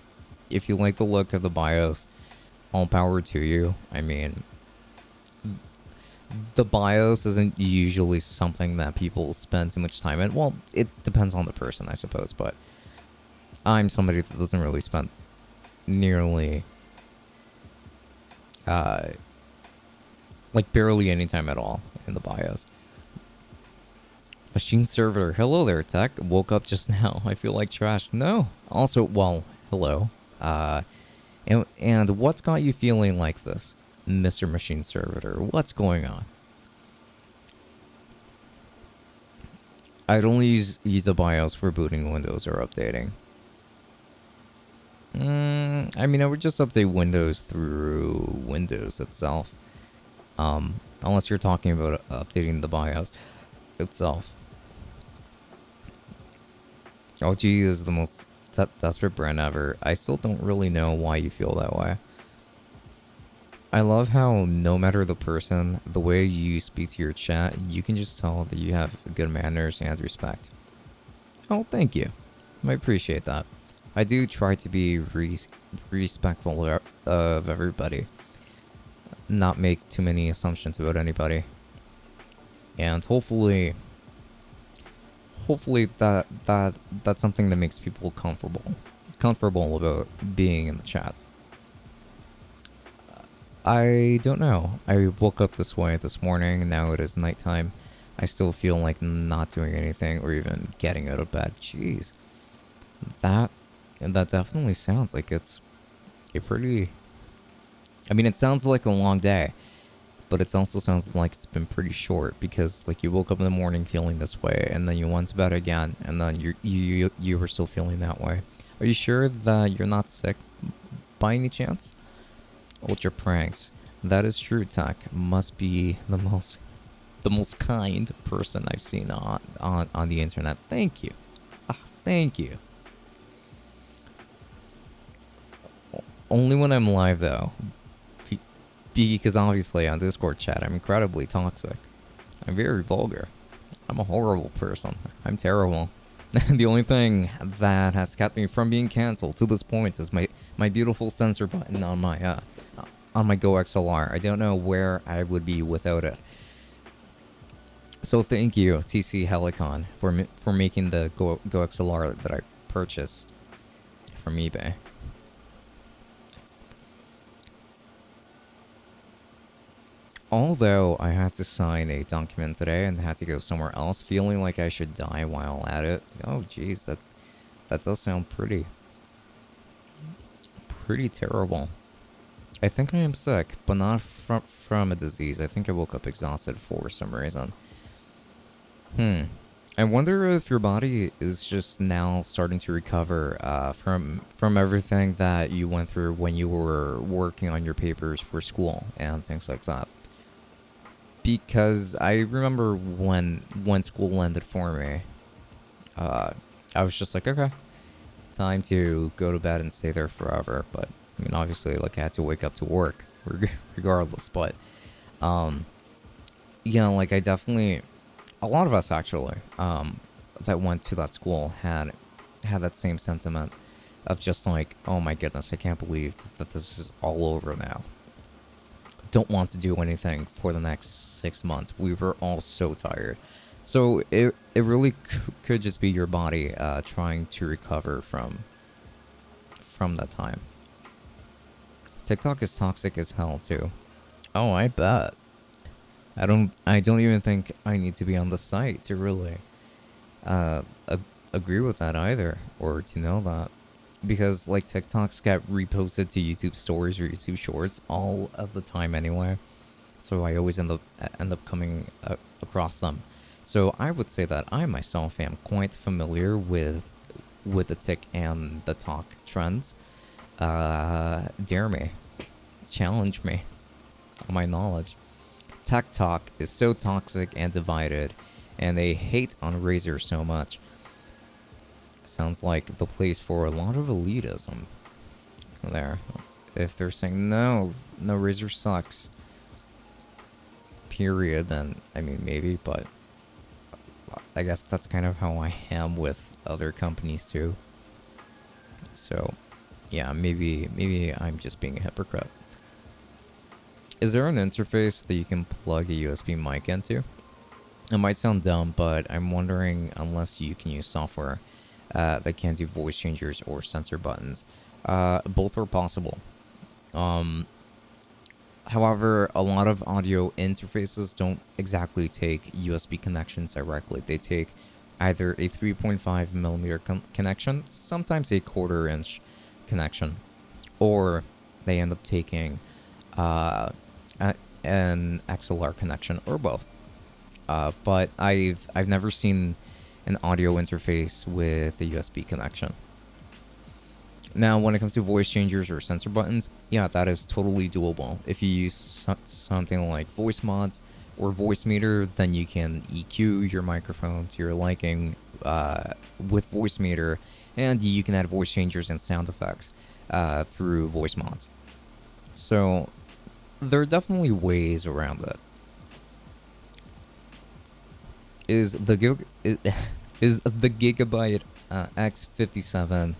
if you like the look of the BIOS, all power to you. I mean, the BIOS isn't usually something that people spend too much time in. Well, it depends on the person, I suppose, but I'm somebody that doesn't really spend nearly, like barely any time at all in the BIOS. Machine server. Hello there, Tech. Woke up just now. I feel like trash. No. Also, well, hello. And what's got you feeling like this, Mr. Machine Servitor? What's going on? I'd only use the BIOS for booting Windows or updating. I mean, I would just update Windows through Windows itself. Unless you're talking about updating the BIOS itself. LG is the most desperate brand ever. I still don't really know why you feel that way. I love how no matter the person, the way you speak to your chat, you can just tell that you have good manners and respect. Oh, thank you. I appreciate that. I do try to be respectful of everybody. Not make too many assumptions about anybody. And hopefully that's something that makes people comfortable about being in the chat. I don't know. I woke up this way this morning, and now it is nighttime. I still feel like not doing anything or even getting out of bed. Jeez. That definitely sounds like it's a pretty... I mean, it sounds like a long day, but it also sounds like it's been pretty short because like you woke up in the morning feeling this way, and then you went to bed again, and then you were still feeling that way. Are you sure that you're not sick by any chance? Ultra pranks. That is true. Tech must be the most kind person I've seen on the internet. Thank you. Thank you. Only when I'm live though. Because obviously on Discord chat I'm incredibly toxic. I'm very vulgar. I'm a horrible person. I'm terrible. The only thing that has kept me from being cancelled to this point is my beautiful censor button on my Go XLR. I don't know where I would be without it. So thank you, TC Helicon, for making the Go XLR that I purchased from eBay. Although I had to sign a document today and had to go somewhere else, feeling like I should die while at it. Oh, jeez, that does sound pretty terrible. I think I am sick, but not from a disease. I think I woke up exhausted for some reason. I wonder if your body is just now starting to recover from everything that you went through when you were working on your papers for school and things like that. Because I remember when school ended for me, I was just like, okay, time to go to bed and stay there forever. But I mean, obviously, like I had to wake up to work regardless. But you know, like I definitely, a lot of us actually that went to that school had that same sentiment of just like, oh my goodness, I can't believe that this is all over now. Don't want to do anything for the next 6 months. We were all so tired. So it really could just be your body trying to recover from that time. TikTok is toxic as hell too. Oh, I bet. I don't even think I need to be on the site to really agree with that either, or to know that. Because like TikToks get reposted to YouTube stories or YouTube shorts all of the time anyway, so I always end up coming across them. So I would say that I myself am quite familiar with the Tik and the Talk trends. Dare me, challenge me on my knowledge. Tech Talk is so toxic and divided, and they hate on Razer so much. Sounds like the place for a lot of elitism there. If they're saying no, Razer sucks, period, then I mean maybe, but I guess that's kind of how I am with other companies too. So yeah, maybe I'm just being a hypocrite. Is there an interface that you can plug a USB mic into? It might sound dumb, but I'm wondering, unless you can use software that can do voice changers or sensor buttons. Both are possible. However, a lot of audio interfaces don't exactly take USB connections directly. They take either a 3.5 millimeter connection, sometimes a 1/4 inch connection, or they end up taking an XLR connection, or both. But I've never seen an audio interface with a USB connection. Now, when it comes to voice changers or sensor buttons, yeah, that is totally doable. If you use something like voice mods or voice meter, then you can EQ your microphone to your liking with voice meter, and you can add voice changers and sound effects through voice mods. So there are definitely ways around it. Is the Gigabyte X57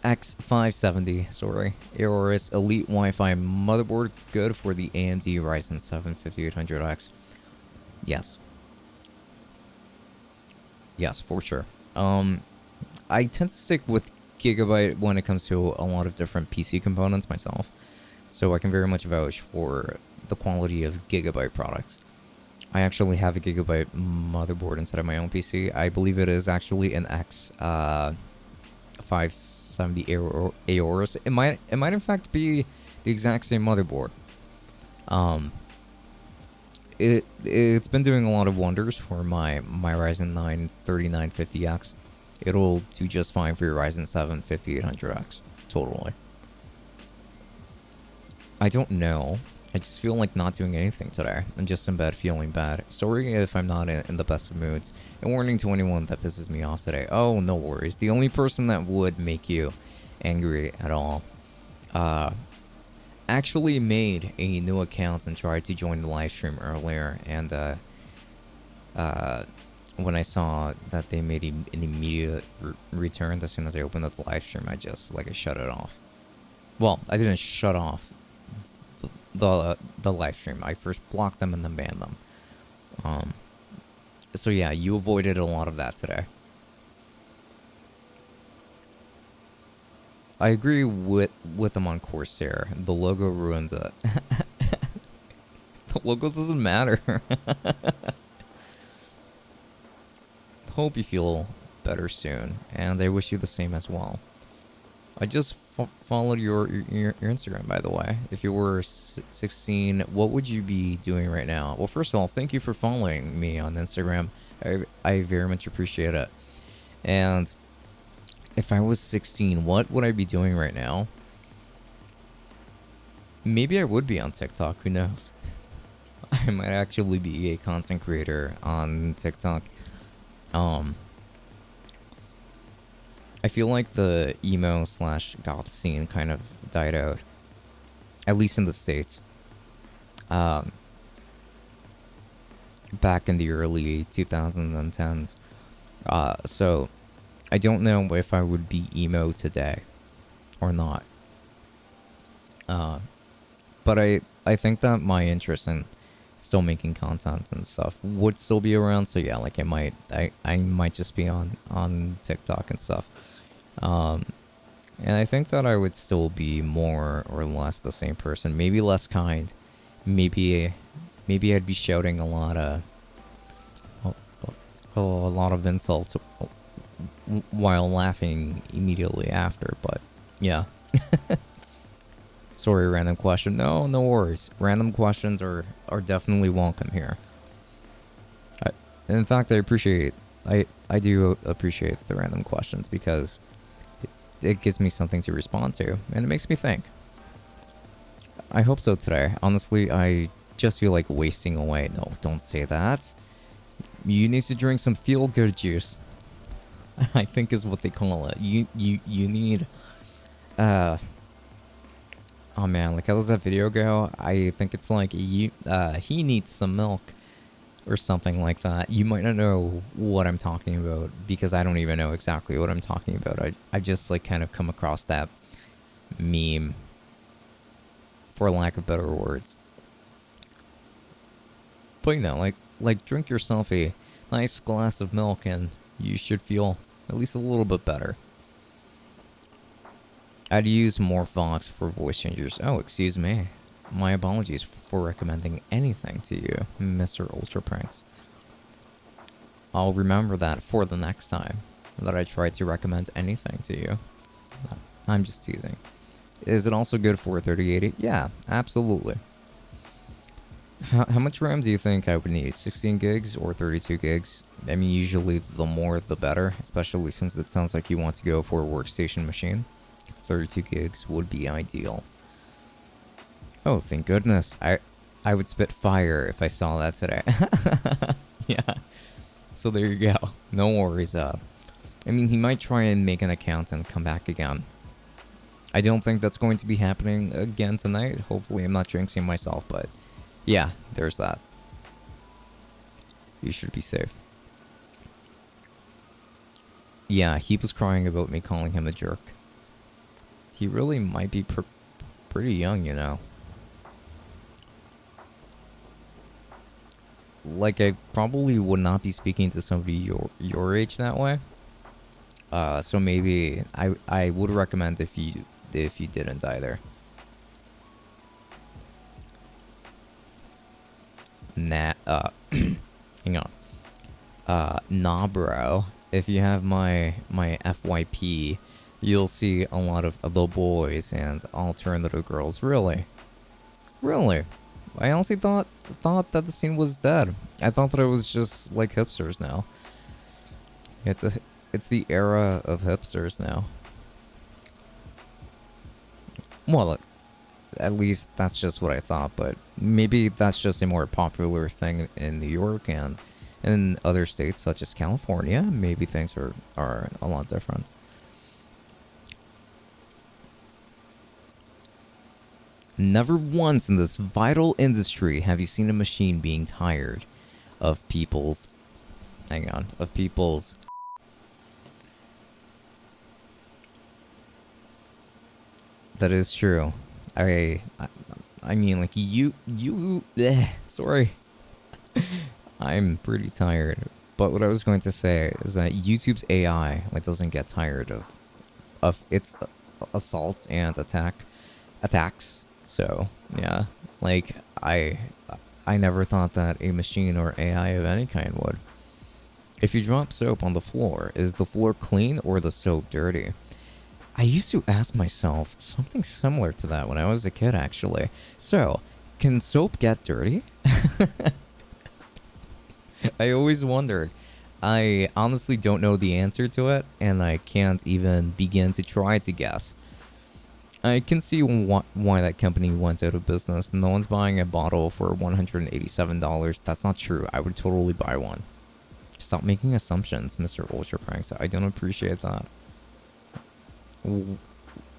X570, sorry, Aorus Elite Wi-Fi motherboard good for the AMD Ryzen 7 5800X? Yes. Yes, for sure. I tend to stick with Gigabyte when it comes to a lot of different PC components myself, so I can very much vouch for the quality of Gigabyte products. I actually have a Gigabyte motherboard inside of my own PC. I believe it is actually an X570 Aorus. It might in fact be the exact same motherboard. it's been doing a lot of wonders for my Ryzen 9 3950X. It'll do just fine for your Ryzen 7 5800X. Totally. I don't know. I just feel like not doing anything today. I'm just in bed feeling bad. Sorry if I'm not in the best of moods. And warning to anyone that pisses me off today. Oh, no worries. The only person that would make you angry at all actually made a new account and tried to join the live stream earlier. And when I saw that they made an immediate return as soon as I opened up the live stream, I shut it off. Well, I didn't shut off the live stream. I first blocked them and then banned them. So yeah, you avoided a lot of that today. I agree with them on Corsair. The logo ruins it. The logo doesn't matter. Hope you feel better soon, and I wish you the same as well. I just followed your Instagram, by the way. If you were 16, what would you be doing right now? Well, first of all, thank you for following me on Instagram. I very much appreciate it. And if I was 16, what would I be doing right now? Maybe I would be on TikTok. Who knows? I might actually be a content creator on TikTok. I feel like the emo/goth scene kind of died out, at least in the States. Back in the early 2010s. So I don't know if I would be emo today or not. But I think that my interest in still making content and stuff would still be around. So yeah, like I might just be on TikTok and stuff. And I think that I would still be more or less the same person, maybe less kind. Maybe I'd be shouting a lot of insults while laughing immediately after, but yeah. Sorry, random question. No worries. Random questions are definitely welcome here. In fact, I do appreciate the random questions because it gives me something to respond to, and it makes me think. I hope so today. Honestly, I just feel like wasting away. No, don't say that. You need to drink some feel-good juice. I think is what they call it. You need... Oh man, like how does that video go? I think it's like he needs some milk or something like that. You might not know what I'm talking about because I don't even know exactly what I'm talking about. I just like kind of come across that meme, for lack of better words. But you know, like drink yourself a nice glass of milk and you should feel at least a little bit better. I'd use more Vox for voice changers. Oh, excuse me. My apologies for recommending anything to you, Mr. Ultra Pranks. I'll remember that for the next time that I try to recommend anything to you. I'm just teasing. Is it also good for 3080? Yeah, absolutely. How much RAM do you think I would need? 16 gigs or 32 gigs? I mean, usually the more the better, especially since it sounds like you want to go for a workstation machine. 32 gigs would be ideal. Oh, thank goodness. I would spit fire if I saw that today. Yeah. So there you go. No worries. I mean, he might try and make an account and come back again. I don't think that's going to be happening again tonight. Hopefully I'm not jinxing myself, but yeah, there's that. You should be safe. Yeah, he was crying about me calling him a jerk. He really might be pretty young, you know. Like, I probably would not be speaking to somebody your age that way. So maybe I would recommend if you didn't either. Hang on. Nah, bro. If you have my FYP, you'll see a lot of the boys and alternative girls. Really? I honestly thought that the scene was dead. I thought that it was just like hipsters now. It's the era of hipsters now. Well, at least that's just what I thought, but maybe that's just a more popular thing in New York and in other states such as California. Maybe things are a lot different. Never once in this vital industry have you seen a machine being tired of people's... Hang on. Of people's... That is true. I mean, like, sorry. I'm pretty tired. But what I was going to say is that YouTube's AI, like, doesn't get tired of its assaults and attacks. So, yeah. Like, I never thought that a machine or AI of any kind would. If you drop soap on the floor, is the floor clean or the soap dirty? I used to ask myself something similar to that when I was a kid, actually. So, can soap get dirty? I always wondered. I honestly don't know the answer to it, and I can't even begin to try to guess. I can see why that company went out of business. No one's buying a bottle for $187. That's not true. I would totally buy one. Stop making assumptions, Mr. Ultra Pranks. I don't appreciate that.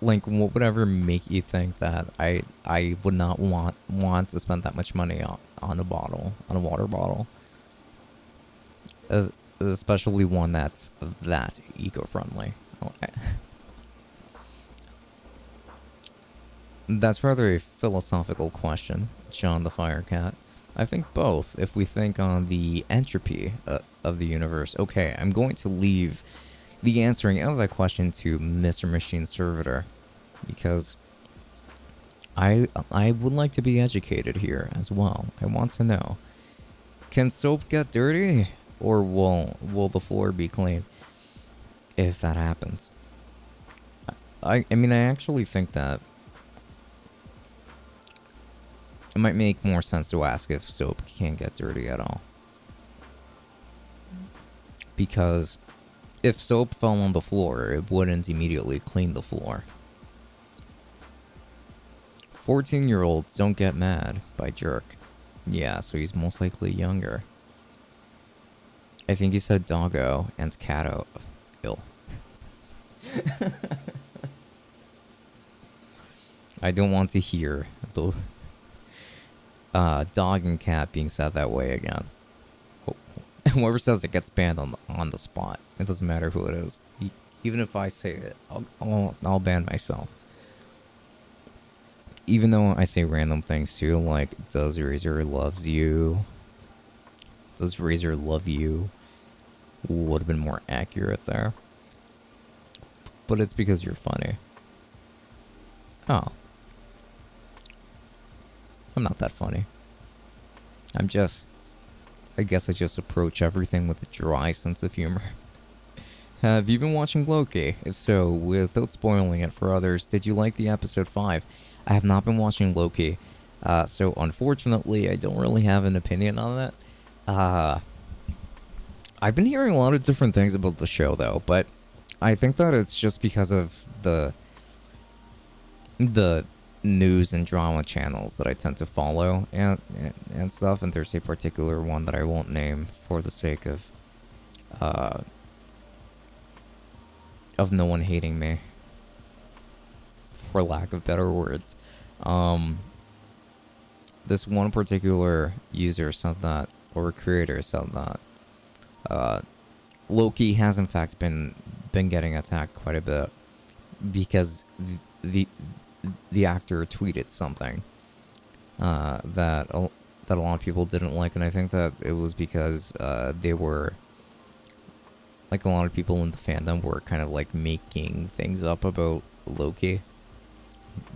Like, what would ever make you think that I would not want to spend that much money on a bottle, on a water bottle? Especially one that's that eco-friendly. That's rather a philosophical question, John the Firecat. I think both, if we think on the entropy of the universe. Okay, I'm going to leave the answering of that question to Mr. Machine Servitor, because I would like to be educated here as well. I want to know, can soap get dirty, or will the floor be clean if that happens? I mean, I actually think that it might make more sense to ask if soap can get dirty at all, because if soap fell on the floor, it wouldn't immediately clean the floor. 14-year-olds don't get mad by Jerk. Yeah, so he's most likely younger. I think he said doggo and catto. Ill. I don't want to hear the dog and cat being said that way again. Whoever says it gets banned on the spot. It doesn't matter who it is. Even if I say it, I'll ban myself. Even though I say random things too, like, does Razer loves you? Does Razer love you? Would have been more accurate there. But it's because you're funny. Oh. I'm not that funny. I guess I just approach everything with a dry sense of humor. Have you been watching Loki? If so, without spoiling it for others, did you like the episode 5? I have not been watching Loki, so unfortunately I don't really have an opinion on that. I've been hearing a lot of different things about the show though, but I think that it's just because of the news and drama channels that I tend to follow and stuff, and there's a particular one that I won't name for the sake of no one hating me, for lack of better words. This one particular user said that, or creator said that Loki has in fact been getting attacked quite a bit because the actor tweeted something that a lot of people didn't like, and I think that it was because they were, like, a lot of people in the fandom were kind of like making things up about Loki,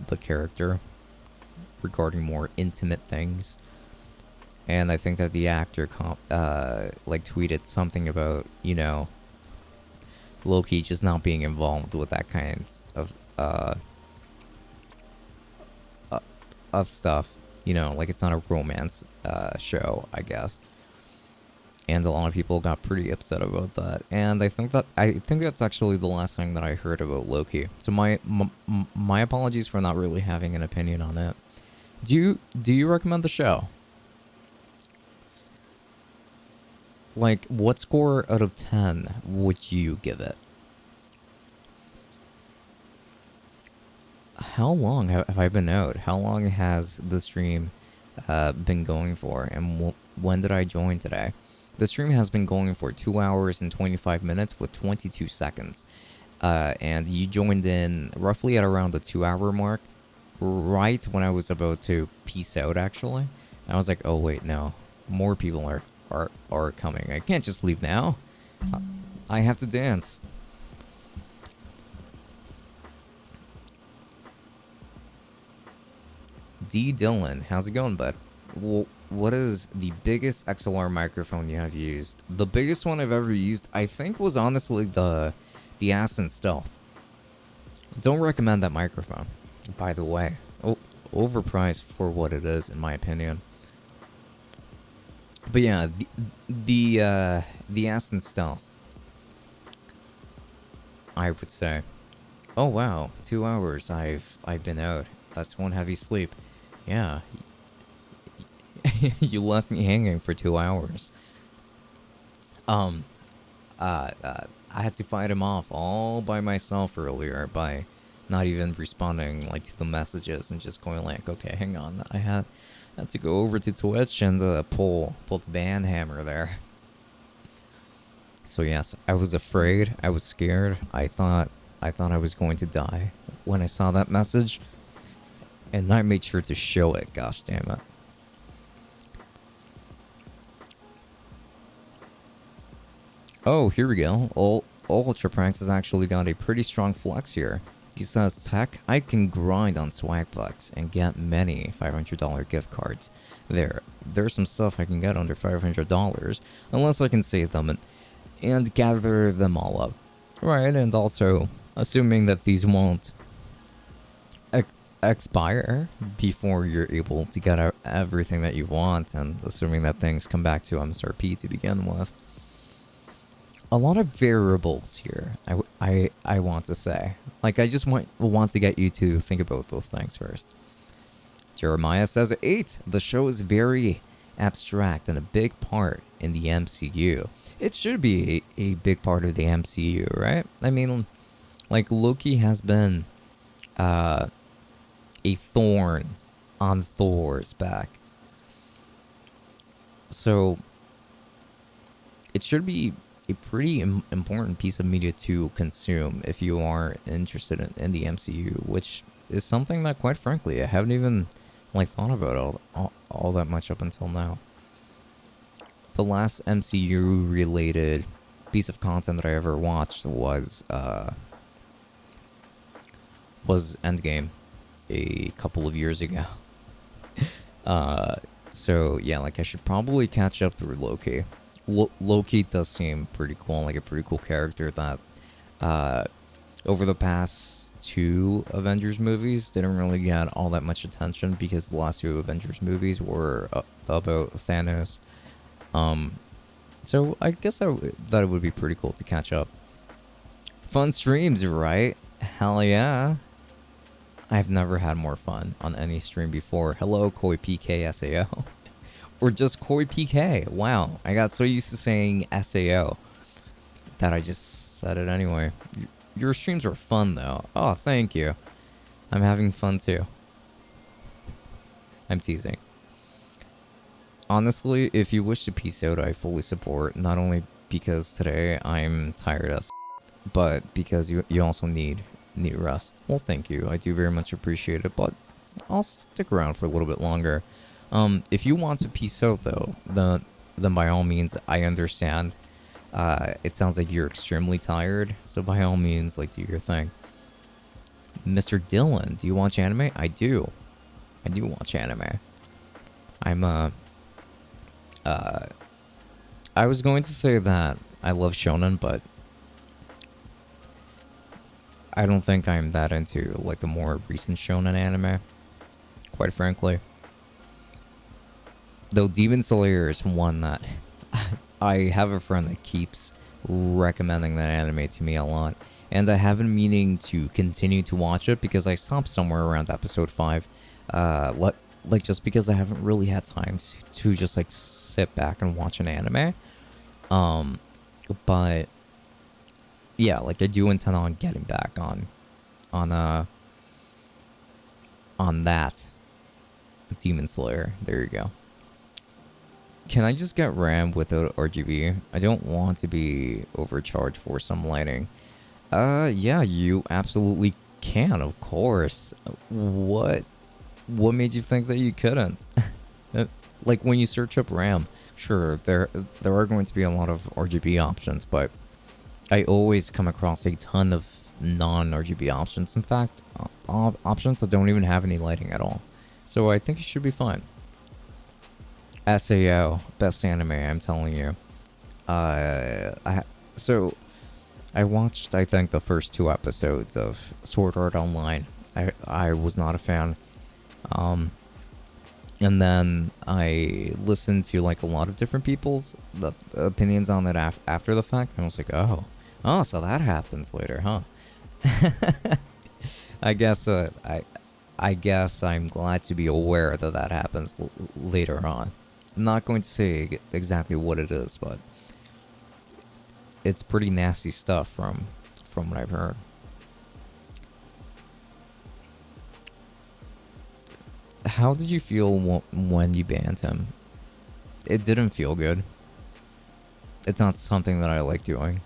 the character, regarding more intimate things. And I think that the actor like tweeted something about, you know, Loki just not being involved with that kind of stuff. You know, like it's not a romance show, I guess. And a lot of people got pretty upset about that. And I think that's actually the last thing that I heard about Loki. So my apologies for not really having an opinion on it. Do you recommend the show? Like, what score out of 10 would you give it? How long have I been out? How long has the stream been going for? And when did I join today? The stream has been going for 2 hours and 25 minutes with 22 seconds. And you joined in roughly at around the 2 hour mark, right when I was about to peace out, actually. And I was like, oh, wait, no. More people are coming. I can't just leave now. I have to dance. D. Dylan, how's it going, bud? What is the biggest XLR microphone you have used? The biggest one I've ever used, I think, was honestly the Ascent Stealth. Don't recommend that microphone, by the way. Overpriced for what it is, in my opinion. But yeah, the Ascent Stealth, I would say. Oh wow, 2 hours I've been out. That's one heavy sleep. Yeah. You left me hanging for 2 hours. I had to fight him off all by myself earlier by not even responding like to the messages and just going like, okay, hang on, I had to go over to Twitch and pull the ban hammer there. So yes, I was afraid, I was scared, I thought I was going to die when I saw that message, and I made sure to show it, gosh damn it. Oh, here we go. Ultra Pranks has actually got a pretty strong flex here. He says, Tech, I can grind on Swagplex and get many $500 gift cards. There's some stuff I can get under $500, unless I can save them and gather them all up. Right, and also, assuming that these won't expire before you're able to get out everything that you want, and assuming that things come back to MSRP to begin with. A lot of variables here, I want to say. Like, I just want to get you to think about those things first. Jeremiah says, 8. The show is very abstract and a big part in the MCU. It should be a big part of the MCU, right? I mean, like, Loki has been a thorn on Thor's back. So, it should be a pretty important piece of media to consume if you are interested in the MCU, which is something that, quite frankly, I haven't even like thought about all that much up until now. The last MCU related piece of content that I ever watched was Endgame a couple of years ago. So yeah, like I should probably catch up through Loki. Loki does seem pretty cool, like a pretty cool character that over the past 2 Avengers movies didn't really get all that much attention because the last 2 Avengers movies were about Thanos. So I guess that it would be pretty cool to catch up. Fun streams, right? Hell yeah. I've never had more fun on any stream before. Hello, Koi PK SAO. Or just Koi PK. Wow, I got so used to saying SAO that I just said it anyway. Your streams are fun though. Oh, thank you. I'm having fun too. I'm teasing. Honestly, if you wish to peace out, I fully support. Not only because today I'm tired as, but because you also need rest. Well, thank you. I do very much appreciate it, but I'll stick around for a little bit longer. If you want to peace out though, then by all means, I understand. It sounds like you're extremely tired, so by all means, like, do your thing. Mr. Dylan, do you watch anime? I do. I do watch anime. I was going to say that I love shonen, but I don't think I'm that into, like, the more recent shonen anime, quite frankly. Though Demon Slayer is one that I have a friend that keeps recommending that anime to me a lot, and I have been meaning to continue to watch it because I stopped somewhere around episode 5. Like just because I haven't really had time to just like sit back and watch an anime. But yeah, like I do intend on getting back on that Demon Slayer. There you go. Can I just get RAM without RGB? I don't want to be overcharged for some lighting. Yeah, you absolutely can, of course. What made you think that you couldn't? Like when you search up RAM, sure, there are going to be a lot of RGB options, but I always come across a ton of non-RGB options. In fact, options that don't even have any lighting at all. So I think it should be fine. SAO, best anime, I'm telling you. So I watched, I think, the first 2 episodes of Sword Art Online. I was not a fan. And then I listened to like a lot of different people's opinions on it after the fact, and I was like, oh, so that happens later, huh? I guess I guess I'm glad to be aware that that happens later on. I'm not going to say exactly what it is, but it's pretty nasty stuff from what I've heard. How did you feel when you banned him? It didn't feel good. It's not something that I like doing.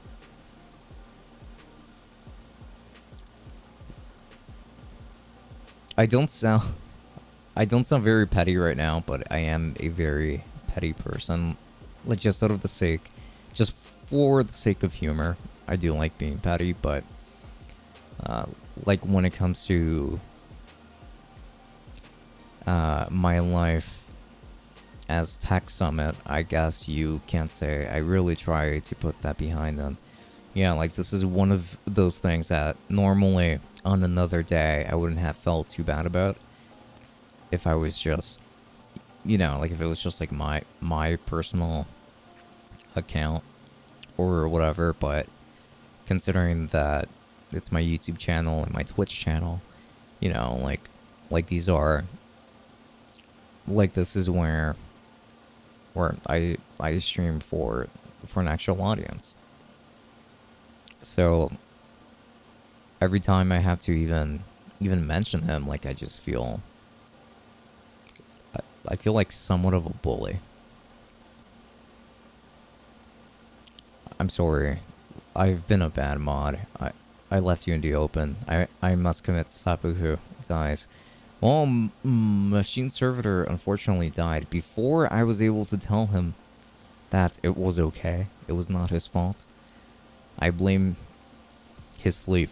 I don't sound very petty right now, but I am a very petty person. Like just out of the sake, just for the sake of humor, I do like being petty, but like when it comes to my life as Tech Summit, I guess you can't say I really try to put that behind them. Yeah, like this is one of those things that normally on another day I wouldn't have felt too bad about if I was just, like if it was just like my personal account or whatever, but considering that it's my YouTube channel and my Twitch channel, like these are, like this is where I stream for an actual audience. So every time I have to even mention him, like I just feel I feel like somewhat of a bully. I'm sorry. I've been a bad mod. I left you in the open. I must commit seppuku. Dies. Well, Machine Servitor unfortunately died before I was able to tell him that it was okay. It was not his fault. I blame his sleep.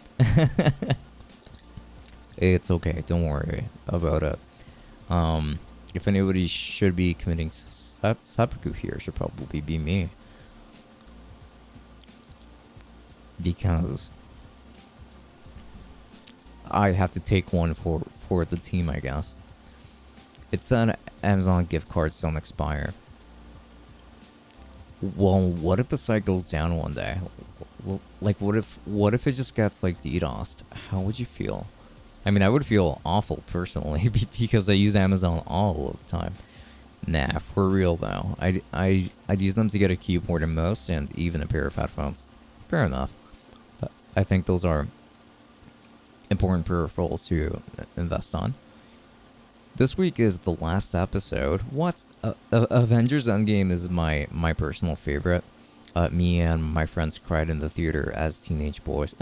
It's okay. Don't worry about it. If anybody should be committing seppuku here, it should probably be me. Because I have to take one for the team, I guess. It said Amazon gift cards don't expire. Well, what if the site goes down one day? Like, what if it just gets like DDoSed? How would you feel? I mean, I would feel awful personally because I use Amazon all of the time. Nah, for real though, I'd use them to get a keyboard and mouse and even a pair of headphones. Fair enough. I think those are important peripherals to invest on. This week is the last episode. What? Avengers Endgame is my personal favorite. Me and my friends cried in the theater as teenage boys.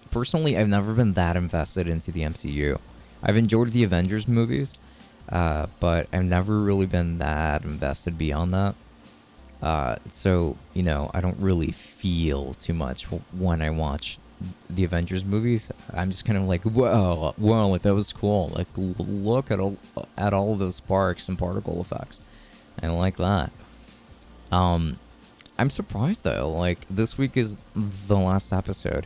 Personally, I've never been that invested into the MCU. I've enjoyed the Avengers movies, but I've never really been that invested beyond that. So, I don't really feel too much when I watch the Avengers movies. I'm just kind of like, whoa, like that was cool. Like, look at all of those sparks and particle effects. I like that. I'm surprised though. Like, this week is the last episode.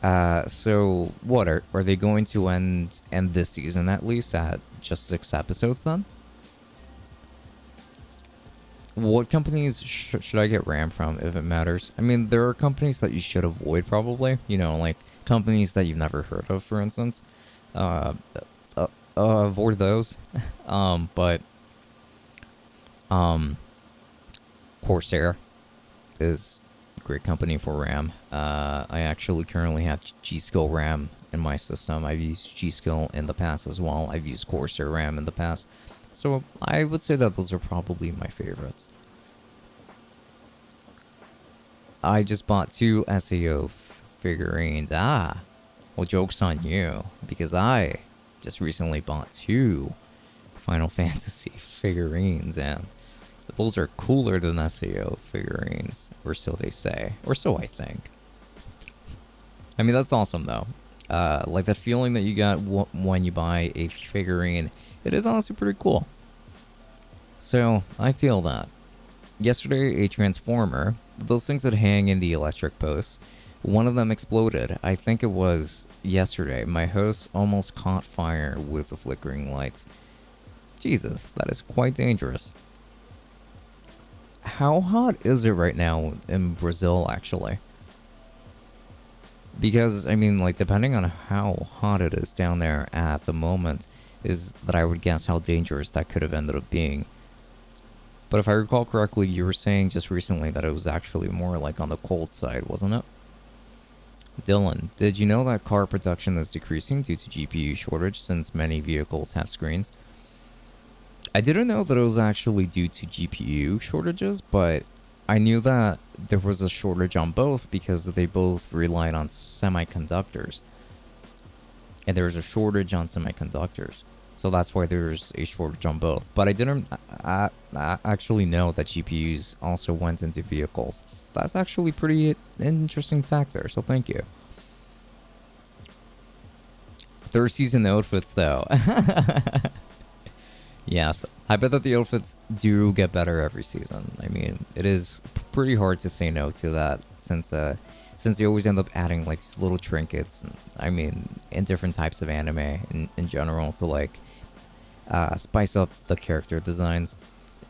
So what are they going to end this season at least at just 6 episodes then? What companies should I get RAM from if it matters? I mean, there are companies that you should avoid probably. You know, like companies that you've never heard of, for instance. Uh, Avoid those. But um, Corsair is a great company for RAM. I actually currently have G-Skill RAM in my system. I've used G-Skill in the past as well. I've used Corsair RAM in the past. So I would say that those are probably my favorites. I just bought 2 SAO figurines. Ah, well, joke's on you, because I just recently bought 2 Final Fantasy figurines, and those are cooler than SAO figurines, or so they say, or so I think. I mean, that's awesome though. Like that feeling that you got when you buy a figurine, it is honestly pretty cool. So I feel that. Yesterday, a transformer, those things that hang in the electric posts, one of them exploded. I think it was yesterday. My house almost caught fire with the flickering lights. Jesus, that is quite dangerous. How hot is it right now in Brazil, actually? Because, I mean, like, depending on how hot it is down there at the moment, is that I would guess how dangerous that could have ended up being. But if I recall correctly, you were saying just recently that it was actually more like on the cold side, wasn't it? Dylan, did you know that car production is decreasing due to GPU shortage since many vehicles have screens? I didn't know that it was actually due to GPU shortages, but I knew that there was a shortage on both because they both relied on semiconductors. And there was a shortage on semiconductors. So that's why there's a shortage on both. But I didn't actually know that GPUs also went into vehicles. That's actually pretty interesting fact there, so thank you. Third season outfits, though. Yes, I bet that the outfits do get better every season. I mean, it is pretty hard to say no to that since they always end up adding like these little trinkets. I mean, in different types of anime in general to like spice up the character designs.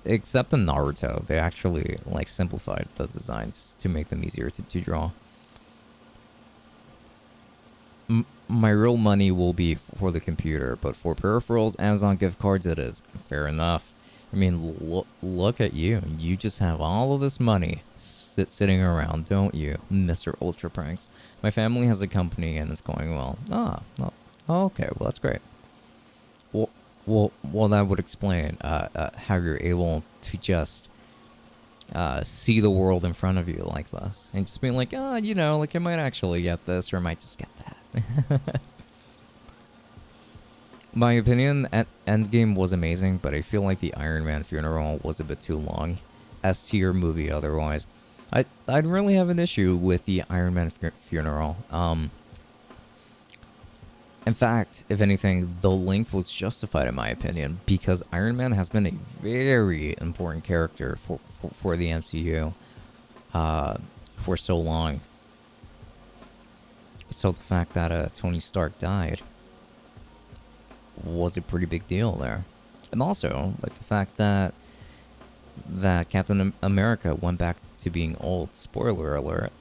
Except in Naruto, they actually like simplified the designs to make them easier to draw. My real money will be for the computer, but for peripherals, Amazon gift cards it is. Fair enough. I mean, look at you. You just have all of this money sitting around, don't you, Mr. Ultra Pranks? My family has a company and it's going well. Okay, well, that's great. Well, that would explain how you're able to just see the world in front of you like this. And just being like, you know, like I might actually get this or I might just get that. My opinion, Endgame was amazing, but I feel like the Iron Man funeral was a bit too long. S-tier movie otherwise. I'd really have an issue with the Iron Man funeral. In fact, if anything, the length was justified in my opinion, because Iron Man has been a very important character for the MCU for so long. So the fact that Tony Stark died was a pretty big deal there. And also, like the fact that Captain America went back to being old. Spoiler alert.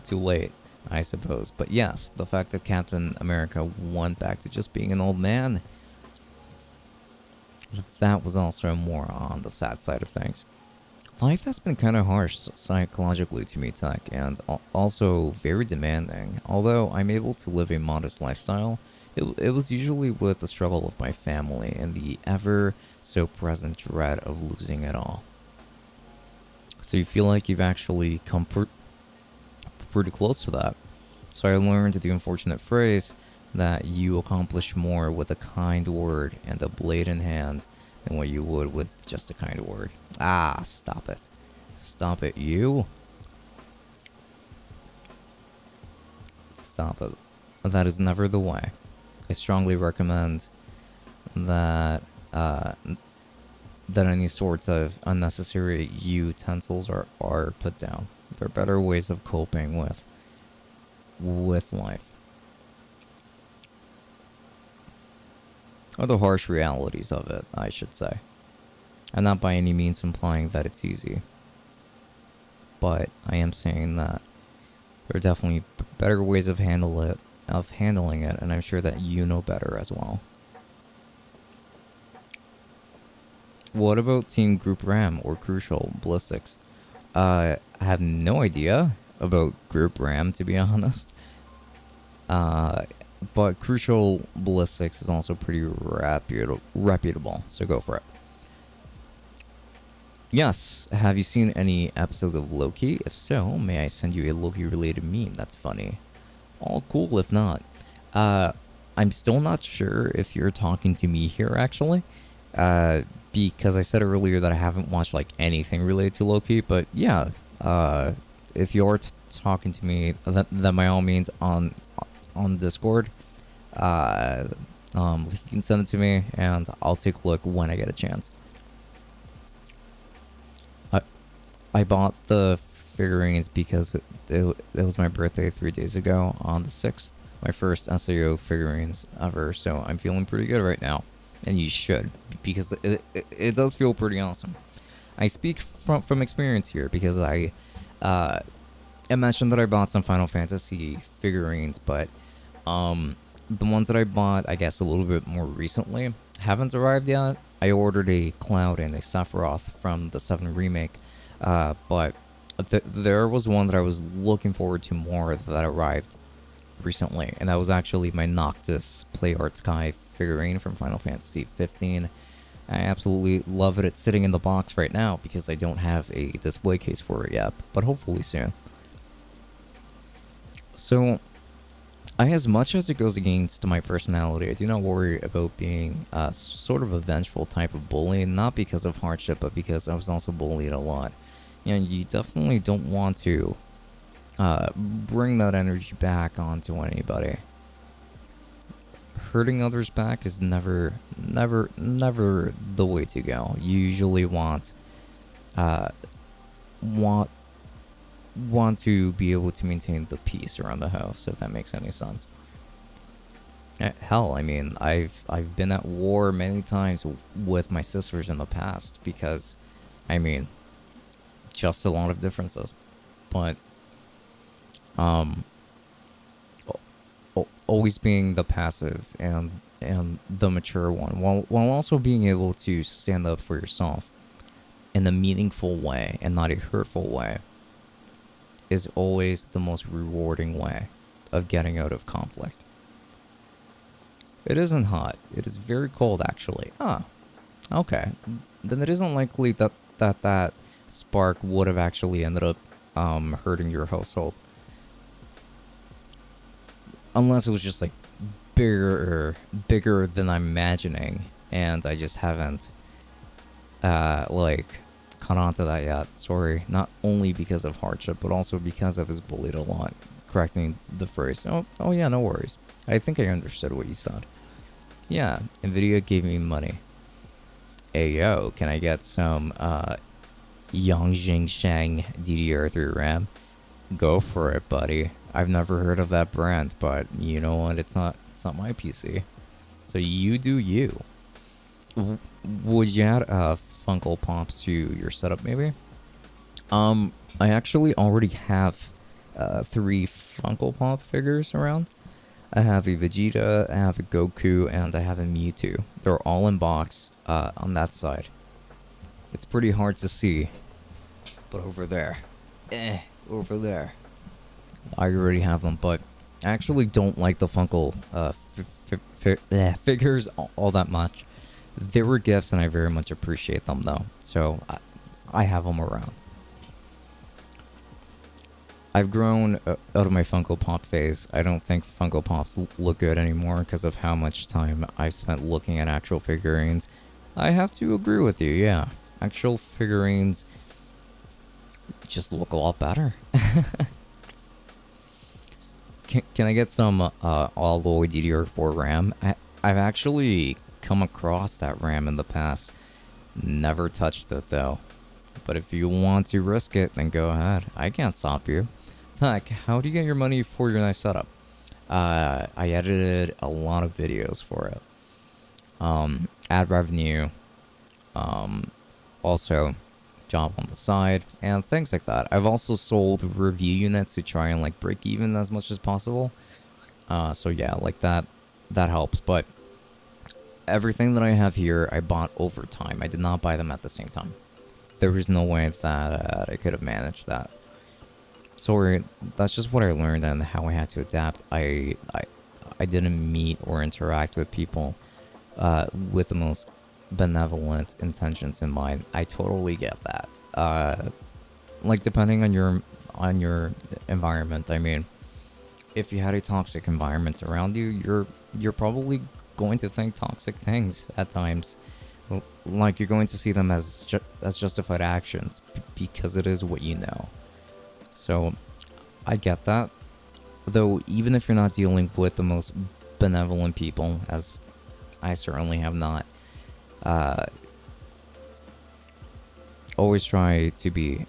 Too late, I suppose. But yes, the fact that Captain America went back to just being an old man, that was also more on the sad side of things. Life has been kind of harsh psychologically to me, Tech, and also very demanding. Although I'm able to live a modest lifestyle, it was usually with the struggle of my family and the ever so present dread of losing it all. So you feel like you've actually come pretty close to that. So I learned the unfortunate phrase that you accomplish more with a kind word and a blade in hand than what you would with just a kind word. Ah, stop it. Stop it, you. Stop it. That is never the way. I strongly recommend that that any sorts of unnecessary utensils are put down. There are better ways of coping with with life. Or the harsh realities of it, I should say. I'm not by any means implying that it's easy. But I am saying that there are definitely better ways of handling it, and I'm sure that you know better as well. What about Team Group RAM or Crucial Ballistics? I have no idea about Group RAM, to be honest. But Crucial Ballistics is also pretty reputable, so go for it. Yes, have you seen any episodes of Loki? If so, may I send you a Loki-related meme that's funny? All cool if not. I'm still not sure if you're talking to me here, actually. Because I said earlier that I haven't watched, like, anything related to Loki, but yeah, if you're talking to me, then by all means on Discord, you can send it to me, and I'll take a look when I get a chance. I bought the figurines because it was my birthday 3 days ago on the 6th. My first SAO figurines ever, so I'm feeling pretty good right now. And you should, because it does feel pretty awesome. I speak from experience here because I mentioned that I bought some Final Fantasy figurines, but the ones that I bought, I guess, a little bit more recently haven't arrived yet. I ordered a Cloud and a Sephiroth from the 7 remake. But there was one that I was looking forward to more that arrived recently, and that was actually my Noctis Play Art Sky figurine from Final Fantasy 15. I absolutely love it. It's sitting in the box right now because I don't have a display case for it yet, but hopefully soon. So, as much as it goes against my personality, I do not worry about being sort of a vengeful type of bully, not because of hardship, but because I was also bullied a lot. You definitely don't want to bring that energy back onto anybody. Hurting others back is never the way to go. You usually want to be able to maintain the peace around the house, if that makes any sense. Hell, I mean, I've been at war many times with my sisters in the past because, I mean, just a lot of differences, but always being the passive and the mature one, while also being able to stand up for yourself in a meaningful way and not a hurtful way, is always the most rewarding way of getting out of conflict. It isn't hot. It is very cold, actually. Okay. Then it isn't likely that spark would have actually ended up hurting your household. Unless it was just like bigger than I'm imagining, and I just haven't caught on to that yet. Sorry, not only because of hardship, but also because I was bullied a lot. Correcting the phrase. Oh yeah, no worries. I think I understood what you said. Yeah, Nvidia gave me money. Hey yo, can I get some Yongjing Shang DDR3 RAM? Go for it, buddy. I've never heard of that brand, but you know what? It's not my PC. So you do you. Would you add Funko Pops to your setup, maybe? I actually already have 3 Funko Pop figures around. I have a Vegeta, I have a Goku, and I have a Mewtwo. They're all in box on that side. It's pretty hard to see, but over there, over there, I already have them. But I actually don't like the Funko figures all that much. They were gifts, and I very much appreciate them, though. So I have them around. I've grown out of my Funko Pop phase. I don't think Funko Pops look good anymore because of how much time I've spent looking at actual figurines. I have to agree with you, yeah. Actual figurines just look a lot better. Can I get some Alloy DDR4 RAM? I've actually come across that RAM in the past. Never touched it though. But if you want to risk it, then go ahead. I can't stop you. Tech, how do you get your money for your nice setup? I edited a lot of videos for it. Ad revenue, also job on the side, and things like that. I've also sold review units to try and like break even as much as possible. So yeah, like that helps. But everything that I have here, I bought over time. I did not buy them at the same time. There was no way that I could have managed that. So that's just what I learned and how I had to adapt. I didn't meet or interact with people with the most benevolent intentions in mind. I totally get that. Like depending on your environment. I mean, if you had a toxic environment around you, you're probably going to think toxic things at times. Like you're going to see them as justified actions because it is what you know. So I get that. Though even if you're not dealing with the most benevolent people, as I certainly have not, always try to be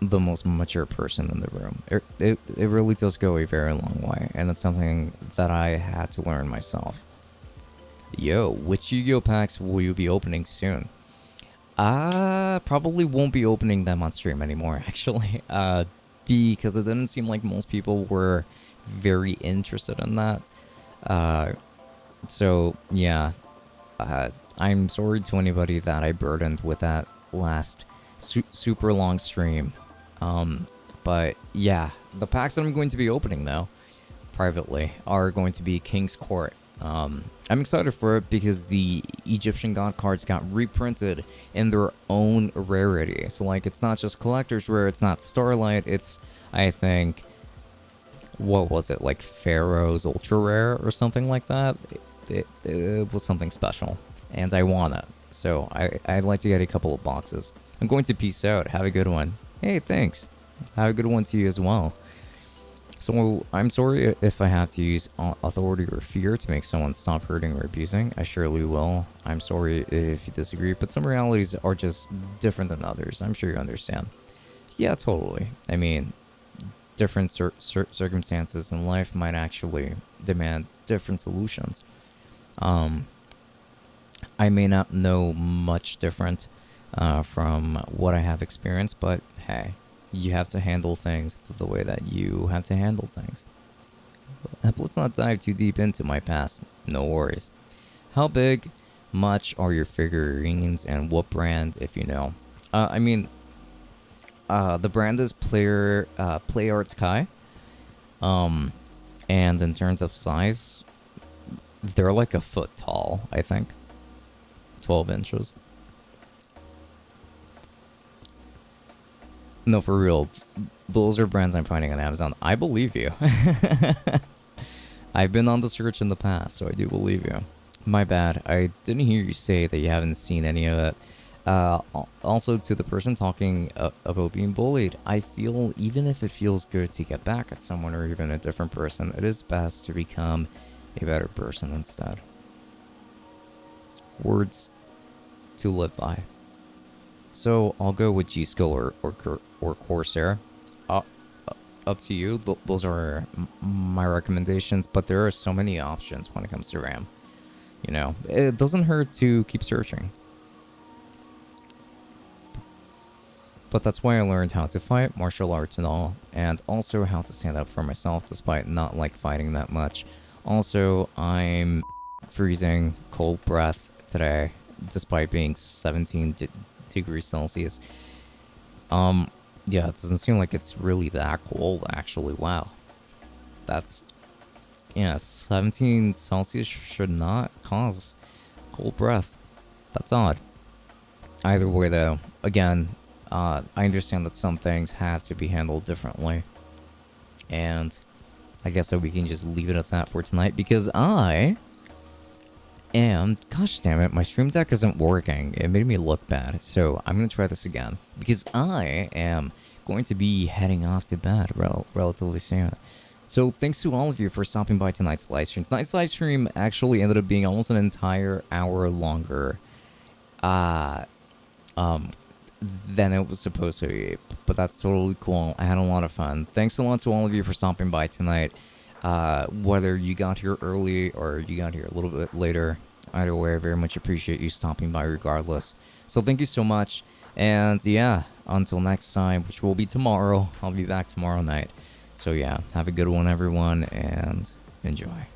the most mature person in the room. It really does go a very long way, and it's something that I had to learn myself. Yo, which Yu-Gi-Oh packs will you be opening soon? Probably won't be opening them on stream anymore, actually. Because it didn't seem like most people were very interested in that. So, yeah. I'm sorry to anybody that I burdened with that last super long stream. But, yeah. The packs that I'm going to be opening, though, privately, are going to be King's Court. I'm excited for it because the Egyptian God cards got reprinted in their own rarity. So, like, it's not just collector's rare, it's not Starlight, it's, I think, what was it, like Pharaoh's Ultra Rare or something like that? It was something special, and I want it. So, I'd like to get a couple of boxes. I'm going to peace out. Have a good one. Hey, thanks. Have a good one to you as well. So, I'm sorry if I have to use authority or fear to make someone stop hurting or abusing. I surely will. I'm sorry if you disagree, but some realities are just different than others. I'm sure you understand. Yeah, totally. I mean, different circumstances in life might actually demand different solutions. I may not know much different from what I have experienced, but hey. You have to handle things the way that you have to handle things. Let's not dive too deep into my past. No worries. How big, much are your figurines, and what brand, if you know? I mean, the brand is Play Arts Kai. And in terms of size, they're like a foot tall, I think. 12 inches. No, for real. Those are brands I'm finding on Amazon. I believe you. I've been on the search in the past, so I do believe you. My bad. I didn't hear you say that you haven't seen any of it. Also, to the person talking about being bullied, I feel even if it feels good to get back at someone or even a different person, it is best to become a better person instead. Words to live by. So I'll go with G-Skill or Corsair. Up to you. Those are my recommendations, but there are so many options when it comes to RAM. You know, it doesn't hurt to keep searching. But that's why I learned how to fight, martial arts and all, and also how to stand up for myself despite not like fighting that much. Also, I'm freezing cold breath today despite being 17 degrees Celsius. Yeah, it doesn't seem like it's really that cold, actually. Wow. That's... Yeah, 17 Celsius should not cause cold breath. That's odd. Either way, though, again, I understand that some things have to be handled differently. And I guess that we can just leave it at that for tonight, because I... And, gosh damn it, my stream deck isn't working. It made me look bad, so I'm going to try this again. Because I am going to be heading off to bed relatively soon. So thanks to all of you for stopping by tonight's live stream. Tonight's live stream actually ended up being almost an entire hour longer. than it was supposed to be. But that's totally cool. I had a lot of fun. Thanks a lot to all of you for stopping by tonight. Whether you got here early or you got here a little bit later, either way, I very much appreciate you stopping by regardless. So thank you so much. And yeah, until next time, which will be tomorrow. I'll be back tomorrow night. So yeah, have a good one, everyone, and enjoy.